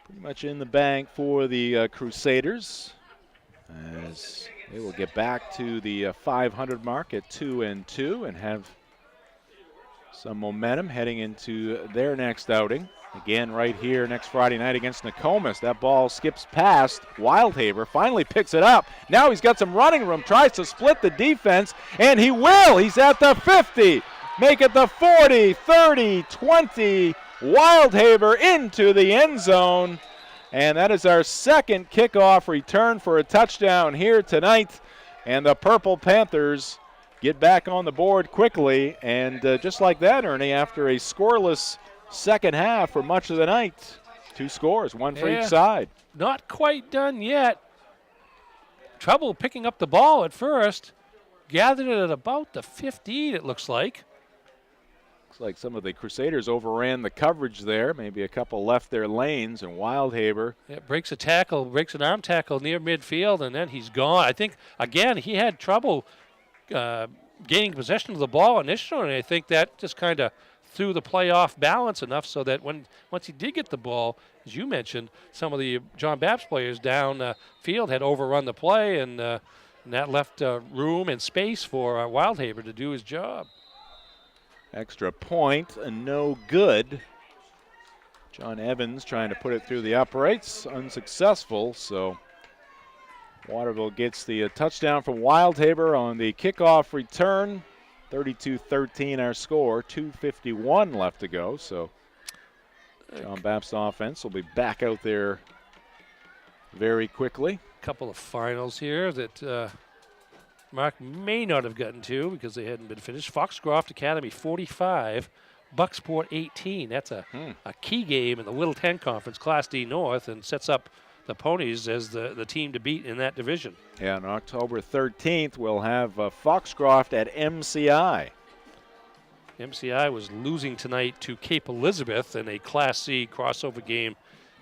B: pretty much in the bank for the Crusaders, as they will get back to the 500 mark at 2-2 and have some momentum heading into their next outing. Again, right here next Friday night against Nokomis. That ball skips past Wildhaber, finally picks it up. Now he's got some running room, tries to split the defense, and he will. He's at the 50. Make it the 40, 30, 20. Wildhaber into the end zone. And that is our second kickoff return for a touchdown here tonight. And the Purple Panthers get back on the board quickly. And just like that, Ernie, after a scoreless second half for much of the night, 2 scores, one for each side.
C: Not quite done yet. Trouble picking up the ball at first. Gathered it at about the 15, it looks like.
B: Looks like some of the Crusaders overran the coverage there. Maybe a couple left their lanes, and Wildhaber.
C: Yeah, breaks an arm tackle near midfield, and then he's gone. I think, again, he had trouble gaining possession of the ball initially, and I think that just kind of threw the play off balance enough so that once he did get the ball, as you mentioned, some of the John Bapst players down field had overrun the play, and that left room and space for Wildhaber to do his job.
B: Extra point, no good. John Evans trying to put it through the uprights, unsuccessful, so Waterville gets the touchdown from Wildhaber on the kickoff return. 32-13 our score, 2:51 left to go. So John Bapst offense will be back out there very quickly.
C: A couple of finals here that Mark may not have gotten to because they hadn't been finished. Foxcroft Academy 45, Bucksport 18. That's a key game in the Little 10 Conference, Class D North, and sets up the Ponies as the team to beat in that division.
B: Yeah, on October 13th, we'll have Foxcroft at MCI.
C: MCI was losing tonight to Cape Elizabeth in a Class C crossover game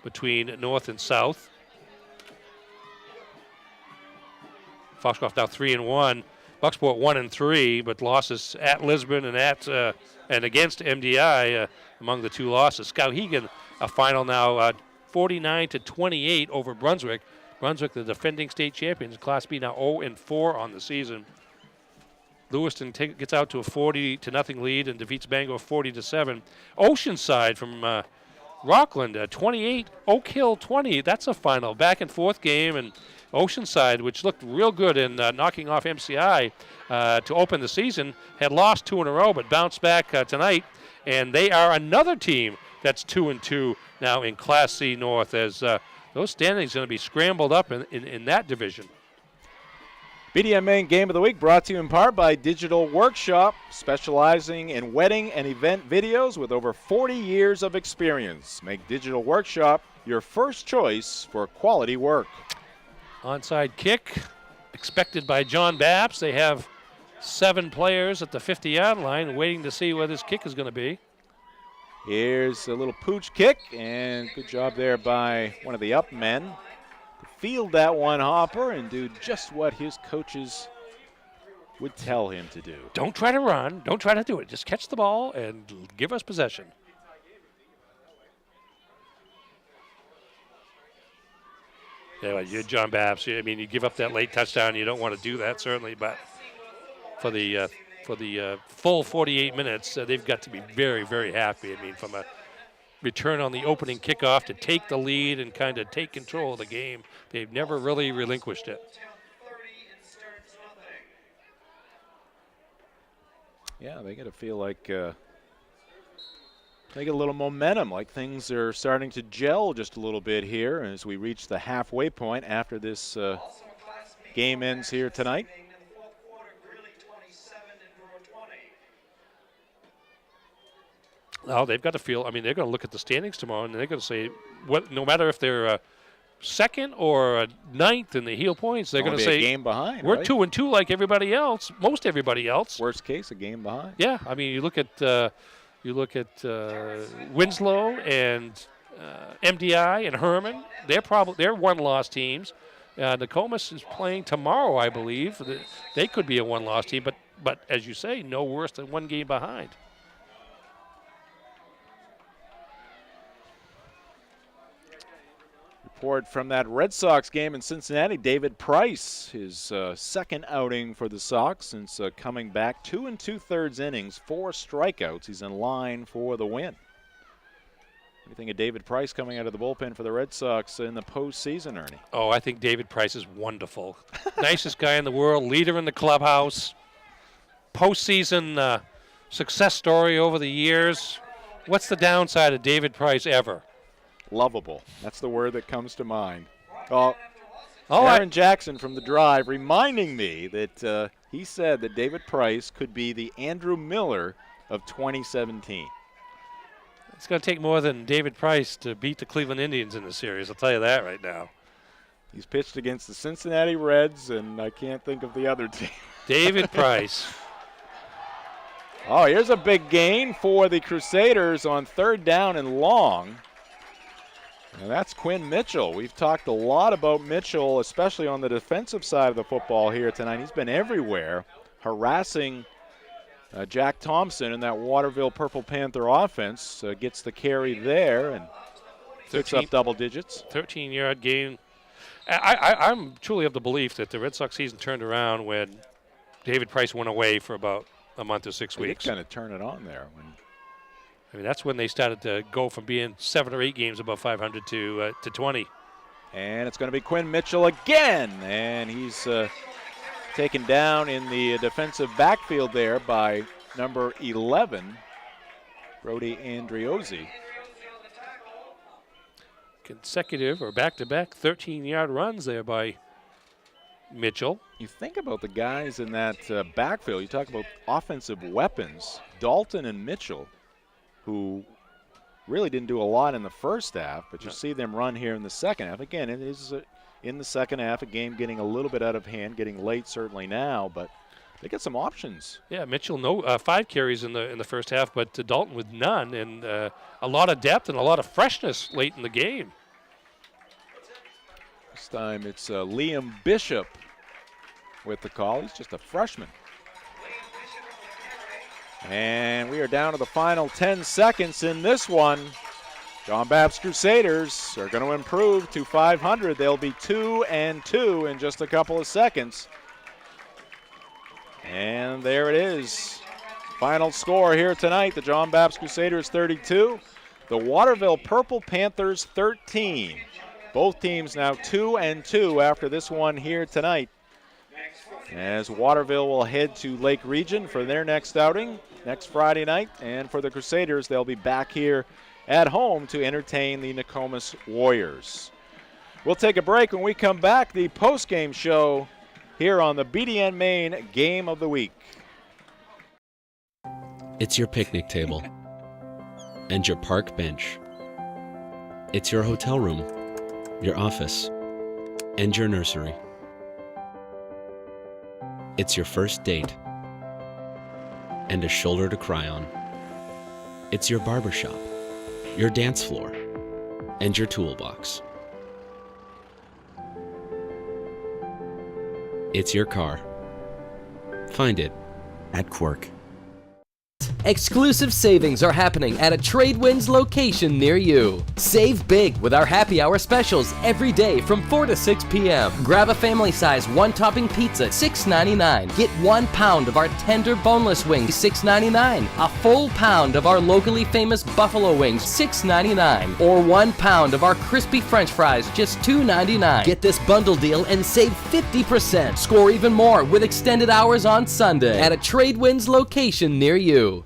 C: between North and South. Foxcroft now 3-1. Bucksport 1-3, but losses at Lisbon and and against MDI among the two losses. Skowhegan, a final now 49-28 over Brunswick. Brunswick, the defending state champions, Class B now 0-4 on the season. Lewiston gets out to a 40-0 lead and defeats Bangor 40-7. Oceanside from Rockland 28, Oak Hill 20. That's a final back and forth game, and Oceanside, which looked real good in knocking off MCI to open the season, had lost 2 in a row but bounced back tonight, and they are another team that's 2-2 now in Class C North, as those standings are going to be scrambled up in that division.
B: BDN Main Game of the Week brought to you in part by Digital Workshop, specializing in wedding and event videos with over 40 years of experience. Make Digital Workshop your first choice for quality work.
C: Onside kick expected by John Bapst. They have 7 players at the 50-yard line waiting to see where this kick is going to be.
B: Here's a little pooch kick, and good job there by one of the up men to field that one hopper and do just what his coaches would tell him to do.
C: Don't try to run. Don't try to do it. Just catch the ball and give us possession. Yeah, well, you're John Bapst. I mean, you give up that late touchdown. You don't want to do that, certainly. But for the full 48 minutes, they've got to be very, very happy. I mean, from a return on the opening kickoff to take the lead and kind of take control of the game, they've never really relinquished it.
B: Yeah, they got to feel like they get a little momentum, like things are starting to gel just a little bit here as we reach the halfway point after this game ends here tonight.
C: Well, they've got to feel, I mean, they're going to look at the standings tomorrow and they're going to say, no matter if they're second or ninth in the heel points, they're going to say,
B: a game behind,
C: we're
B: right?
C: 2-2 like everybody else, most everybody else.
B: Worst case, a game behind.
C: Yeah, I mean, you look at Winslow and MDI and Herman. They're one-loss teams. Nokomis is playing tomorrow, I believe. They could be a one-loss team, but as you say, no worse than one game behind.
B: Report from that Red Sox game in Cincinnati. David Price, his second outing for the Sox since coming back. 2 2/3 innings, 4 strikeouts. He's in line for the win. What do you think of David Price coming out of the bullpen for the Red Sox in the postseason, Ernie?
C: Oh, I think David Price is wonderful. Nicest guy in the world, leader in the clubhouse. Postseason success story over the years. What's the downside of David Price ever?
B: Lovable. That's the word that comes to mind. Aaron Jackson from The Drive reminding me that he said that David Price could be the Andrew Miller of 2017.
C: It's going to take more than David Price to beat the Cleveland Indians in the series. I'll tell you that right now.
B: He's pitched against the Cincinnati Reds, and I can't think of the other team.
C: David Price.
B: Oh, here's a big gain for the Crusaders on 3rd down and long. And that's Quinn Mitchell. We've talked a lot about Mitchell, especially on the defensive side of the football here tonight. He's been everywhere, harassing Jack Thompson in that Waterville Purple Panther offense. Gets the carry there and picks up double digits.
C: 13-yard gain. I'm truly of the belief that the Red Sox season turned around when David Price went away for about a month or 6 weeks.
B: He did kind of turn it on there.
C: I mean, that's when they started to go from being 7 or 8 games above 500 to 20.
B: And it's going to be Quinn Mitchell again, and he's taken down in the defensive backfield there by number 11, Brody Andriozzi.
C: Consecutive or back-to-back 13-yard runs there by Mitchell.
B: You think about the guys in that backfield. You talk about offensive weapons. Dalton and Mitchell, who really didn't do a lot in the first half, but you see them run here in the second half. Again, it is in the second half, a game getting a little bit out of hand, getting late certainly now, but they get some options.
C: Yeah, Mitchell 5 carries in the first half, but Dalton with none, and a lot of depth and a lot of freshness late in the game.
B: This time it's Liam Bishop with the call. He's just a freshman. And we are down to the final 10 seconds in this one. John Bapst Crusaders are going to improve to 500. They'll be 2-2 in just a couple of seconds. And there it is. Final score here tonight. The John Bapst Crusaders 32. The Waterville Purple Panthers 13. Both teams now 2-2 after this one here tonight, as Waterville will head to Lake Region for their next outing next Friday night. And for the Crusaders, they'll be back here at home to entertain the Nokomis Warriors. We'll take a break. When we come back, the post-game show here on the BDN Maine Game of the Week.
D: It's your picnic table and your park bench. It's your hotel room, your office, and your nursery. It's your first date and a shoulder to cry on. It's your barbershop, your dance floor, and your toolbox. It's your car. Find it at Quirk.
E: Exclusive savings are happening at a Tradewinds location near you. Save big with our happy hour specials every day from 4 to 6 p.m. Grab a family size one-topping pizza, $6.99. Get 1 pound of our tender boneless wings, $6.99. A full pound of our locally famous buffalo wings, $6.99. Or 1 pound of our crispy french fries, just $2.99. Get this bundle deal and save 50%. Score even more with extended hours on Sunday at a Tradewinds location near you.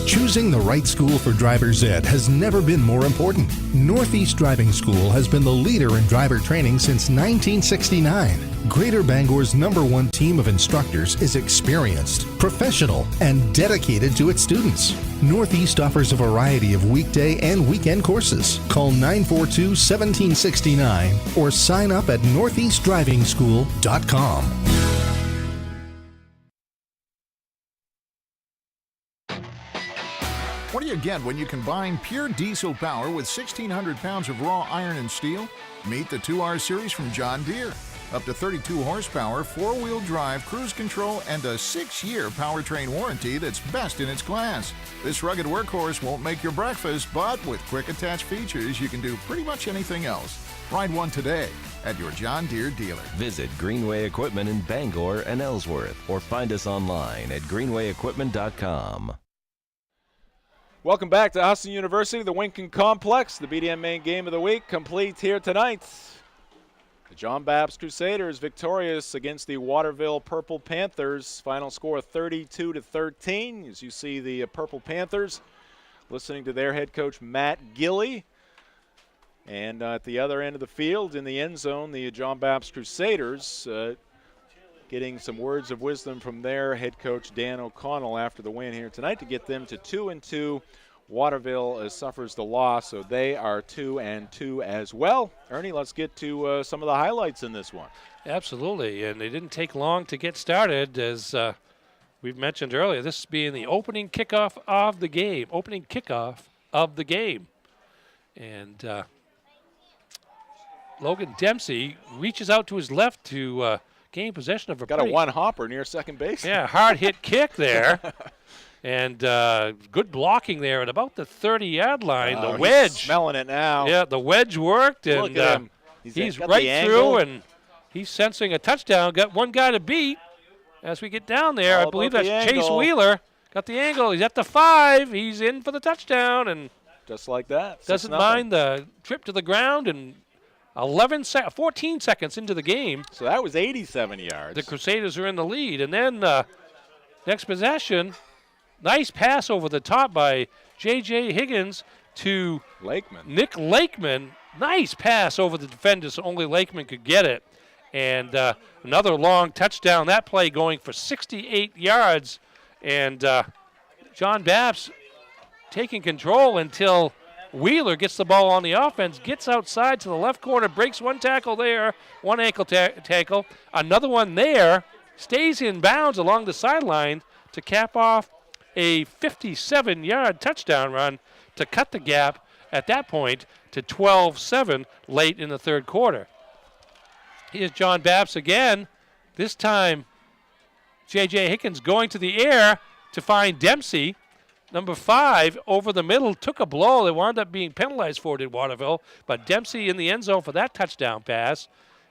K: Choosing the right school for driver's ed has never been more important. Northeast Driving School has been the leader in driver training since 1969. Greater Bangor's #1 team of instructors is experienced, professional, and dedicated to its students. Northeast offers a variety of weekday and weekend courses. Call 942-1769 or sign up at northeastdrivingschool.com.
F: What do you get when you combine pure diesel power with 1,600 pounds of raw iron and steel? Meet the 2R series from John Deere. Up to 32 horsepower, 4-wheel drive, cruise control, and a 6-year powertrain warranty that's best in its class. This rugged workhorse won't make your breakfast, but with quick attach features, you can do pretty much anything else. Ride one today at your John Deere dealer.
G: Visit Greenway Equipment in Bangor and Ellsworth, or find us online at greenwayequipment.com.
B: Welcome back to Husson University, the Winkin Complex. The BDN Maine Game of the Week complete here tonight. The John Bapst Crusaders victorious against the Waterville Purple Panthers. Final score 32-13. As you see the Purple Panthers listening to their head coach Matt Gilley. And at the other end of the field in the end zone, the John Bapst Crusaders getting some words of wisdom from their head coach Dan O'Connell after the win here tonight to get them to 2-2. Waterville suffers the loss, so they are 2-2 as well. Ernie, let's get to some of the highlights in this one.
C: Absolutely, and they didn't take long to get started, as we've mentioned earlier. This being the opening kickoff of the game. And Logan Dempsey reaches out to his left to gain possession of a
B: got a one-hopper near second base.
C: Yeah, hard-hit kick there. And good blocking there at about the 30-yard line. The wedge.
B: He's smelling it now.
C: Yeah, the wedge worked, and
B: look at him.
C: He's right through, and he's sensing a touchdown. Got one guy to beat as we get down there. I believe that's Chase Wheeler. Got the angle. He's at the 5. He's in for the touchdown, and
B: just like that.
C: Doesn't mind the trip to the ground, and 14 seconds into the game.
B: So that was 87 yards.
C: The Crusaders are in the lead. And then next possession, nice pass over the top by J.J. Higgins to Nick Lakeman. Nice pass over the defender so only Lakeman could get it. And another long touchdown. That play going for 68 yards. And John Bapst taking control until Wheeler gets the ball on the offense, gets outside to the left corner, breaks one tackle there, one ankle tackle, another one there, stays in bounds along the sideline to cap off a 57-yard touchdown run to cut the gap at that point to 12-7 late in the third quarter. Here's John Bapst again. This time, J.J. Higgins going to the air to find Dempsey. Number 5 over the middle took a blow. They wound up being penalized for it in Waterville, but Dempsey in the end zone for that touchdown pass.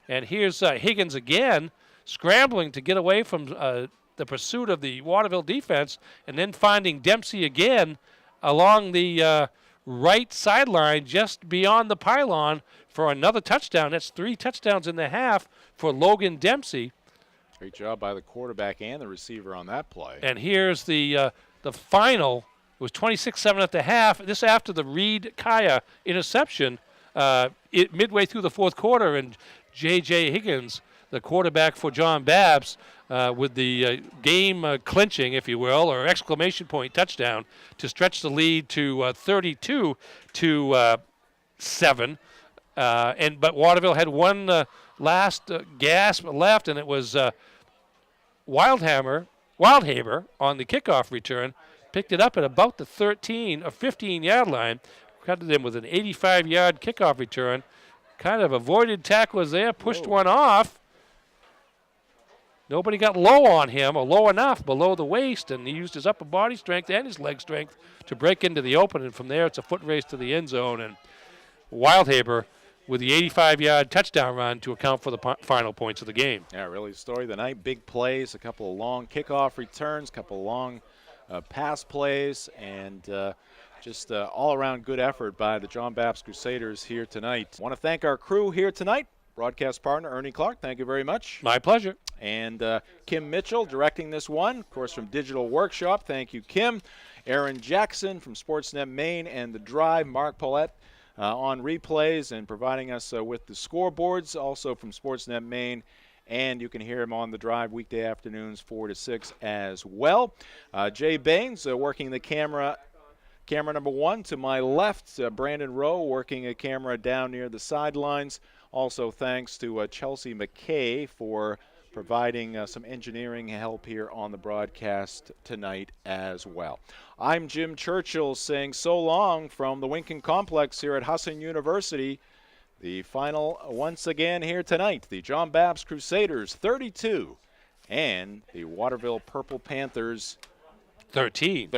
C: And here's Higgins again, scrambling to get away from the pursuit of the Waterville defense, and then finding Dempsey again along the right sideline just beyond the pylon for another touchdown. That's 3 touchdowns in the half for Logan Dempsey.
B: Great job by the quarterback and the receiver on that play.
C: And here's the final. It was 26-7 at the half. This after the Reed Kaya interception midway through the fourth quarter, and J.J. Higgins, the quarterback for John Bapst, with the game clinching, if you will, or exclamation point touchdown to stretch the lead to 32-7. But Waterville had one last gasp left, and it was Wildhaber on the kickoff return, picked it up at about the 13 or 15-yard line, cut it in with an 85-yard kickoff return, kind of avoided tacklers there, pushed one off. Nobody got low on him, or low enough below the waist, and he used his upper body strength and his leg strength to break into the open, and from there it's a foot race to the end zone, and Wildhaber with the 85-yard touchdown run to account for the final points of the game.
B: Yeah, really the story of the night. Big plays, a couple of long kickoff returns, a couple of long pass plays, and just all-around good effort by the John Bapst Crusaders here tonight. I want to thank our crew here tonight. Broadcast partner Ernie Clark, thank you very much.
C: My pleasure.
B: And Kim Mitchell directing this one, of course, from Digital Workshop. Thank you, Kim. Aaron Jackson from Sportsnet Maine and The Drive. Mark Paulette on replays and providing us with the scoreboards, also from Sportsnet Maine. And you can hear him on The Drive weekday afternoons 4 to 6 as well. Jay Baines working the camera number 1 to my left. Brandon Rowe working a camera down near the sidelines. Also thanks to Chelsea McKay for providing some engineering help here on the broadcast tonight as well. I'm Jim Churchill saying so long from the Winkin Complex here at Husson University. The final once again here tonight, the John Bapst Crusaders 32 and the Waterville Purple Panthers
C: 13.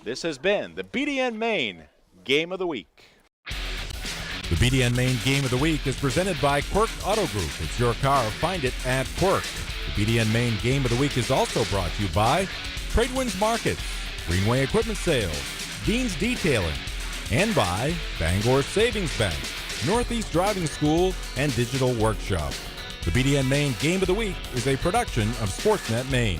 B: This has been the BDN Maine Game of the Week.
A: The BDN Maine Game of the Week is presented by Quirk Auto Group. It's your car. Find it at Quirk. The BDN Maine Game of the Week is also brought to you by Tradewinds Markets, Greenway Equipment Sales, Dean's Detailing, and by Bangor Savings Bank, Northeast Driving School, and Digital Workshop. The BDN Maine Game of the Week is a production of Sportsnet Maine.